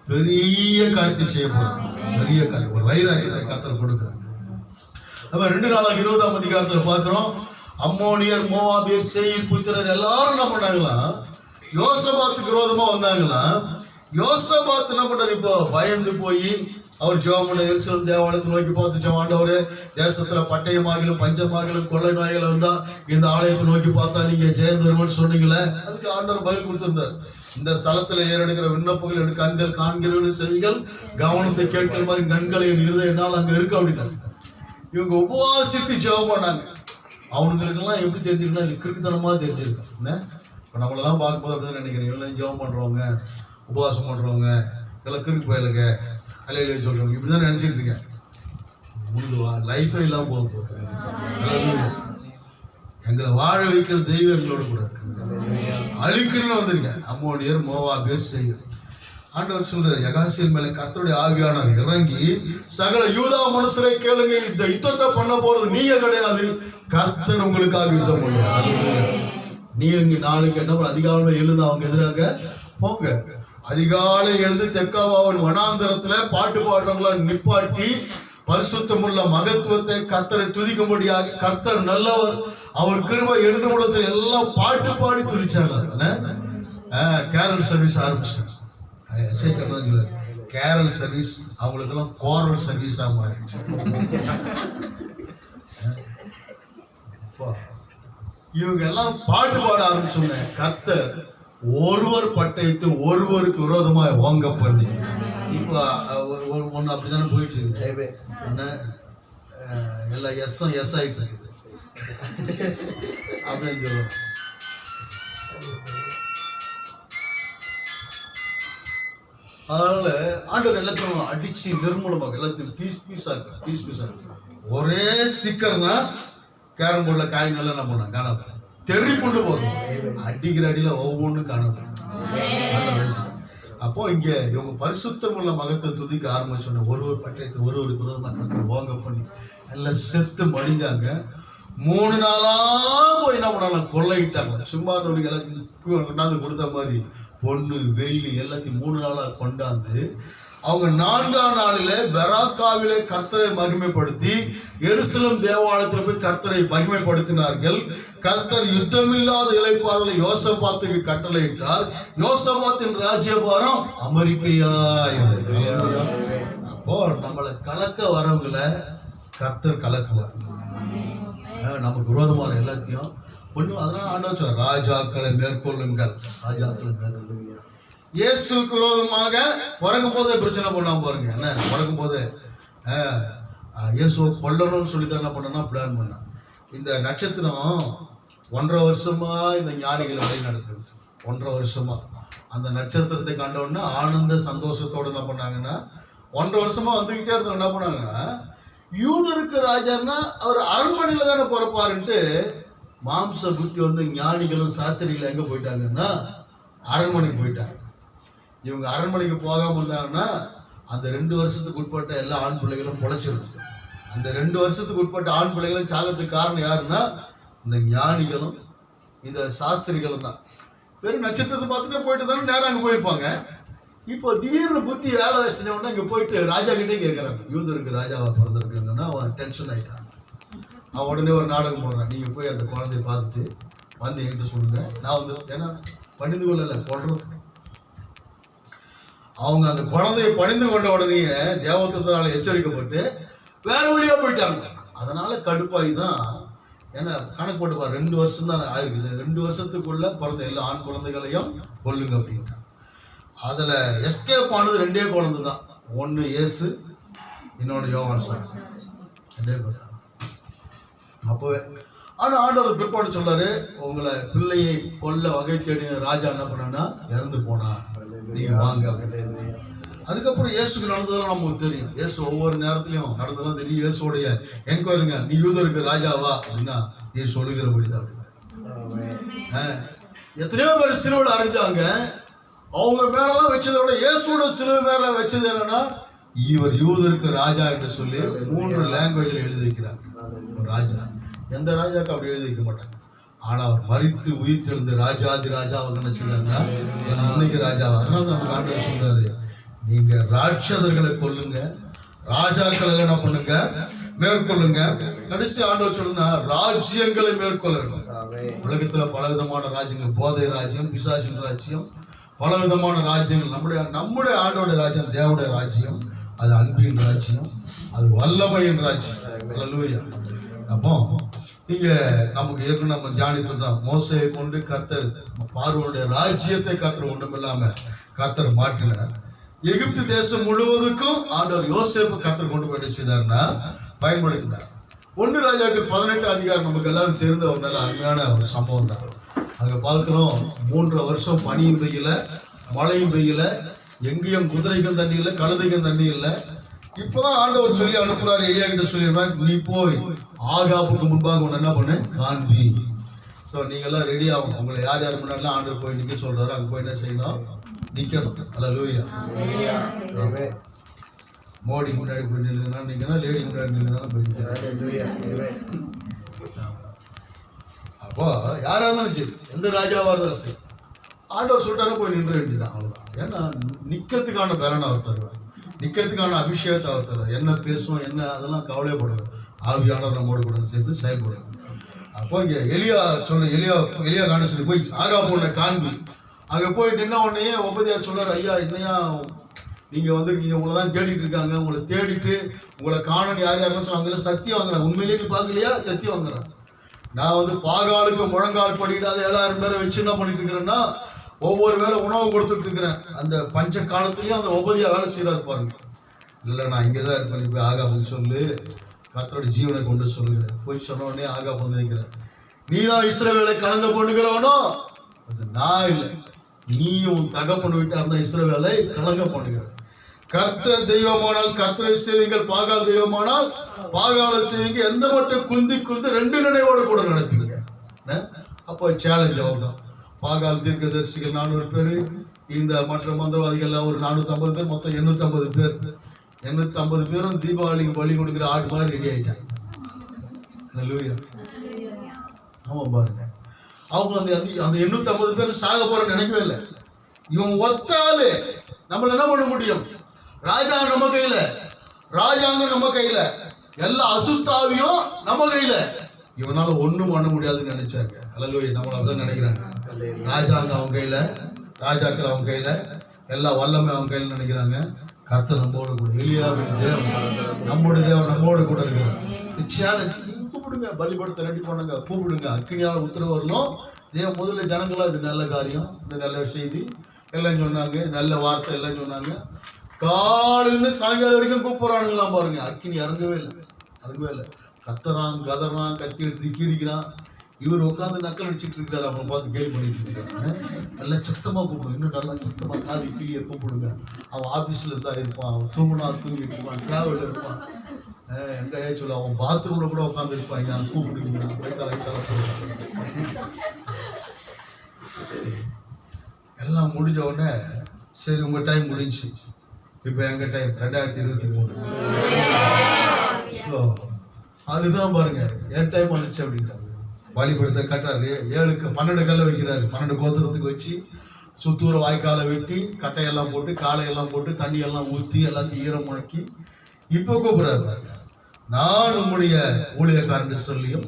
பெரிய காரியத்தை செய்ய போறார். பெரிய காரியம், ஒரு வைராகியத்தை கர்த்தர் கொடுக்கிறார். நம்ம 2 நாளாக 20ஆம் அதிகாரத்துல பார்க்கிறோம். அம்மோனியர், மோவாபியர், சேயீர் புத்திரர் எல்லாரும் என்ன பண்ணாங்களா, யோசபாத்துக்கு விரோதமா வந்தாங்களா. யோசபாத் என்ன பண்றாரு, இப்போ பயந்து போய் அவர் ஜெபம் பண்ண எருசலேம் தேவாலயத்தை நோக்கி பார்த்து ஜெபம், ஆண்டவரே தேசத்துல பட்டயமாகலும் பஞ்சமாகலும் கொள்ளை நோய்கள் வந்தா இந்த ஆலயத்தை நோக்கி பார்த்தா நீங்க ஜெயம் தருவன்னு சொன்னீங்களே. அதுக்கு ஆண்டவர் பதில் கொடுத்திருந்தார். இந்த ஸ்தலத்துல ஏறெடுக்கிற விண்ணப்பங்கள் எனக்கு கண்கள் காண்கிறவர்கள் செவிகள் கவனத்தை கேட்கிற மாதிரி கண்களை என் இருதயத்தால் அங்க இருக்கு அப்படின்னா. இவங்க உபவாசித்து ஜெபம் பண்ணாங்க. அவனுங்களுக்கெல்லாம் எப்படி தெரிஞ்சுக்கலாம், இது கிறுக்குத்தனமா தெரிஞ்சிருக்கும். இப்போ நம்மளெல்லாம் பார்க்கும்போது அப்படிதான் நினைக்கிறேன், இவங்களாம் ஜெபம் பண்றவங்க, உபவாசம் பண்றவங்க எல்லாம் கிறுக்கு போயிலுங்க, அலையில சொல்றவங்க இப்படிதான் நினைச்சிட்டு இருக்கேன். முழுதுவா லைஃபே இல்லாம போக எங்களை வாழ வைக்கிற தெய்வம் எங்களோட கூட இருக்கு. அழிக்கிறன்னு வந்திருக்கேன். அம்மோனியர், மோவாபியர், சேயீர். ஆண்டவர் சொல்றாரு, யகாசியன் மேல கர்த்தருடைய ஆவியானவர் இறங்கி சகல யூதா மனுஷரை கேளுங்க, இந்த யுத்தத்தை பண்ண போறது நீங்க கிடையாது, கர்த்தர் உங்களுக்காக யுத்தம் பண்ணுவார். நீங்க நாளைக்கு என்ன பண்ண, அதிகாலை எழுந்து அவங்க எதிராக போங்க. அதிகாலை எழுந்து தெக்காவாவின் வனாந்தரத்துல பாட்டு பாடுறவங்கள நிப்பாட்டி பரிசுத்தமுள்ள மகத்துவத்தை கர்த்தரை துதிக்கும்படியாக, கர்த்தர் நல்லவர், அவர் கிருபை என்று உள்ள எல்லாம் பாட்டு பாடி துதிச்சாங்க. கேரல் சர்வீஸ் ஆரம்பிச்சாங்க. கேரல் சர்வீஸ் அவங்களுக்கெல்லாம் கோரல் சர்வீஸா மாறிடுச்சு. இவங்க எல்லாம் பாட்டு பாட ஆரம்பிச்சோன்னு கர்த்தர் ஒருவர் பட்டயத்தை ஒருவருக்கு விரோதமாக ஓங்க பண்ணி, இப்போ ஒன்று அப்படித்தானே போயிட்டு இருக்கு. என்ன எல்லாம் எஸ் ஆயிட்டு இருக்குது அப்படின்னு சொல்லுவோம். அதனால ஆண்டவர் எல்லாத்தையும் அடிச்சு நிர்மூலமாக எல்லாத்தையும் பீஸ் ஆகுது. ஒரே ஸ்டிக்கர் தான் கேரம் போர்டில் காய் நல்லா என்ன பண்ண காணப்படும், தெரி கொண்டு போகும். அடிக்கிற அடியில ஒவ்வொன்றும் காணப்படும். அப்போ இங்க இவங்க பரிசுத்தம் உள்ள மகத்தை துதிக்க ஆரம்பிச்சோன்னா ஒருவர் பட்டயத்தை ஒருவருக்கு விரோதமாக ஓங்க பண்ணி எல்லாம் செத்து மடிஞ்சாங்க. 3 நாளா போய் என்ன பண்ணாங்க, கொள்ளையிட்டாங்க. சும்மா எல்லாத்தையும் கொண்டாந்து கொடுத்த மாதிரி பொண்ணு வெள்ளி எல்லாத்தையும் 3 நாளா கொண்டாந்து அவங்க 4ஆம் நாளில பெராக்காவிலே கர்த்தரை மகிமைப்படுத்தி எருசலேம் தேவாலயத்தில் போய் கர்த்தரை மகிமைப்படுத்தினார்கள். கர்த்தர் யுத்தமில்லாத இளைப்பாறுதலை யோசபாத்துக்கு கட்டளையிட்டார். யோசபாத்தின் ராஜ்யபாரம் அமெரிக்கையாய். அப்போ நம்மளை கலக்க வரவங்களை கர்த்தர் கலக்குவார். நமக்கு விரோதமான எல்லாத்தையும் ஒன்றும். அதனால ஆண்டவர் சொல்றார், ராஜாக்களை மேற்கொள்ளுங்கள், ராஜாக்களை மேற்கொள்ளுங்க. இயேசுக்கு விரோதமாக பிறக்கும் போதே பிரச்சனை பண்ணாம பாருங்க. என்ன பிறக்கும் போதே இயேசுவை கொல்லணும்னு சொல்லி தான் என்ன பண்ணா பிளான் பண்ணா. இந்த நட்சத்திரம் 1.5 வருஷமா இந்த ஞானிகளை வழி நடத்துறது. 1.5 வருஷமா அந்த நட்சத்திரத்தை கண்டவுடனே ஆனந்த சந்தோஷத்தோடு என்ன பண்ணாங்கன்னா 1.5 வருஷமா வந்துகிட்டே இருந்தவங்க என்ன பண்ணாங்கன்னா, யூதருக்கு ராஜான்னா அவர் அரண்மனையில தானே பிறப்பாருன்ட்டு மாம்ச புத்தி வந்து ஞானிகளும் சாஸ்திரிகளும் எங்க போயிட்டாங்கன்னா அரண்மனைக்கு போயிட்டாங்க. இவங்க அரண்மனைக்கு போகாம இருந்தாங்கன்னா அந்த 2 வருஷத்துக்கு உட்பட்ட எல்லா ஆண் பிள்ளைகளும் பொழைச்சிருக்கு. அந்த 2 வருஷத்துக்கு உட்பட்ட ஆண் பிள்ளைகளும் சாகத்துக்கு காரணம் யாருன்னா இந்த ஞானிகளும் இந்த சாஸ்திரிகளும் தான். வெறும் நட்சத்திரத்தை பார்த்துட்டே போயிட்டு தானே நேரம் அங்கே போயிருப்பாங்க. இப்போ திடீர்னு புத்தி வேலை செஞ்சவொடனே இங்கே போயிட்டு ராஜா கிட்டே கேட்குறாங்க, யூதருக்கு ராஜாவா பிறந்திருக்காங்கன்னா அவன் டென்ஷன் ஆகிட்டான். அவன் உடனே ஒரு நாடகம் போடுறான், நீங்கள் போய் அந்த குழந்தைய பார்த்துட்டு வந்து என்கிட்ட சொல்லுங்க, நான் வந்து ஏன்னா பணிந்து கொள்ளலை கொள்றதுக்கு. அவங்க அந்த குழந்தைய பணிந்து கொண்ட உடனே தேவத்தினால எச்சரிக்கப்பட்டு வேற வழியா போயிட்டாங்க. அதனால கடுப்பாகி தான், ஏன்னா கணக்கு போட்டுப்பார் 2 வருஷம் தான் ஆயிருக்குது, 2 வருஷத்துக்குள்ள பிறந்த எல்லா ஆண் குழந்தைகளையும் கொல்லுங்க அப்படின்ட்டாங்க. அதுல எஸ்கேப் ஆனது 2 குழந்தை தான். ஒன்னு இயேசு, இன்னொன்னு யோவான் சார். 2 பேர் தான் அப்பவே. ஆனா ஆண்டவர் பிற்பாடு சொல்றாரு, உங்களை பிள்ளையை கொல்ல வகை தேடின ராஜா என்ன பண்ணா இறந்து போனா, நீங்க வாங்க. அதுக்கப்புறம் இயேசுக்கு நடந்ததெல்லாம் நமக்கு தெரியும். இயேசு ஒவ்வொரு நேரத்திலையும் நடந்ததெல்லாம் தெரியும். இயேசுடைய என்கொயரிங்க, நீ யூதருக்கு ராஜாவா அப்படின்னா நீ சொல்லுகிறபடிதான். எத்தனையோ பேர் சிலுவையில் அரைஞ்சாங்க. அவங்க மேலெல்லாம் வச்சதை விட இயேசுவோட சிலுவை மேல வச்சது என்னன்னா, இவர் யூதருக்கு ராஜா என்று சொல்லி 3 லாங்குவேஜ்ல எழுதி வைக்கிறாங்க. ராஜா எந்த ராஜாக்கு அப்படி எழுதி வைக்க மாட்டாங்க. ஆனா அவர் மரித்து உயிர்த்தெழுந்து ராஜாதி ராஜா அவர் என்ன செய்யறாங்கன்னா இன்னைக்கு ராஜா. அதனால நமக்கு ஆண்டவர் சொல்றாரு, நீ ராட்சதர்களை கொல்லுங்க, ராஜாக்களை என்ன பண்ணுங்க, மேற்கொள்ளுங்க. கடைசி ஆண்டவர் சொல்லுங்க, ராஜ்யங்களை மேற்கொள்ளணும். உலகத்துல பலவிதமான ராஜ்யங்கள், போதை ராஜ்யம், பிசாசின் ராஜ்யம், பலவிதமான ராஜ்யங்கள். நம்முடைய ஆண்டோட ராஜ்யம், தேவனுடைய ராஜ்யம், அது அன்பின் ராஜ்யம், அது வல்லமையின் ராஜ்யம். அல்லேலூயா. அப்போ இங்க நமக்கு ஏற்கனவே நம்ம தியானித்ததான், மோசையை கொண்டு கர்த்தர் பார்வோனுடைய ராஜ்யத்தை கர்த்தர் ஒன்றுமில்லாம கர்த்தர் மாற்றினார். எகிப்து தேசம் முழுவதுக்கும் ஆண்டவர் யோசேப்பு கர்த்தர் கொண்டு போய் செய்தார்னா பயன்படுத்தினார். 1 ராஜாக்கள் 18 அதிகாரம் நமக்கு எல்லாரும் தெரிந்த ஒரு நல்ல அருமையான ஒரு சம்பவம் தான். அங்க பார்க்கிறோம், 3 வருஷம் பனியும் பெய்யல, மழையும் பெய்யல, எங்கேயும் குதிரைக்கும் தண்ணி இல்லை, கழுதைக்கும் தண்ணி இல்லை. இப்பதான் ஆண்டவர் சொல்லி அனுப்புறாரு, எலியா கிட்ட சொல்லிடுறாரு, நீ போய் ஆகாப்புக்கு முன்பாக உன்னை என்ன பண்ணு, காண்பி. ஸோ நீங்க எல்லாம் ரெடி ஆகணும். உங்களை யார் யார் முன்னாடிலாம் ஆண்டவர் போய் நிக்க சொல்றாரு, அங்க போய் என்ன செய்யணும், நிக்கணும். அல்லேலூயா. மோடி முன்னாடி போய் நில்லுங்கன்னா நீங்கன்னா, லேடி முன்னாடி நில்லுங்கன்னா போய் நிற்கிறேன். அப்போ யாரா இருந்தாலும் சரி, எந்த ராஜாவா இருந்தாலும் சரி, ஆண்டவர் சொல்லிட்டாரு போய் நின்ற வேண்டியதான், அவ்வளவுதான். ஏன்னா நிக்கிறதுக்கான பலனை அவர் தருவார், நிக்கிறதுக்கான அபிஷேகத்தை அவர் தருவார். என்ன பேசுவோம் என்ன அதெல்லாம் கவலைப்படுவார். ஆவியானவர் நம்மோடு கூட சேர்ந்து செயல்படுவார். அப்போ இங்க எலியா சொல்ற, எலியா காண சொல்லி போய் ஆகாப் உன்னை காண்பி. அங்க போய் நின்ன உடனே ஒபதியார் சொல்றாரு, ஐயா என்னையா நீங்க வந்திருக்கீங்க, உங்களை தான் தேடிட்டு இருக்காங்க, உங்களை தேடிட்டு உங்களை காணணும் யார் யாருன்னு சொன்னாங்க, சத்தியம் வாங்குறேன், உண்மையிலே நீ பார்க்கலையா, சத்தியம் வாங்குறேன். நான் பாகாலுக்கு முழங்கால் படிக்கிட்டாத 7000 பேரை வச்சு என்ன பண்ணிட்டு இருக்கிறேன்னா, ஒவ்வொரு வேளை உணவு கொடுத்துட்டு இருக்கிறேன். அந்த பஞ்ச காலத்திலயும் அந்த ஒபதியா வேலை செய்யறாரு பாருங்க. இல்லை நான் இங்கேதான் இருப்பேன், போய் ஆகாப்புக்கு சொல்லு, கர்த்தருடைய ஜீவனை கொண்டு சொல்லுகிறேன். போய் சொன்ன உடனே ஆகாப் வந்து நிற்கிறேன், நீ தான் இஸ்ரவேலை கலங்க பண்ணுகிறவனோ, நான் இல்லை, நீயும் தகப்பன் விட்டு அந்த இஸ்ரவேலை கலங்க பண்ணுகிறேன். கர்த்தர் தெய்வமானால் கர்த்தரை செய்வீங்கள், பாகால் தெய்வமானால் பாகாலை செய்வீங்க. எந்த மட்டும் குந்தி 2 நினைவோடு கூட நடப்பீங்க. அப்போ சேலஞ்ச் அவ்வளோதான். பாகால் தீர்க்கதரிசிகள் 400 பேர், இந்த மற்ற மந்திரவாதிகள் ஒரு 450 பேர், மொத்தம் 850 பேர். 850 பேரும் தீபாவளிக்கு பலி கொடுக்குற ஆடு மாதிரி ரெடி ஆயிட்டாங்க. ஆமா பாருங்க, அவங்க அந்த 850 பேர் சாக போற நினைக்கவே இல்லை. இவன் ஒத்தாலு நம்மள என்ன பண்ண முடியும், ராஜா நம்ம கையில, ராஜாங்க நம்ம கையில, எல்லா அசுத்தாவியும் நம்ம கையில, இவனால ஒண்ணும் பண்ண முடியாதுன்னு நினைச்சாங்க. அல்லேலூயா. நம்மள அப்படிதான் நினைக்கிறாங்க. ராஜாங்க அவங்க கையில, ராஜாக்கள் அவங்க கையில, எல்லா வல்லமை அவங்க கையில நினைக்கிறாங்க. கர்த்தர் நம்மோடு கூட, எலியாவின் தேவன் நம்மோட தேவன் நம்மோடு கூட இருக்கிறார். கூப்பிடுங்க, பலிபடத்தை ரெடி பண்ணுங்க, கூப்பிடுங்க, அக்கினியால் உத்தரவு வரணும். தேவன் முதல்ல ஜனங்களா இது நல்ல காரியம், இந்த நல்ல செய்தி எல்லாம் சொன்னாங்க, நல்ல வார்த்தை எல்லாம் சொன்னாங்க. காலையில சாயங்காலம் வரைக்கும் கூப்பிடுறானுங்களாம் பாருங்க, அக்கினி இறங்கவே இல்லை. கத்துறான், கதறான், கத்தி எடுத்து கீரிக்கிறான். இவர் உட்காந்து நக்கல் அடிச்சுட்டு இருக்காரு, அவனை பார்த்து கேள்வி பண்ணிட்டு இருக்காரு. நல்லா சத்தமா கூப்பிடுங்க, இன்னும் நல்லா சத்தமா காது கீழே கூப்பிடுங்க. அவன் ஆபீஸ்ல தான் இருப்பான், அவன் தூங்கினா தூங்கிட்டு இருப்பான், டிராவல்ல இருப்பான், எங்க சொல்ல அவன் பாத்ரூம்ல கூட உட்காந்து இருப்பான். நான் கூப்பிடுங்க, எல்லாம் முடிஞ்ச உடனே சரி உங்க டைம் முடிஞ்சு, இப்ப எங்க டைம் 2023. அதுதான் பாருங்க, என் டைம் வந்துச்சு அப்படின்ட்டாங்க. பலிபடத்தை கட்டாரு, 12 கல்லை வைக்கிறாரு, 12 கோத்திரத்துக்கு வச்சு சுத்தூர வாய்க்காலை வெட்டி கட்டையெல்லாம் போட்டு காலையெல்லாம் போட்டு தண்ணியெல்லாம் ஊற்றி எல்லாத்தையும் ஈரமாக்கி இப்போ கூப்பிடுறாரு பாருங்க, நான் உங்களுடைய ஊழியக்காரன் சொல்லியும்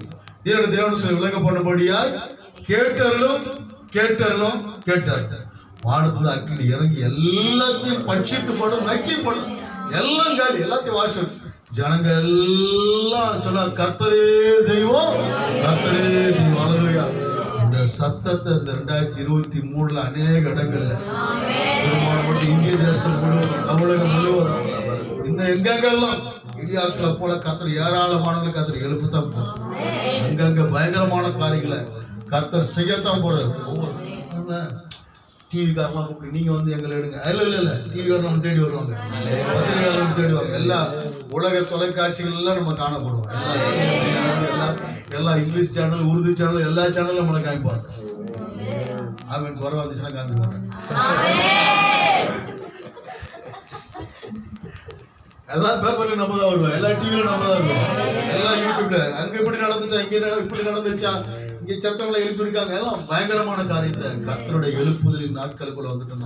என்னோட தேவன் சொல்லி விளங்க பண்ணும்படியாய் கேட்டார்கள். வானத்துல அக்கினி இறங்கி எல்லாத்தையும் பட்சித்து படும், நக்கி படும், எல்லாம் காலி, எல்லாத்தையும் வாசல். ஜனங்க எல்லாம் சொன்னா கர்த்தரே தெய்வம், கர்த்தரே தெய்வம். அல்லேலூயா. இந்த சத்தத்தை இந்த 2023 அநேக இடங்கள்ல பெரும்பாலும் மட்டும் இந்திய தேசம் முழுவதும், தமிழகம் முழுவதும், இன்னும் எங்கெங்கெல்லாம் இடியாக்களை போல கர்த்தர் ஏராளமானவங்களை கர்த்தர் எழுப்பத்தான் போறார். அங்கங்க பயங்கரமான காரியங்களை கர்த்தர் செய்யத்தான் போறாரு. டிவிக்காரெல்லாம் கூப்பிட்டு நீங்க வந்து எங்களை எடுங்க, இல்ல டிவிக்காரர் நம்ம தேடி வருவாங்க, பத்திரிகையாளர் தேடுவாங்க, எல்லா உலக தொலைக்காட்சிகள் எல்லாம் நம்ம காணப்படுவோம். எல்லா இங்கிலீஷ் சேனல், உருது சேனல், எல்லா சேனலும் நம்மளை காமிப்பாங்க. அவன் குறை வந்துச்சுன்னா காமிப்பாங்க. எல்லா பேப்பர்ல நம்ம தான் வருவோம், எல்லா டிவில நம்ம தான் வருவோம், எல்லா யூடியூப்ல அங்க இப்படி நடந்துச்சா, இங்க இப்படி நடந்துச்சா, இங்கே சத்தங்களை எழுப்பியிருக்காங்க. எல்லாம் பயங்கரமான காரியத்தை கர்த்தருடைய எழுப்புதலின் நாட்களுக்குள்ள வந்துட்டோம்.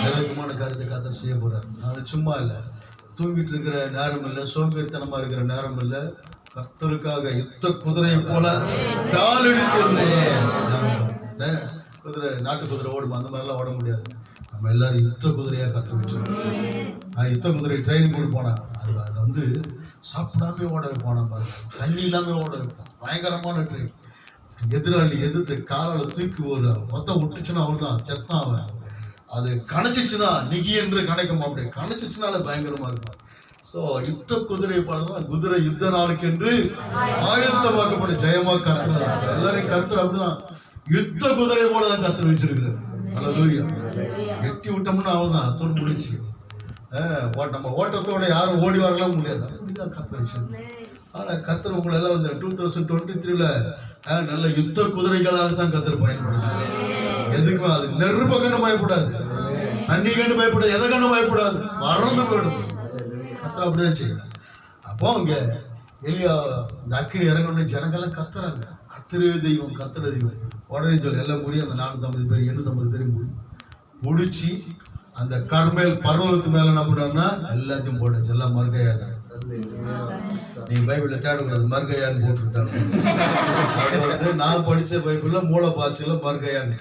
சிறப்பான காரியத்தை கர்த்தர் செய்ய போறார். நான் சும்மா இல்லை, தூங்கிட்டு இருக்கிற நேரம் இல்லை, சோம்பேறித்தனமா இருக்கிற நேரம் இல்லை. கர்த்தருக்காக யுத்த குதிரையை போல தாளடிக்கிறது. குதிரை நாட்டு குதிரை ஓடும், அந்த மாதிரிலாம் ஓட முடியாது. நம்ம எல்லாரும் யுத்த குதிரையாக கற்று வச்சிருக்கோம். யுத்த குதிரை ட்ரைனிங் கொண்டு போனேன். அதை வந்து சாப்பிடாமே ஓட வைப்போம், பாருங்க, தண்ணி இல்லாமல் ஓட வைப்போம். பயங்கரமான ட்ரெயின். எதிராளி எதிர்த்து காலால் தூக்கி ஒரு மொத்தம் விட்டுச்சுன்னா அவள் தான் செத்தான் அவன். அது கணைச்சிச்சுன்னா நிகி என்று கணைக்கும், அப்படி கணைச்சிச்சுனால பயங்கரமா இருக்கும். ஸோ யுத்த குதிரை பாருங்க, குதிரை யுத்த நாளுக்கு என்று ஆயத்தமாக்கப்பட்ட ஜெயமா கருத்து. எல்லாரையும் கருத்து அப்படிதான் யுத்த குதிரை போல தான் கருத்து வச்சிருக்கிறார். அல்லேலூயா. எட்டி விட்டோம்னா அவள் தான் அத்தோடு முடிச்சு. நம்ம ஓட்டத்தோட யாரும் ஓடி வரலாம் முடியாது. அப்படிதான் கருத்து வச்சிருக்கு. ஆனால் கர்த்தர் உங்களை எல்லாம் இந்த 2023ல நல்ல யுத்த குதிரைகளாக தான் கர்த்தர் பயன்படுது. எதுக்கும் அது நெருப்ப கண்டு பயப்படாது, தண்ணி கண்டு பயப்படாது, எதை கண்டு பயப்படாது, வறந்து போயிடும். கர்த்தர் அப்படிதான் செய்யலாம். அப்போ அங்க எலியா இந்த அக்கினி இறங்கணும்னு ஜனங்கள்லாம் கத்துறாங்க, கத்திர தெய்வம் கத்திர தெய்வம். உடனே சொல்லி எல்லாம் முடி அந்த 450 பேர் 850 பேரும் முடிச்சு அந்த கர்மேல் பர்வதத்து மேல என்ன பண்ணோம்னா எல்லாத்தையும் போட்டுச்சு. எல்லாம் மறுகையாதான். நீ பைபிள்ல தேடக்கூடாது, மறுகையான்னு போட்டுருக்காங்க. அது வந்து நான் படிச்ச பைபிள்ல மூல பாசையில மறுகையான்னு.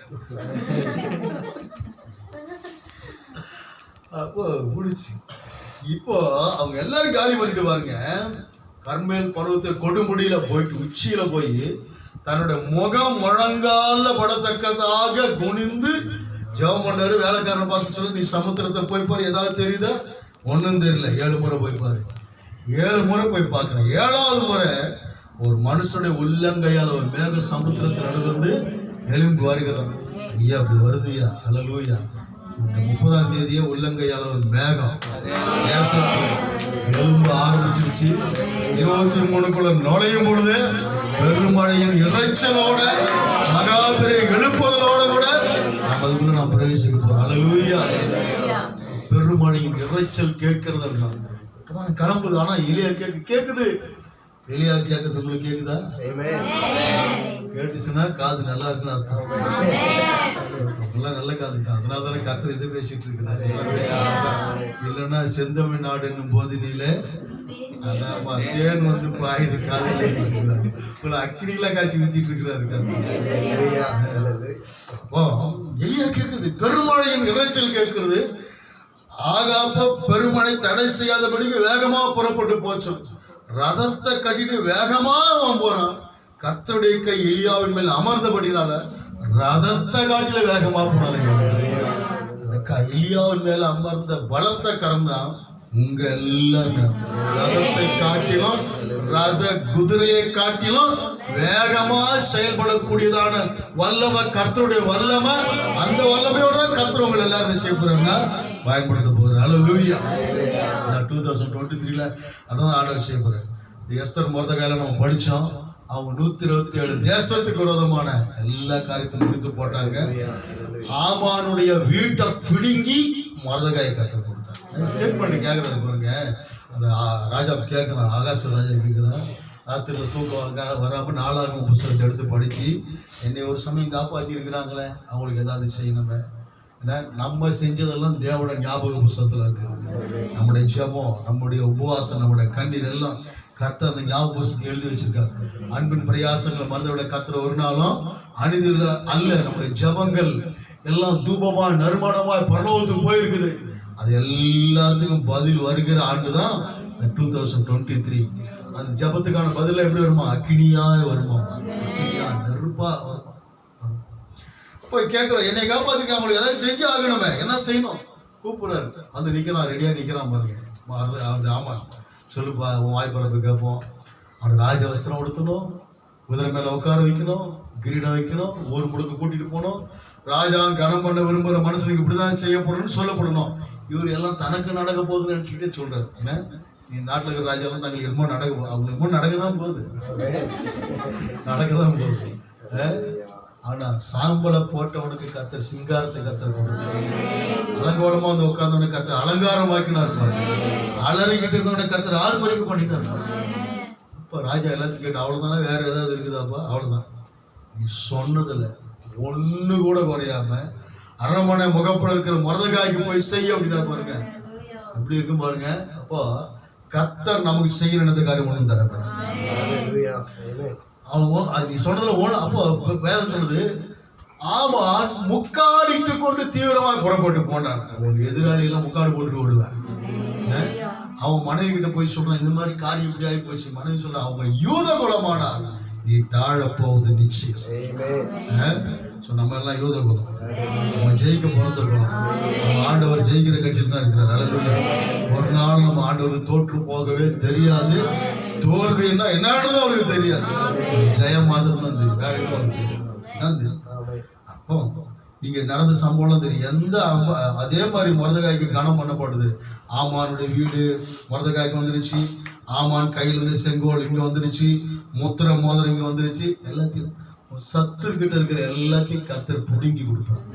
அப்போ முடிச்சு. இப்போ அவங்க எல்லாரும் காலி பண்ணிட்டு பாருங்க. கர்மேல் பருவத்தை கொடுமுடியில போயிட்டு உச்சியில போய் தன்னுடைய முகம் முழங்கால படத்தக்கதாக குனிந்து ஜெபம் பண்ணாரு. வேலைக்காரனை பார்த்து சொல்லி, நீ சமுத்திரத்தை போய் பாரு, ஏதாவது தெரியுதா? ஒன்றும் தெரியல. 7 முறை போய் பாரு. 7 முறை போய் பார்க்கிறேன். 7வது முறை ஒரு மனுஷனுடைய உள்ளங்கையால் ஒரு மேக சமுத்திரத்தில் நடுவு வந்து எலும்பு வருகிறான். ஐயா அப்படி வருதுயா. அல்லேலூயா. இந்த 30ஆம் தேதியே உள்ளங்கையால் ஒரு மேகம் எலும்பு ஆரம்பிச்சிருச்சு. 23க்குள்ள நுழையும் பொழுது பெருமழையின் இறைச்சலோட மகா பெரிய எழுப்புதலோட கூட நம்ம அதுக்குள்ள நான் பிரவேசிக்க போறோம். அல்லேலூயா. பெருமழையின் இறைச்சல் கேட்கிறது கிளம்புது. ஆனா எலியா கேக்குது. எலியா கேட்கறது உங்களுக்கு கேக்குதா? கேட்டுச்சுன்னா காது நல்லா இருக்குன்னு அர்த்தம். நல்ல காது தான். அதனால தானே கர்த்தர் இதை பேசிட்டு இருக்கிறாரு. இல்லைன்னா செந்தமிழ் நாடு என்னும் போதினிலே தேன் வந்து பாயுது காலையில அக்கினிகளா காய்ச்சி வச்சிட்டு இருக்கிறாரு. எலியா கேட்குது, பெருமழையின் இறைச்சல் கேட்கிறது. ஆகாப்ப பெருமழை தடை செய்யாதபடிக்கு வேகமா புறப்பட்டு போச்சு. ரதத்தை கட்டிட்டு வேகமா அவன் போறான். கர்த்தருடைய கை எலியாவின் மேல் அமர்ந்தபடினால ரதத்தை காட்டில வேகமா போனாரு. எலியாவின் மேல அமர்ந்த பலத்தை கறந்தான். உங்க எல்லாரும் ரதத்தை காட்டிலும் ரத குதிரையை காட்டிலும் வேகமா செயல்படக்கூடியதான வல்லமை கர்த்தருடைய வல்லமை. அந்த வல்லமையோட தான் கர்த்தர் உங்களை எல்லாரும் செய்ய போறாங்க, பயன்படுத்த போறாரு. அல்லேலூயா. 2023ல அதான் ஆர்டர் செய்ய போறேன். எஸ்தர் மொர்தெகாயில நம்ம படிச்சோம். அவங்க 127 தேசத்துக்கு விரோதமான எல்லா காரியத்தையும் முடித்து போட்டாங்க. ஆமானுடைய வீட்டை பிடுங்கி மொர்தெகாய் கர்த்தர் கொடுத்தார். ஸ்டேட்மெண்ட் கேட்கறது பாருங்க. அந்த ராஜா கேட்கிறான், ஆகாச ராஜா கேட்கிறான், ராத்திரில தூக்கம் வராம 4ஆம் புத்தகத்தை எடுத்து படிச்சு, என்னை ஒரு சமயம் காப்பாற்றி இருக்கிறாங்களே, அவங்களுக்கு ஏதாவது செய்யணுமே. ஏன்னா நம்ம செஞ்சதெல்லாம் தேவட ஞாபக புத்தகத்துல இருக்கு. நம்முடைய ஜெபம், நம்முடைய உபவாசம், நம்முடைய கண்ணீர் எல்லாம் கர்த்தர் அந்த ஞாபக புத்தகத்தை எழுதி வச்சிருக்காரு. அன்பின் பிரயாசங்களை மறந்துவிட கர்த்தர் ஒரு நாளும் அநீதியில் அல்ல. நம்முடைய ஜெபங்கள் எல்லாம் தூபமா நறுமணமாய் பரலோகத்துக்கு போயிருக்குது. அது எல்லாத்துக்கும் பதில் வருகிற ஆண்டுதான் 2023. அந்த ஜபத்துக்கான பதில எப்படி வருமா? அக்கினியாய் வருமா, அக்கினியா நெருப்பா வருமா. போய் கேட்கிறோம், என்னை காப்பாத்திருக்க, அவங்களுக்கு ஏதாவது செஞ்சு ஆகணுமே, என்ன செய்யணும்? கூப்பிடுறாரு. அந்த நிக்கிறான், ரெடியா நிக்கிறான் பாருங்க. ஆமா சொல்லுப்பா, உன் வாய்ப்பரப்பு கேட்போம். அவனுக்கு ராஜ வஸ்திரம் உடுத்தணும், குதிரை மேல உட்கார வைக்கணும், கிரீடம் வைக்கணும், ஊர் முழுக்க கூட்டிட்டு போகணும். ராஜா கனம் பண்ண விரும்புகிற மனுஷனுக்கு இப்படிதான் செய்யப்படணும்னு சொல்லப்படணும். இவர் எல்லாம் தனக்கு நடக்க போகுதுன்னு நினைச்சுக்கிட்டே சொல்றாரு. என்ன, நீ நாட்டில் இருக்கிற ராஜாலாம் தங்களுக்கு என்னமோ அவங்களுக்கு நடக்கதான் போகுது, நடக்கதான் போகுது. ஆனா சாம்பலை போட்டவனுக்கு கர்த்தர் சிங்காரத்தை கர்த்தர் கொடுத்தார். அலங்கோலமா வந்து உட்கார்ந்தவனுக்கு கர்த்தர் அலங்காரம் வாக்கினார். அலறிக்கிட்டு இருந்தவனை கர்த்தர் ஆறுமுறைக்கு பண்ணிட்டார். இப்ப ராஜா எல்லாத்தையும் கேட்டு, அவ்வளவுதானே, வேற ஏதாவது இருக்குதாப்பா? அவ்வளவுதான். நீ சொன்னதுல ஒண்ணு கூட குறையாம அரண்மனை முகப்புல இருக்கிற மொர்தெகாய்க்கு போய் செய்ய அப்படின்னா பாருங்க, எப்படி இருக்கும் பாருங்க. அப்போ கர்த்தர் நமக்கு செய்ய நினைத்த காரியம் ஒன்றும் தரப்படாது. அவங்க நீ சொன்னதுல அப்போ வேதம் சொல்லுது, ஆமான் முக்காடிட்டு கொண்டு தீவிரமாக புறப்பட்டு போனான். அவங்க எதிராளி எல்லாம் முக்காடு போட்டு ஓடுவாங்க. அவன் மனைவி கிட்ட போய் சொல்றான், இந்த மாதிரி காரியம் இப்படி ஆகி போச்சு. மனைவி சொல்றான், அவங்க யூத குலமானார், நீ தாழ போவது நிச்சயம். நம்ம எல்லாம் யூத குலம், நம்ம ஜெயிக்க பிறந்த குலம். நம்ம ஆண்டவர் ஜெயிக்கிற கட்சியில் தான் இருக்கிறார். அல்லேலூயா. ஒரு நாள் நம்ம ஆண்டவர் தோற்று போகவே தெரியாது. தோல்வின்னா என்னன்றது அவருக்கு தெரியாது. ஜெயம் மாத்திரம் தான் தெரியும், வேற எதுவும் தெரியும். அப்போ இங்க நடந்த சம்பவம் தெரியும். அதே மாதிரி மொர்தெகாய்க்கு கனம் பண்ணப்படுது. ஆமானுடைய வீடு மொர்தெகாய்க்கு வந்துருச்சு. ஆமான் கையில இருந்து செங்கோல் இங்க வந்துருச்சு, முத்திர மோதிரம் இங்க வந்துருச்சு. எல்லாத்தையும் சத்துருக்கிட்ட இருக்கிற எல்லாத்தையும் கர்த்தர் புடுங்கி கொடுப்பாங்க.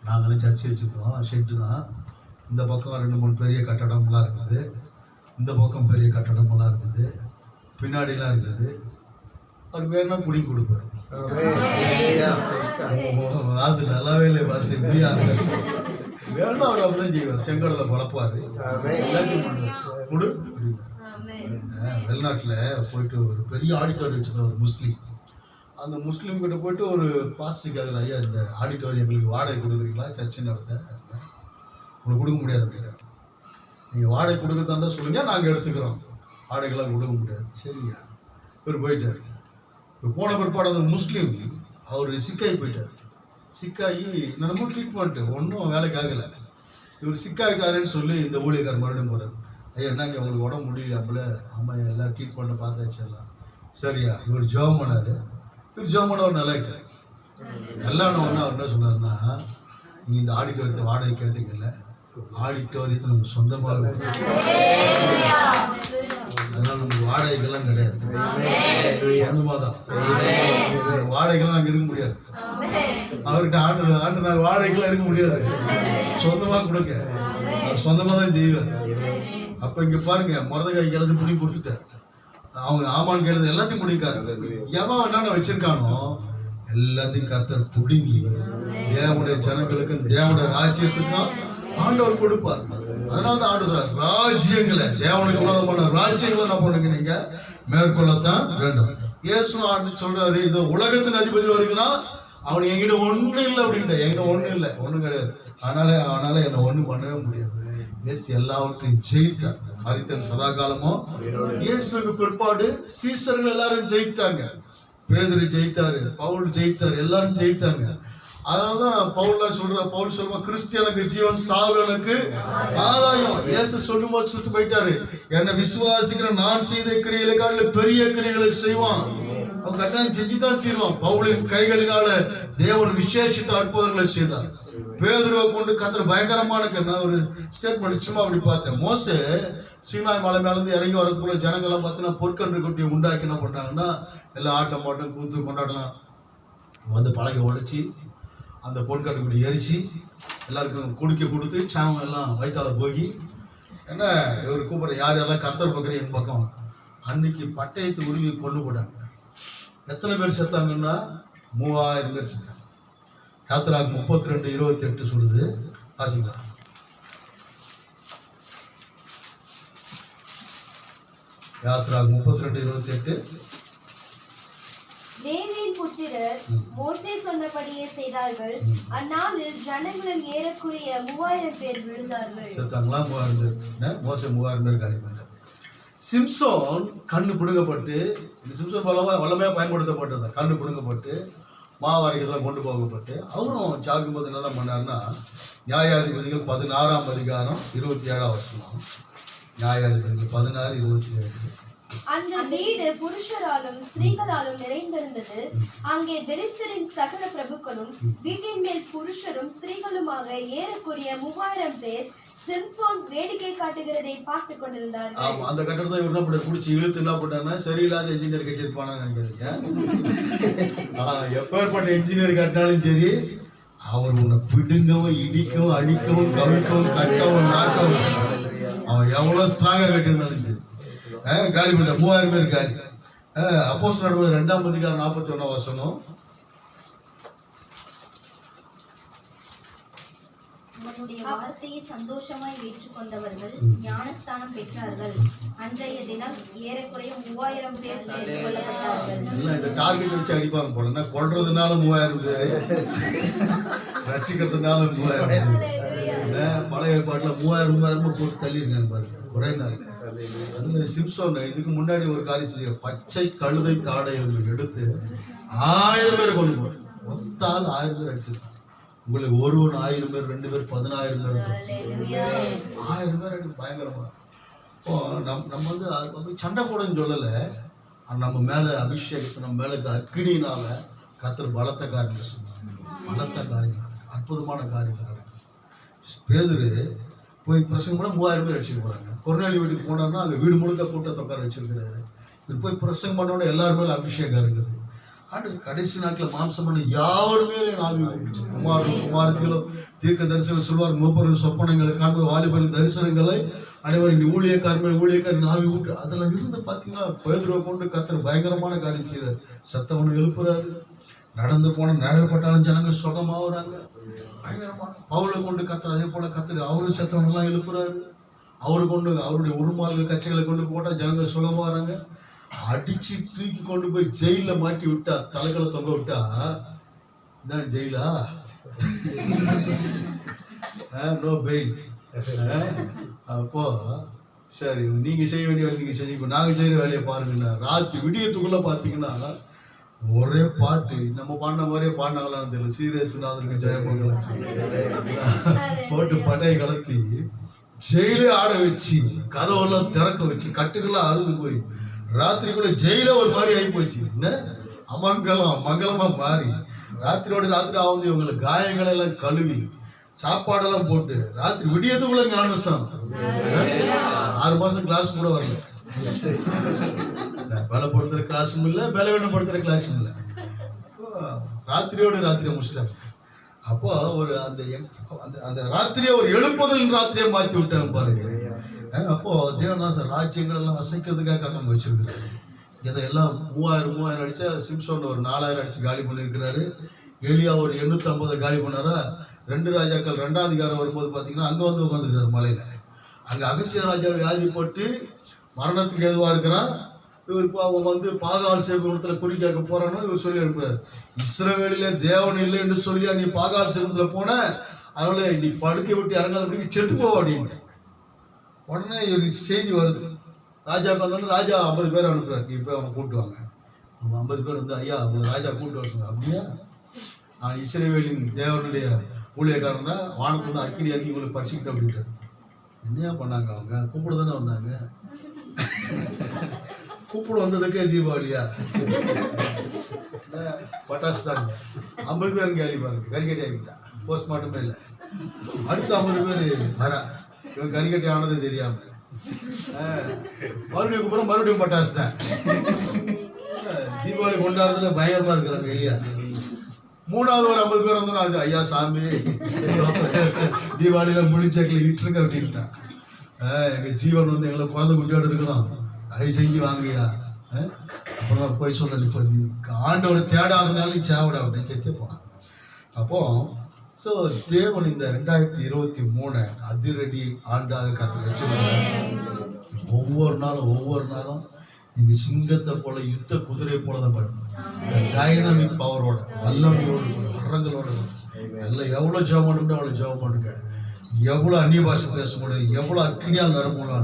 நாங்களும் சர்ச்சை வச்சுருக்கோம், ஷெட்டு தான். இந்த பக்கம் 2-3 பெரிய கட்டடம்லாம் இருக்குது, இந்த பக்கம் பெரிய கட்டடமெல்லாம் இருக்குது, பின்னாடிலாம் இருக்குது. அவர் வேணா புடிங்கி கொடுப்பாரு. வாசு நல்லாவே இல்லை, வாசு எப்படியா வேணும் அவர் அப்படிதான் செய்வார். செங்கடல பழப்பாரு, எல்லாத்தையும் பண்ணுவார். வெளிநாட்டுல போயிட்டு ஒரு பெரிய ஆடிட்டோரியம் வச்சிருந்த ஒரு முஸ்லீம், அந்த முஸ்லீம் கிட்ட போயிட்டு ஒரு பாஸ்டருக்கு அதில், ஐயா இந்த ஆடிட்டோரியம் எங்களுக்கு வாடகை கொடுக்குறீங்களா, சர்ச்சை நடத்த உங்களுக்கு கொடுக்க முடியாது அப்படின்னா. நீங்கள் வாடகை கொடுக்குறதா இருந்தால் சொல்லுங்க, நாங்கள் எடுத்துக்கிறோம், வாடகைலாம் கொடுக்க முடியாது. சரியா, இவர் போயிட்டார். இப்போ போன பிற்பாடு அந்த முஸ்லீம் அவர் சிக்காகி போயிட்டார். சிக்காகி நம்ம ட்ரீட்மெண்ட்டு ஒன்றும் வேலைக்கு ஆகலை. இவர் சிக்காகிட்டாருன்னு சொல்லி இந்த ஊழியக்கார் மறுபடியும் போகிறார். ஐயா என்னங்க உங்களுக்கு உடம்பு முடியல? அம்மா எல்லாம் ட்ரீட்மெண்ட்டை பார்த்தாச்சு எல்லாம். சரியா, இவர் ஜோம் பண்ணார். இவர் ஜோம் பண்ண அவர் நல்லாயிட்டார். எல்லாம் ஒன்று அவர் என்ன சொன்னார்னா, நீங்கள் இந்த ஆடிட்டோரியத்தை வாடகை கேட்டீங்கல்ல, ஆடிட்டோரியத்தை நம்ம சொந்தமாக, அதனால நமக்கு வாடகைகள்லாம் கிடையாது, சொந்தமாக தான். வாடகைகள்லாம் நாங்கள் இருக்க முடியாது. அவர்கிட்ட ஆண்டு நாங்கள் வாடகைகள்லாம் இருக்க முடியாது, சொந்தமாக கொடுங்க, அவர் சொந்தமாக தான் செய்வார். அப்போ இங்கே பாருங்க, மொர்தெகாய் எல்லாத்தையும் பிடிங்கி கொடுத்துட்டார். அவங்க ஆமான் கையில எல்லாத்தையும் பிடிக்காரு. எவன் என்னென்ன வச்சிருக்கானோ எல்லாத்தையும் கர்த்தர் பிடுங்கி தேவனுடைய ஜனங்களுக்கும் தேவனுடைய ராஜ்யத்துக்கும் ஆண்டவர் கொடுப்பார். அதனால தான் ஆண்டு சார் ராஜ்யங்களை, தேவனுக்கு விரோதமான ராஜ்யங்களை என்ன பண்ணுங்க, நீங்க மேற்கொள்ளத்தான் வேண்டும். இயேசு ஆண்டு சொல்றாரு, இது உலகத்தின் அதிபதி வருகிறான், அவனுக்கு என்கிட்ட ஒண்ணு இல்லை அப்படின்ட்டு. என்கிட்ட ஒண்ணு இல்லை, ஒண்ணும் கிடையாது. அதனால என்னை ஒண்ணும் பண்ணவே முடியாது. இயேசு எல்லாவற்றையும் ஜெயித்தார். மரித்தன் சதா காலமும். இயேசுக்கு பிற்பாடு சீசர்கள் எல்லாரும் ஜெயித்தாங்க. பேதுரு ஜெயித்தாரு, பவுல் ஜெயித்தாரு, எல்லாரும் ஜெயித்தாங்க. அதனாலதான் பவுல் சொல்லுவா, கிறிஸ்டியனுக்கு ஜீவன், சாவனுக்கு ஆதாயம். இயேசு சொல்லும் போது சுட்டு போயிட்டாரு, என்னை விசுவாசிக்கிற நான் செய்த கிரியைகளை காட்டிலும் பெரிய கிரியைகளை செய்வான். அவன் கட்டாயம் செஞ்சுதான் தீர்வான். பவுலின் கைகளினால தேவன் விசேஷித்த அற்புதங்களை செய்தார். பேதுருவை கொண்டு கர்த்தர் பயங்கரமான நான் ஒரு ஸ்டேட்மெண்ட் சும்மா அப்படி பார்த்தேன். மோசே சீனாய் மலை மேலேருந்து இறங்கி வரதுக்குள்ள ஜனங்கள்லாம் பார்த்தீங்கன்னா பொற்கன்று குட்டியை உண்டாக்கி என்ன பண்ணாங்கன்னா, எல்லாம் ஆட்டம் பாட்டம் கூத்து கொண்டாடலாம் வந்து பழகி உடைச்சி அந்த பொற்கன்று குட்டி எரிச்சு எல்லாருக்கும் குடிக்க கொடுத்து சாமம் எல்லாம் வயிற்றால போகி என்ன இவர் கூப்பிட்ற யார் யாரெல்லாம் கர்த்தர் பக்கம் என் பக்கம். அன்னைக்கு பட்டயத்தை உருவி கொண்டு போட்டாங்க. எத்தனை பேர் செத்தாங்கன்னா 3000 பேர் செத்தாங்க. யாத்திராக 32:28 சொல்லுது, வாசிக்கலாம். யாத்திராக 32:28. தேவியின் புத்திரர் மோசே சொன்னபடியே செய்தார்கள். அந்நாளில் ஜனங்களில் ஏறக்குறைய 3000 பேர் விழுந்தார்கள். செத்தாங்களா? 3000 பேர். மோசே 3000 பேர் காலி பண்ணார். சிம்சோன் கண்ணு பிடுங்கப்பட்டு, சிம்சோன் வல்லமையாக பயன்படுத்தப்பட்டது. கண்ணு பிடுங்கப்பட்டு மாவாரிகள்லாம் கொண்டு போகப்பட்டு அவரும் சாகும்போது என்ன தான் பண்ணார்னா, நியாயாதிபதிகள் 16ஆம் அதிகாரம் 27ஆம் வசனம். நியாயாதிபதிகள் 16:27. அந்த வீடு புருஷராலும் ஸ்திரீகளாலும் நிறைந்திருந்தது. அங்கே பெலிஸ்தரின் சகல பிரபுக்களும் வீட்டின் மேல் புருஷரும் ஸ்திரீகளுமாக ஏறக்குறைய 3000 பேர் சிம்சோன் வேடிக்கை காட்டுகிறதை பார்த்து கொண்டிருந்தார்கள். ஆமா, அந்த கட்டடத்தை இவர் என்ன பண்ண குடிச்சு இழுத்து என்ன பண்ணாருன்னா, சரியில்லாத என்ஜினியர் கட்டியிருப்பானு நினைக்கிறீங்க. எப்பேற்பட்ட என்ஜினியர் கட்டினாலும் சரி, அவர் உன்னை பிடுங்கவும் இடிக்கவும் அடிக்கவும் கவிழ்க்கவும் கட்டவும் நாக்கவும், அவன் எவ்வளவு ஸ்ட்ராங்கா கட்டியிருந்தாலும் சரி காலி பண்ண 3000 பேர் காலி. அப்போஸ்தலர் 2:41 உன்னுடைய வார்த்தையை சந்தோஷமாய் ஏற்றுக்கொண்டவர்கள் ஞானஸ்தானம் பெற்றார்கள். அன்றைய தினம் ஏறக்குறைய 3000 பேர் சேர்த்துக் கொள்ளப்பட்டார்கள். இந்த டார்கெட் வச்சு அடிப்பாங்க போல, கொல்றதுனால 3000 பேர், ரட்சிக்கிறதுனால 3000 பேர். பழைய ஏற்பாட்டுல 3000 போட்டு தள்ளியிருக்காங்க பாருங்க ஒரே நாள். அதுல சிம்சோன் இதுக்கு முன்னாடி ஒரு காரியம் செய்ய, பச்சை கழுதை தாடைகளை எடுத்து 1000 பேரை கொண்டு போய் மொத்தால் 1000 பேர் அடிச்சிருக்காங்க. உங்களுக்கு ஒருவன் 1000 பேர், 2 பேர் 10000 பேர், 1000 பேர் அடி பயங்கரமா. இப்போ நம்ம வந்து சண்டை போடன்னு சொல்லலை, நம்ம மேல அபிஷேகத்தை, நம்ம மேல அக்னியினால கர்த்தர் பலத்த காரியம் செய்வாங்க. பலத்த காரியம் நடக்கும், அற்புதமான காரியங்கள் நடக்கும். பேதுரு போய் பிரசங்கம் பண்ண 3000 பேர் அடிச்சுட்டு போறாங்க. கொர்நேலியு வீட்டுக்கு போனார்னா அங்கே வீடு முழுக்க கூட்டத்தை உட்கார வச்சிருக்கிறாரு. இது போய் பிரசங்கம் பண்ணோட எல்லாரும் மேலே அபிஷேகம் இருக்குது. ஆண்டு கடைசி நாட்டில் மாம்சம் பண்ண யாருமே ஆவி குமாரத்திலும் தீர்க்க தரிசனம் சொல்வார். மூப்பர்கள் சொப்பனங்களை காண்பது, வாலிபரின் தரிசனங்களை அனைவரும் ஊழியக்காரன் ஆவி விட்டு அதில் இருந்து பார்த்தீங்கன்னா பேதுருவை கொண்டு கர்த்தர் பயங்கரமான காரியம் செய்கிறார். சத்தவனை எழுப்புறாரு, நடந்து போன நிழல்பட்டாலும் ஜனங்கள் சுகமாகறாங்க. பயங்கரமான பவுலை கொண்டு கர்த்தர் அதே போல கர்த்தர் அவரு சத்தவனெல்லாம் எழுப்புறாரு. அவரு கொண்டு அவருடைய உருமால்கள் கட்சிகளை கொண்டு போட்டால் ஜனங்கள் சுகமாகறாங்க. அடிச்சு தூக்கி கொண்டு போய் ஜெயில மாட்டி விட்டா, தலைகளை தொங்க விட்டா, இதான் ஜெயிலா? No fail. அப்போ சரி, நீங்க செய்ய வேண்டிய வேலை நீங்க செய்ய, இப்போ நாங்க செய்யற வேலையை பாருங்கன்னா, ராத்திரி விடியத்துக்குள்ள பாத்தீங்கன்னா ஒரே பாட்டு, நம்ம பாடின மாதிரியே பாடினாங்களான்னு தெரியல. சீரியஸ்நாதருக்கு ஜெயமங்கலம் போட்டு படையை கலப்பி ஜெயிலே ஆட வச்சு, கதவெல்லாம் திறக்க வச்சு, கட்டுக்கெல்லாம் அறுந்து போய் ராத்திரிக்குள்ள ஜெயில ஒரு மாதிரி ஆகி போச்சு. என்ன மங்களமா மாறி ராத்திரியோட ராத்திரி ஆகுது. இவங்களுக்கு காயங்கள் எல்லாம் கழுவி சாப்பாடெல்லாம் போட்டு ராத்திரி விடியத்துக்குள்ள ஞானஸ்தானம். 6 மாசம் கிளாஸ் கூட வரல, பலப்படுத்துற கிளாஸும் இல்லை, பலவீனப்படுத்துற கிளாஸும் இல்லை. ராத்திரியோட ராத்திரியை முடிச்சிட்டாங்க. அப்போ ஒரு அந்த ராத்திரியை ஒரு எழுப்புதல் ராத்திரியை மாற்றி விட்டாங்க பாருங்க. அப்போ தேவதாசன் ராஜ்யங்கள் எல்லாம் அசைக்கிறதுக்காக கதம் வச்சிருக்கிறாரு. இதையெல்லாம் 3000 அடிச்சா சிம்சோன் ஒரு 4000 அடிச்சு காலி பண்ணியிருக்கிறாரு. எலியா ஒரு 850 காலி பண்ணாரா. 2 ராஜாக்கள் 2ஆம் அதிகாரம் வரும்போது பார்த்தீங்கன்னா அங்கே வந்து உட்காந்துருக்காரு மலையில. அங்கே அகசிய ராஜா வியாதிப்பட்டு மரணத்துக்கு எதுவாக இருக்கிறான். இவர் இப்போ அவன் வந்து பாகால் சேவகத்தில் குறி கேட்க போறான்னு இவர் சொல்லி அனுப்புறாரு. இஸ்ரவேலிலே தேவன் இல்லை என்று சொல்லியா நீ பாகால் சேவகத்தில் போன, அதனால நீ படுக்கை விட்டு இறங்காதபடிக்கு செத்து போவ அப்படின்ட்டு. உடனே ஒரு செய்தி வருது ராஜாவுக்கு. வந்தோடனே ராஜா 50 பேர் அனுப்புறாரு, நீ போய் அவனை கூப்பிட்டு வாங்க. அவன் 50 பேர் வந்து, ஐயா அவங்க ராஜா கூப்பிட்டு வர சொன்னாங்க. அப்படியா, நான் இஸ்ரவேலின் தேவனுடைய ஊழியக்காரன் தான், வானத்துல தான் அக்கினி இறங்கி இவங்களை படிச்சுக்கிட்டேன் அப்படின்ட்டாரு. என்னையா பண்ணாங்க, அவங்க கூப்பிட தானே வந்தாங்க. கூப்பிட வந்ததுக்கே தீபாவளியா? பட்டாசு தாங்க. 50 பேர் கேள்வி பாருங்க, கறிக்கட்டி ஆகிட்டான். போஸ்ட்மார்ட்டமே இல்லை. அடுத்த 50 பேர் வரா, இவன் கறிக்கட்டி ஆனது தெரியாம. மறுபடியும் கூப்பிடும், மறுபடியும் பட்டாசு தான். தீபாவளி கொண்டாடுறதுல பயங்கரமா இருக்கிறாங்க இல்லையா? 3வது ஒரு 50 பேர் வந்தோம், அது ஐயா சாமி தீபாவளியில முடிச்சக்கில் விட்டுருங்க அப்படின்ட்டான். எங்க ஜீவன் வந்து எங்களை குழந்தை குட்டியோட இருக்கிறோம், அதை செஞ்சு வாங்கய்யா. அப்புறம் போய் சொல்றது, இப்போ நீ ஆண்டவரை தேடாதனால நீ சேவடா அப்படின்னு செத்து போனான். அப்போ ஸோ தேவன் இந்த 2023 அதிரடி ஆண்டாக கற்று வச்சிருக்காங்க. ஒவ்வொரு நாளும் நீங்க சிங்கத்தை போல, யுத்த குதிரை போல தான் பண்ணணும். டைனமிக் பவரோட, வல்லமையோடு கூட, வரங்களோட நல்ல எவ்வளோ ஜெபம் பண்ணணும் அவ்வளோ ஜெபம் பண்ணுங்க. எவ்வளோ அந்நிய பாஷை பேச முடியும், எவ்வளோ அக்னியால்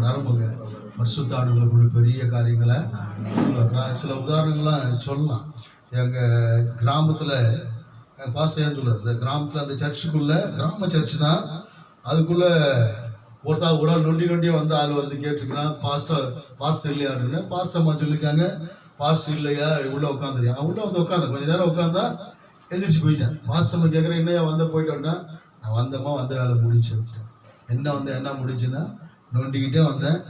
நரம்புங்க. பரிசுத்தானவங்களுக்குள்ள பெரிய காரியங்களை சில உதாரணங்கள்லாம் சொல்லலாம். எங்கள் கிராமத்தில் பாஸ்டர் சொல்லுவார், இந்த கிராமத்தில் அந்த சர்ச்சுக்குள்ள, கிராம சர்ச்சு தான், அதுக்குள்ள ஒரு ஆள் நொண்டியே வந்து ஆள் வந்து கேட்டுருக்கிறான், பாஸ்டர் இல்லையான்னு. பாஸ்டர் அம்மா சொல்லியிருக்காங்க, பாஸ்டர் இல்லையா, உள்ள உட்காந்துருக்கேன். உள்ள வந்து உட்காந்து கொஞ்சம் நேரம் உட்காந்தா எந்திரிச்சு போயிட்டேன். பாஸ்டர் அம்மா கேட்குறேன், என்னையா வந்த போயிட்டோன்னா, நான் வந்த வேலை முடிச்சு விட்டேன். என்ன முடிஞ்சுன்னா, நொண்டிக்கிட்டே வந்தேன்,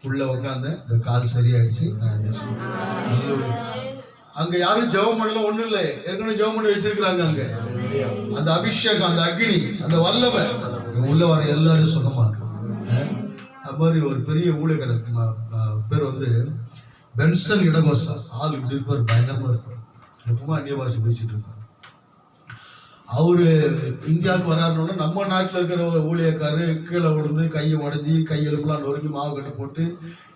உள்ள உட்காந்தேன், இந்த கால் சரியாயிடுச்சு, நான் எந்திரிச்சு. அங்க யாரும் ஜெபம் பண்ணல, ஒண்ணும் இல்லை, ஏற்கனவே ஜெபம் பண்ணி வச்சிருக்கிறாங்க. அங்க அந்த அபிஷேகம், அந்த அக்னி, அந்த வல்லமை உள்ள வர எல்லாரும் சுகமாக்கு. அது மாதிரி ஒரு பெரிய ஊழியக்காரர் பேர் வந்து பென்சன் இடகோசா ஆள் இப்படி இருப்பார், பயங்கரமா இருப்பார், எப்பவுமே அந்நிய பாஷை பேசிட்டு இருப்பார். அவரு இந்தியாவுக்கு வராருன்னு நம்ம நாட்டில் இருக்கிற ஒரு ஊழியக்காரு கீழே விழுந்து கையை உடஞ்சி கையெலும்புலாம் நொறுங்கி மாவு கட்டு போட்டு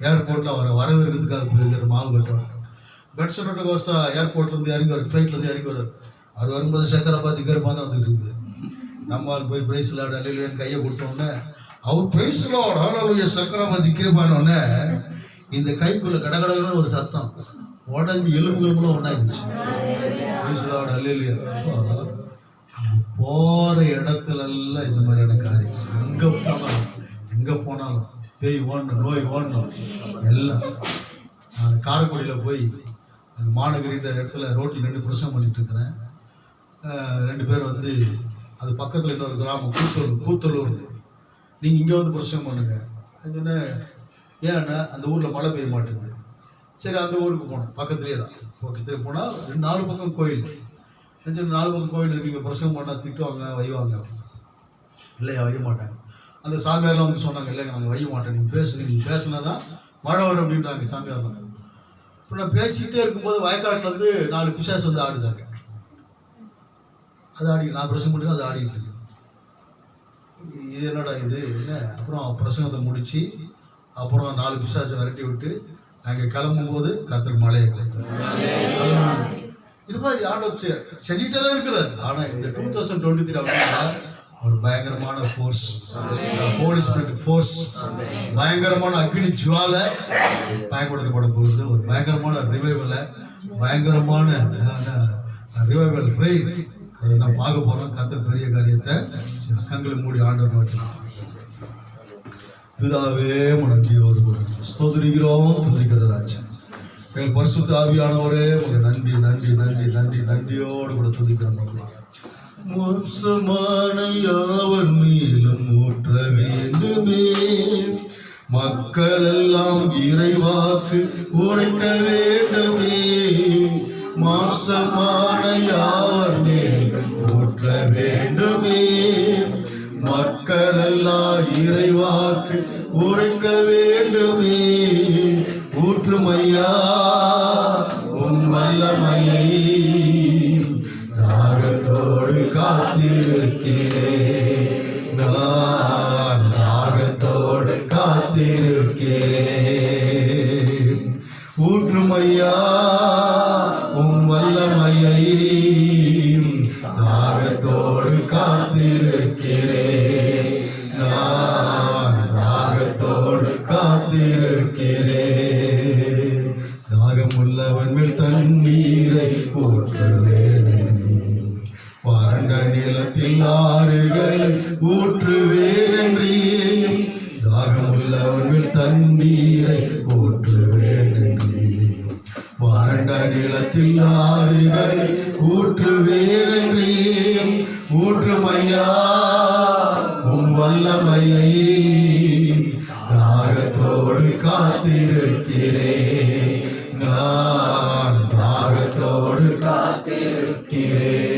ஏர்போர்ட்டில் வரவேற்கிறதுக்காக போயிருக்கிற மாவு கட்டுவாங்க. பென்சன் இடகோசா ஏர்போர்ட்லேருந்து இறங்கி வர, ஃப்ளைட்லேருந்து இறங்கி வர்றார். அவர் வரும்போது சக்கரபாத்தி கருப்பா தான் வந்துட்டு இருக்குது. நம்மால் போய் பிரைஸ் லாட் அல்லேலூயான்னு கையை கொடுத்தோடனே அவர் பிரைஸ் லாட் ஹல்லேலூயா சக்கரபாத்தி கிருபானோடனே இந்த கைக்குள்ள கடகடன்னு ஒரு சத்தம் உடஞ்சி எலும்புகளும் ஒன்றாயிடுச்சு. பிரைஸ் லாட் அல்லேலூயா. போகிற இடத்துல எல்லாம் இந்த மாதிரியான காரியம், எங்கே போனாலும் பேய் ஓடணும், நோய் ஓடணும் எல்லாம். நான் காரைக்குடியில் போய் அந்த மாநகரின்ற இடத்துல ரோட்டில் நின்று பிரசவம் பண்ணிட்டு இருக்கிறேன். 2 பேர் வந்து அது பக்கத்தில் இன்னொரு கிராமம் கூத்தலூர், நீங்கள் இங்கே வந்து பிரசவம் பண்ணுங்க அப்படின்னு. ஏன்னா அந்த ஊரில் மழை பெய்ய மாட்டேங்குது. சரி அந்த ஊருக்கு போனேன், பக்கத்துலேயே தான். பக்கத்துலேயே போனால் 4 பக்கம் கோயில், 4 பக்கம் கோயில் இருக்கீங்க, பிரசவம் பண்ணால் திட்டுவாங்க வைவாங்க. இல்லையா வைய மாட்டாங்க. அந்த சாமியார்லாம் வந்து சொன்னாங்க, இல்லைங்க நாங்கள் வைய மாட்டோம், நீங்கள் பேசுங்க, நீங்கள் பேசுனா தான் மழை வரும் அப்படின்றாங்க சாமியார்லாம். இப்போ நான் பேசிக்கிட்டே இருக்கும்போது வயக்காட்டில் வந்து 4 பிசாசு வந்து ஆடுதாங்க. அது ஆடி, நான் பிரசங்கம் பண்ணி அது ஆடிட்டு இருக்கேன். இது என்னடா இது என்ன? அப்புறம் பிரசங்கத்தை முடித்து அப்புறம் 4 பிசாசை விரட்டி விட்டு நாங்கள் கிளம்பும்போது கர்த்தர் மழையை கொடுத்தார். இது மாதிரி ஆண்டவர் செஞ்சுட்டே தான் இருக்கிறார். ஆனால் இந்த 2023 அப்படின்னா ஒரு பயங்கரமான ஃபோர்ஸ், ஹோலி ஸ்பிரிட் ஃபோர்ஸ், பயங்கரமான அக்னி ஜுவாலை பயன்படுத்தப்பட போகுது. ஒரு பயங்கரமான ரிவைவலை, பயங்கரமான ரிவைவல் ரெயின் அதை நான் பார்க்க போகிறோம். கர்த்தர் பெரிய காரியத்தை கண்களை மூடி ஆண்டவர் நோக்கினார். பிதாவே நன்றியோடு கூட ஸ்தோத்திரிக்கிறோம், துதிக்கிறதாச்சு. எங்கள் பரிசுத்த ஆவியானவரே உங்க நன்றி நன்றி நன்றி நன்றி நன்றியோடு கூட துதிக்கிறோம். மோசமான யாவர் மேலும் ஊற்ற வேண்டுமே, மக்கள் எல்லாம் இறைவாக்கு உரைக்க வேண்டுமே. மாம்சமான யாவர் மேலும் ஊற்ற வேண்டுமே, மக்கள் எல்லாம் இறைவாக்கு உரைக்க வேண்டுமே. ஊற்றுமையா உன் வல்லமையை தாகத்தோடு காத்திருக்கிறேன், நான் தாகத்தோடு காத்திருக்கிறேன். ஊற்றுமையா உன் வல்லமையை தாகத்தோடு காத்திருக்கிறேன், நான் தாகத்தோடு காத்திருக்கிறேன். தாகமுள்ளவன் மேல் தண்ணீரை ஊற்றுவேன், வறண்ட நிலத்தில் ஆறுகளை ஊற்றுவேன் என்றே. தாகமுள்ளவன் மேல் தண்ணீரை ஊற்றுவேன் என்றே, வறண்ட நிலத்தில் ஆறுகளை ஊற்றுவேன் என்றே. ஊற்றுமையா உன் வல்லமையை தாகத்தோடு காத்திருக்கிறேன், நான் தாகத்தோடு காத்திருக்கிறேன்.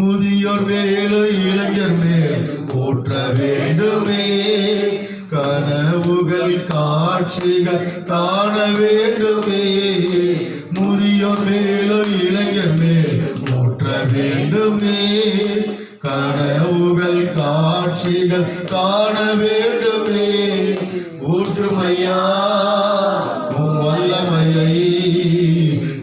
முதியோர் மேலும் இளைஞர் மேல் ஊற்ற வேண்டுமே, கனவுகள் காட்சிகள் காண வேண்டுமே. முதியோர் மேலும் இளைஞர் மேல் ஊற்ற வேண்டுமே, கனவுகள் காட்சிகள் காண வேண்டுமே. ஊற்றுமையா உன் வல்லமையை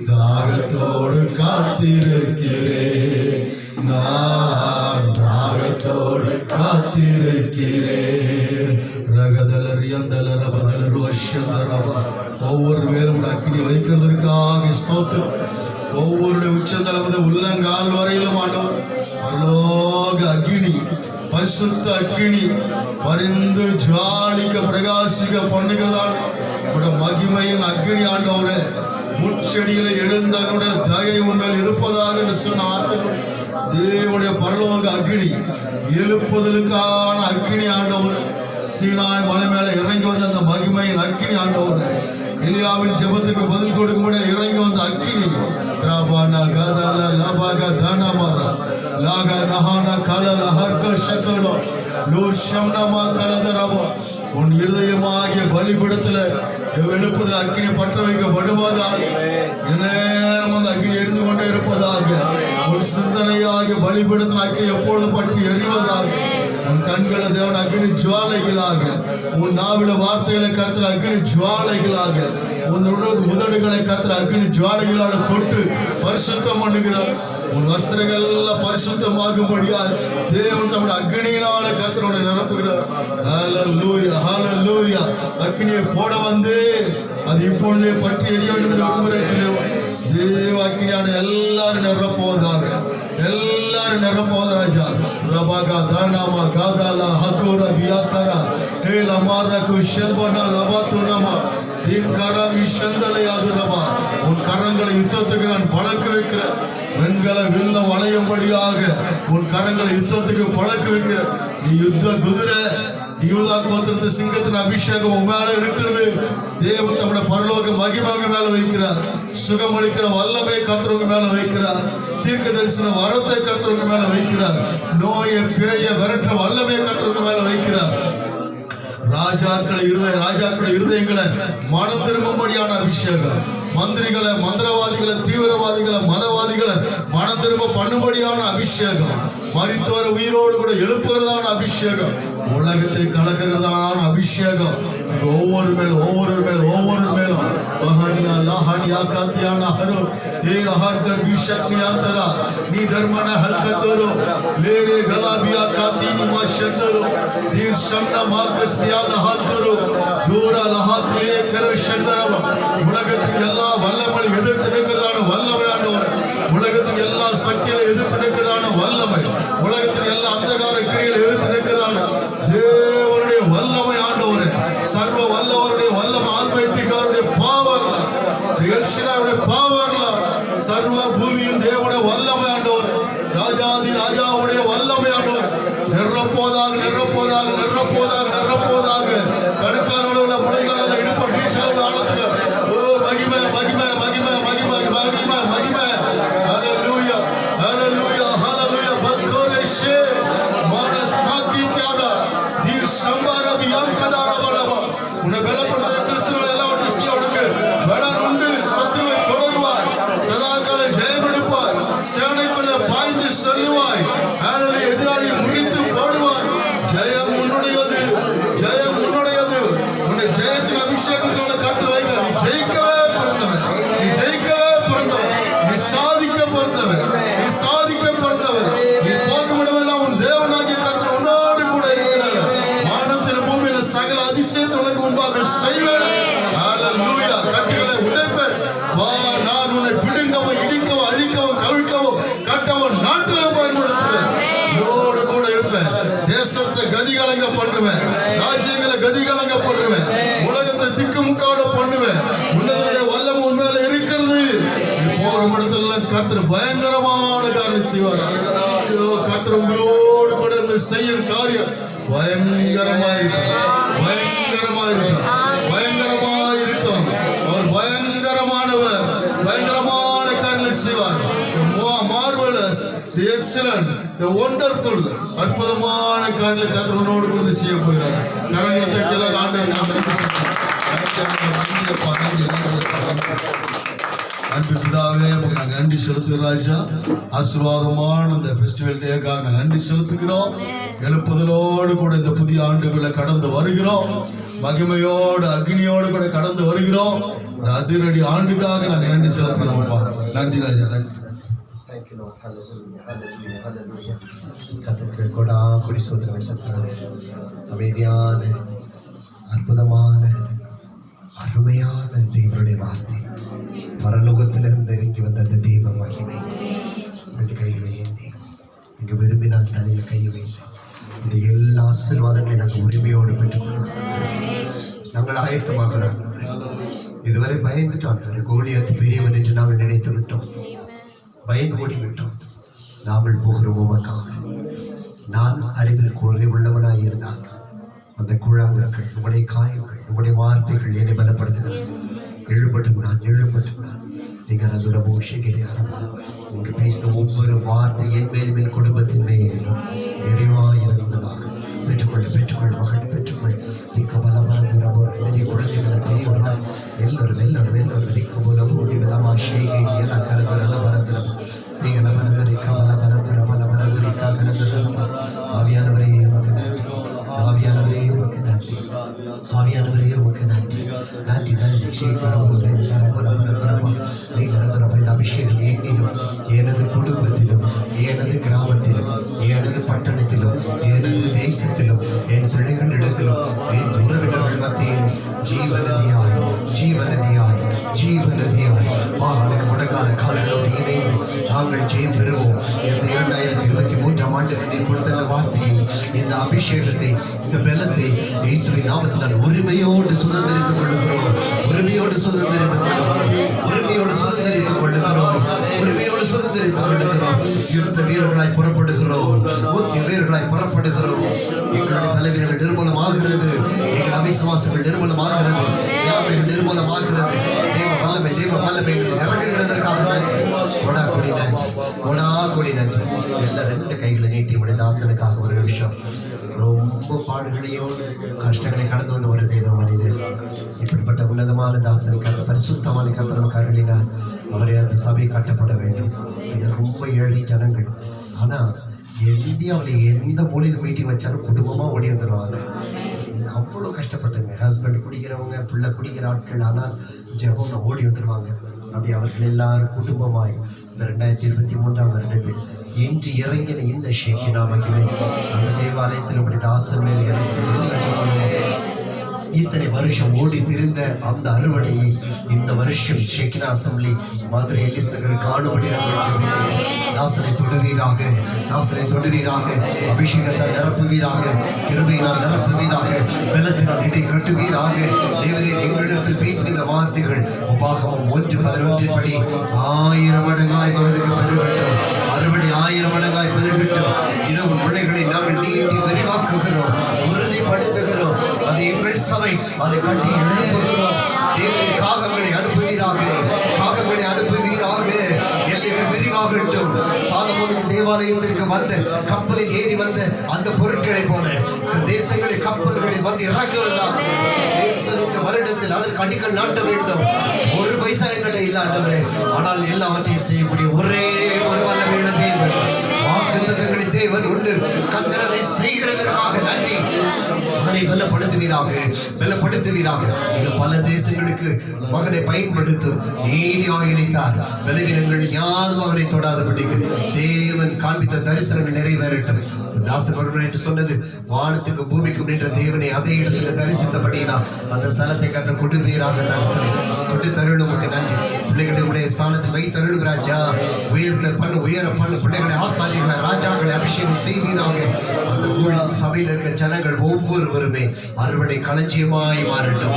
தாகத்தோடு காத்திருக்கிறேன், நான் தாகத்தோடு காத்திருக்கிறேன். ஒவ்வொரு மேலும் அக்கினி வைக்கிறதற்காக ஸ்தோத்திரம். ஒவ்வொருடைய உச்சந்தலை உள்ளங்கால் வரையிலும் ஆண்டவர் பரலோக அக்கினி, பரிசுத்த அக்கினி பரிந்து ஜுவாலிக்க பிரகாசிக்க பண்ணுகிறதால் மகிமையின் அக்கினி ஆண்டவரே முச்செடியில எழுந்தனுடைய தயை உங்கள் இருப்பதாக என்று சொன்ன வார்த்தைகள் தேவனுடைய பரலோக அக்கினி எழுப்புதலுக்கான அக்கினி ஆண்டவர் சீனாய் மலை மேல இறங்கி வந்த அந்த மகிமையின் அக்கினி ஆண்டவர் எலியாவின் ஜெபத்துக்கு பதில் கொடுக்க முடியாது இறங்கி வந்த அக்கினி திராபானா கதல லபாக தனமரா லாக நஹானா கலல ஹர்க ஷகரோ லோ ஷம்னமா கலதரவோ உன் இருதயமாகிய பலிபீடத்துல எழுப்புதல் அக்கினி பற்ற வைக்கப்படுவதாக. நேரம் அந்த அக்கினி எரிந்து கொண்டே இருப்பதாக. உன் சிந்தனையாகிய பலிபீடத்தில் அக்கினி எப்பொழுது பற்றி எரிவதாக. உன் கண்களை தேவன் அக்கினி ஜுவாலைகளாக, உன் நாவில வார்த்தைகளை கர்த்தர் அக்கினி ஜுவாலைகளாக, உன் உதடுகளை கர்த்தர் அக்கினி ஜுவாலைகளாக தொட்டு பரிசுத்தம் பண்ணுகிறார். உன் வஸ்திரங்கள் எல்லாம் பரிசுத்தமாகும்படியால் தேவன் தம்முடைய அக்கினியினால கர்த்தரோட நிரப்புகிறார். ஹல்லேலூயா, ஹல்லேலூயா. அக்கினியை போட வந்து அது இப்பொழுதே பற்றி எரிய வேண்டும் என்று விரும்புகிறேன். தேவ அக்கினியான எல்லாரும் நிரப்போவதாக, எல்லாரும் நிரப்போவதாக. ராஜா ரபாகா தானாமா காதாலா ஹகோரா வியாக்கரா ஹே லமாரா குஷல்வனா லபாத்துனமா தீன் கரா விஷந்தலையாதுரமா. உன் கரங்களை யுத்தத்துக்கு நான் பழக்க வைக்கிறேன். வெண்கல வில்லம் வளையும்படியாக உன் கரங்களை யுத்தத்துக்கு பழக்க வைக்கிறேன். நீ யுத்த குதிரை, யூதா கோத்திரத்து சிங்கத்தின் அபிஷேகம் உன் மேல இருக்கிறது. தேவன் தம்முடைய பரலோக மகிமைக்கு மேல வைக்கிறார். சுகமளிக்கிற வல்லமை கர்த்தருக்கு மேல வைக்கிறார். தீர்க்க தரிசன வரத்தை கர்த்தருக்கு மேல வைக்கிறார். நோயை பேய விரட்ட வல்லமை கர்த்தருக்கு மேல வைக்கிறார். ராஜாக்களை இருதயங்களை மனம் திரும்பும்படியான அபிஷேகம். மந்திரிகளை, மந்திரவாதிகளை, தீவிரவாதிகளை, மதவாதிகளை மனம் திரும்ப பண்ணும்படியான அபிஷேகம். மரித்தோர் உயிரோடு கூட எழுப்புகிறதான அபிஷேகம். உலகத்தை கலக்கிறதான அபிஷேகம். ஒவ்வொரு மேலும் நீ தர்மன ஹல்கத்தரோ லேரே கலாபியா காத்தினி மாஷந்தரோ நீர் சன்ன மார்க்கஸ் தியான ஹாத்ரோ தூர லஹாத்லே கர ஷந்தரவ. உலகத்துக்கு எல்லா வல்லமை எதிர்த்து நிற்கிறதான வல்லமை ஆண்டவர். உலகத்துக்கு எல்லா சக்திகளை எதிர்த்து நிற்கிறதான வல்லமை. உலகத்துக்கு எல்லா அந்தகார கிரியைகளை எதிர்த்து நிற்கிறதான தேவனுடைய வல்லமை ஆண்டவரே. சர்வ வல்லவருடைய வல்லமை. ஆல்மைட்டிகாருடைய பவர்ல, எல்ஷடாவுடைய பவர்ல, சர்வ பூமியின் தேவனுடைய வல்லமை ஆண்டவர். ராஜாதி ராஜாவுடைய வல்லமை ஆண்டவர். நிரப்போதாக, நிரப்போதாக, நிரப்போதாக, நிரப்போதாக. கடுக்கானோட முளைகால இடுப்ப பீச்சோட ஆழத்துல ஓ மகிமை, மகிமை, மகிமை, மகிமை, மகிமை, மகிமை. ஹல்லேலூயா, ஹல்லேலூயா, ஹல்லேலூயா. பக்கோரேஷே மானஸ் மாக்கி கியாரா தீர் சம்பார பியாம் கதாரா பலவா. உன்னை பலப்படுத்த கிறிஸ்துவை எல்லாம் ஒன்று செய்ய உனக்கு பலன் உண்டு. சத்ருவை தொடருவாய், சதாகால ஜெயம் எடுப்பாய், சேனைக்குள்ள பாய்ந்து செல்லுவாய், எதிராளி முறித்து போடுவாய். ஜெயம் உன்னுடையது, ஜெயம் உன்னுடையது. உன்னை ஜெயத்தின் அபிஷேகத்தினால காத்து வைக்க. நீ ஜெயிக்கவே பிறந்தவன், நீ ஜெயிக்கவே பிறந்தவன், நீ சாதிக்க பிறந்தவன், நீ சாதிக்க பிறந்தவன். நீ போகும் இடமெல்லாம் உன் தேவனாகிய கர்த்தர் உன்னோடு கூட இருக்கிறார். வானத்தின் பூமியில சகல அதிசயத்தை உனக்கு முன்பாக செய்வேன். ஹல்லேலூயா. கட்டுகளை உடைப்பேன். வா, நான் உன்னை பிடுங்கவும், இடிக்கவும், அழிக்கவும், கவிழ்க்கவும், கட்டவும், நாட்டவும் பயன்படுத்துவேன். இதோடு கூட இருப்பேன். தேசத்தை கதிகலங்க பண்ணுவேன். ராஜ்யங்களை கதிகலங்க பண்ணுவேன். உலகத்தை திக்குமுக்காட பண்ணுவேன். உன்னதனுடைய வல்லமை உண்மையில இருக்கிறது. போகும் இடத்துல கர்த்தர் பயங்கரமான காரியம் செய்வார். கர்த்தர் உங்களோடு கூட இந்த செய்யும் காரியம் பயங்கரமாயிருக்கும், பயங்கரமாயிருக்கும், பயங்கரமாயிருக்கும். அவர் பயங்கரமானவர். பயங்கரமான காரியங்களை செய்வார். Marvelous, the excellent, the wonderful. அற்புதமான காரியங்களை கர்த்தர் உன்னோடு கூட செய்ய போகிறார். கரங்களை தட்டி எல்லாம் ஆண்டவரை நாம் நன்றி சொல்லுவோம். அன்பு பிதாவே, உங்களுக்கு நாங்கள் நன்றி செலுத்துகிறோம். ராஜா, ஆசீர்வாதமான இந்த ஃபெஸ்டிவல் டேக்காக நாங்கள் நன்றி செலுத்துகிறோம். எழுப்புதலோடு கூட இந்த புதிய ஆண்டுகளை கடந்து வருகிறோம். மகிமையோடு அக்னியோடு கூட கடந்து வருகிறோம். இந்த அதிரடி ஆண்டுக்காக நாங்கள் நன்றி செலுத்துகிறோம். நன்றி ராஜா, நன்றி. கர்த்தருக்கு கொடா கொடி சோதனைகள் சத்தானே, அமைதியான அற்புதமான அருமையான தேவனுடைய வார்த்தை, பரலோகத்திலிருந்து இறங்கி வந்த அந்த தெய்வ மகிமை. ரெண்டு கைகளை ஏந்தி இங்கு விரும்பினால் தலையில் கையை வைத்து இந்த எல்லா ஆசீர்வாதங்களையும் நாங்கள் உரிமையோடு பெற்றுக்கொள்கிறோம். நாங்கள் ஆயத்தமாகிறோம். இதுவரை பயந்துட்டோம். கோலியாத் பெரியவன் என்று நாங்கள் நினைத்து விட்டோம், பயந்து ஓடிவிட்டோம். நாங்கள் போகிறோம் உமக்காக. நான் அறிவில் குறைவுள்ளவனாய் இருந்தால் அந்த குழாங்கற்கள், உங்களுடைய காயங்கள், உங்களுடைய வார்த்தைகள் என்னை பலப்படுத்துகிறது. எழுபட்டும் நான் நீங்கள் அதுரமோ சிகிரியாரமோ இங்கு பேசின ஒவ்வொரு வார்த்தை என் மேலும் என் குடும்பத்தின் மேலும் நிறைவாக இருந்ததாக பெற்றுக்கொள் மகள் பெற்றுக்கொள். ஷேகே என கரதுரல வரதுரம் நீங்கள வரதுரி கமல வரதுர மல வரதுரி கரதுரம் ஆவியானவரே உமக்கு நன்றி ஆவியானவரே உமக்கு நன்றி ஆவியானவரே உமக்கு நன்றி நன்றி நன்றி ஷேகரமுலே கரமல வரதுரமா நீங்கள இந்த அபிஷேகம் எங்கிலும் எனது குடும்பத்திலும் எனது கிராமத்திலும் எனது பட்டணத்திலும் எனது தேசத்திலும் என் பிள்ளைகளிடத்திலும் என் உறவினர்கள் மத்தியிலும் ஜீவநதியாய் ஜீவநதியாய் ஜீவநதியாய் வாகளுக்கு முடக்கால காலங்களோடு இணைந்து நாங்கள் ஜெயம் பெறுவோம். இந்த 2023ஆம் ஆண்டு நீர் கொடுத்த இந்த வார்த்தையை, இந்த அபிஷேகத்தை, இந்த பலத்தை இயேசுவின் நாமத்தினால் உரிமையோடு சுதந்திரித்துக் கொள்ளுகிறோம். உரிமையோடு சுதந்திரித்துக் கொள்ளுகிறோம். உரிமையோடு சுதந்திரித்துக் கொள்ளுகிறோம். உரிமையோடு சுதந்திரித்துக் கொள்ளுகிறோம். யுத்த வீரர்களாய் புறப்படுகிறோம். முக்கிய வீரர்களாய் புறப்படுகிறோம். எங்களுடைய பலவீனங்கள் நிர்மூலமாகிறது. எங்கள் அவிசுவாசங்கள் நிர்மூலமாகிறது. இயலாமைகள் நிர்மூலமாகிறது. தேவ வல்லமை எங்களுக்கு இறங்குகிறதற்காக நன்றி. கொடா கொடி நன்றி. கொடா கொடி நன்றி. எல்லா 2 கைகளை நீட்டி உடைய தாசனுக்காக ஒரு நிமிஷம். ரொம்ப பாடுகளையும் கஷ்டங்களை கடந்து வந்த ஒரு தெய்வ மனிதர், இப்படிப்பட்ட உன்னதமான தாசனுக்காக பரிசுத்தமான கர்த்தர் நமக்கு அருளினார். அவரை அந்த சபை கட்டப்பட வேண்டும். இது ரொம்ப ஏழை ஜனங்கள். ஆனா இந்தியாவில் எந்த மொழியில் மீட்டிங் வச்சாலும் குடும்பமா ஓடி வந்துடுவாங்க. அவ்வளோ கஷ்டப்பட்டுங்க. ஹஸ்பண்ட் குடிக்கிறவங்க, பிள்ளை குடிக்கிற ஆட்கள், ஆனால் ஜெபம்ல ஓடி வந்துடுவாங்க. அப்படி அவர்கள் எல்லாரும் குடும்பமாய் இந்த 2023ஆம் வருடத்தில் இன்று இறங்கின இந்த ஷேக்கினா மகிமை அந்த தேவாலயத்தில் அப்படி தாசன் மேல் இறங்கி இத்தனை வருஷம் ஓடி திரிந்த அந்த அறுவடையை இந்த வருஷம் ஷேக்கினா அசம்பிளி மதுரை எலிஸ் நகர் காணும்படி தாசனை தொடுவீராக, தாசனை தொடுவீராக, அபிஷேகத்தால் நிரப்புவீராக, கிருபையினால் நிரப்புவீராக, பலத்தினால் இடை கட்டுவீராக. தேவரீர் எங்களிடத்தில் பேசின இந்த வார்த்தைகள் உபாகமம் 1:11 படி 1000 மடங்காய் மகனுக்கு பெருகட்டும், அறுவடை 1000 மடங்காய் பெருகட்டும். இதோ பிள்ளைகளை நாங்கள் நீட்டி விரிவாக்குகிறோம், உறுதிப்படுத்துகிறோம். அது எங்கள் சபை, அதை கட்டி எழுப்புகிறோம். தேவரின் காகங்களை அனுப்புவீராக, காகங்களை அனுப்புவீராக. எல்லைகள் விரிவாகட்டும். சாலமோனுக்கு தேவாலயத்திற்கு வந்த கப்பலில் ஏறி வந்த அந்த பொருட்களை போல தேசங்களில் கப்பல்களில் வந்து இறங்குவதாக. தேசம் இந்த வருடத்தில் அதற்கு அடிக்கல் நாட்ட வேண்டும். ஒரு பைசா எங்களை இல்லாதவரே, ஆனால் எல்லாவற்றையும் செய்யக்கூடிய ஒரே ஒரு வல்லமையுள்ள தேவன், வாக்குத்தத்தங்களின் தேவன் உண்டு. கர்த்தரை செய்கிறதற்காக நன்றி. அவனை பலப்படுத்துவீராக, பலப்படுத்துவீராக. இன்னும் பல தேசங்களுக்கு மகனை பயன்படுத்தும். நீடி ஆயிலித்தார் பலவீனங்கள் யாரும் மகனை தொடாதபடிக்கு தேவன் காண்பித்த தரிசனங்கள் நிறைவேறட்டும். தாசன் அவர்கள் என்று சொன்னது, வானத்துக்கு பூமிக்கும் நின்ற தேவனை அதே இடத்துல தரிசித்தபடினா அந்த ஸ்தலத்தை கத்த கொடுவீராக. கொண்டு தருளுமுக்கு நன்றி. பிள்ளைகளை உடைய ஸ்தானத்தில் வைத்தருளும் ராஜா. உயர பண்ணு பிள்ளைகளை ஆசாரியர்களை ராஜாக்களை அபிஷேகம் செய்வீராக. அந்த சபையில் இருக்க ஜனங்கள் ஒவ்வொருவருமே அறுவடை களஞ்சியமாய் மாறட்டும்.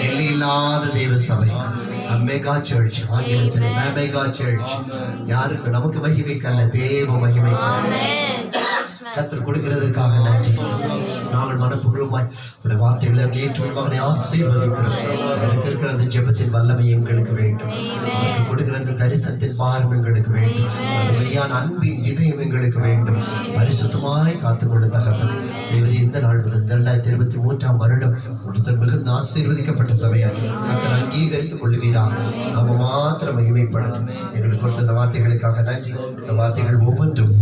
எல்லையில்லாத தேவ சபை, மெகா சர்ச், ஆங்கிலத்தில் மெகா சர்ச். யாருக்கு? நமக்கு மகிமைக்கல்ல, தேவ மகிமை. கர்த்தர் கொடுக்கிறதற்காக நன்றி. நாங்கள் மனப்பூர்வமாய் உடைய வார்த்தைகளை ஏற்று மகனை ஆசீர்வதிக்கிறோம். எனக்கு இருக்கிற அந்த ஜெபத்தின் வல்லமை எங்களுக்கு வேண்டும். எனக்கு கொடுக்கிற அந்த தரிசனத்தின் பார்வை எங்களுக்கு வேண்டும். அந்த மெய்யான அன்பின் இதயம் எங்களுக்கு வேண்டும். பரிசுத்தமாய் காத்துக்கொள்ள தகவல் தேவரே, இந்த நாள் முதல் 2023ஆம் வருடம் மிகுந்த ஆசீர்வதிக்கப்பட்ட சபையார் கர்த்தர் அங்கீகரித்துக் கொள்வீராக. நாம மாத்திரம் மகிமைப்படட்டும். எங்களுக்கு கொடுத்த அந்த வார்த்தைகளுக்காக நன்றி. இந்த வார்த்தைகள் ஒவ்வொன்றும்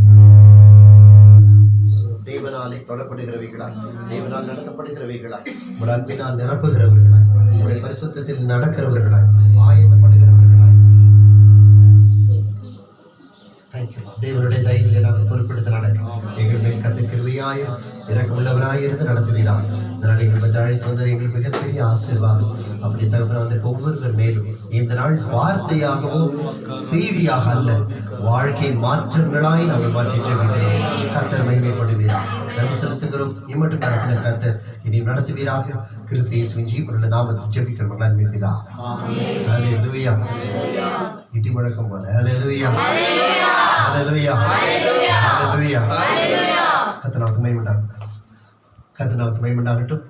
தேவனாலே தொடப்படுகிறவைகளாய், தேவனால் நடத்தப்படுகிறவைகளாய், உடைய அன்பினால் நிரப்புகிறவர்களாய், உடைய பரிசுத்தத்தில் நடக்கிறவர்களாய், ஆயத்தப்படுகிறவர்களாய். தேவனுடைய தைரியத்தை நாங்கள் பொறுப்படுத்த நடக்கும். எங்கள் மேல் கத்த கிருபையாயும் இரக்கமுள்ளவராயிருந்து நடத்துவீராக. இதனால் எங்கள் அழைத்து வந்தது எங்களுக்கு மிகப்பெரிய ஆசீர்வாதம். அப்படி தவிர வந்திருக்க ஒவ்வொருவர் மேலும் இந்த நாள் வார்த்தையாகவோ செய்தியாக அல்ல, வாழ்க்கையின் மாற்றங்களாய் நாங்கள் மாற்றி கர்த்தர் மகிமைப்படுவீராக. நன்றி செலுத்துகிறோம். இம்மட்டும் நடத்தின கர்த்தர் இனி நடத்துவீராக. கிறிஸ்து இயேசுவின் ஜீவனுள்ள நாமத்தில் ஜெபிக்கிறவர்கள் அன்பின் ஹல்லேலூயா. இடி முழக்கம் போல ஹல்லேலூயா, ஹல்லேலூயா, ஹல்லேலூயா. கர்த்தர் நாமத்துக்கு மகிமை உண்டாகட்டும்.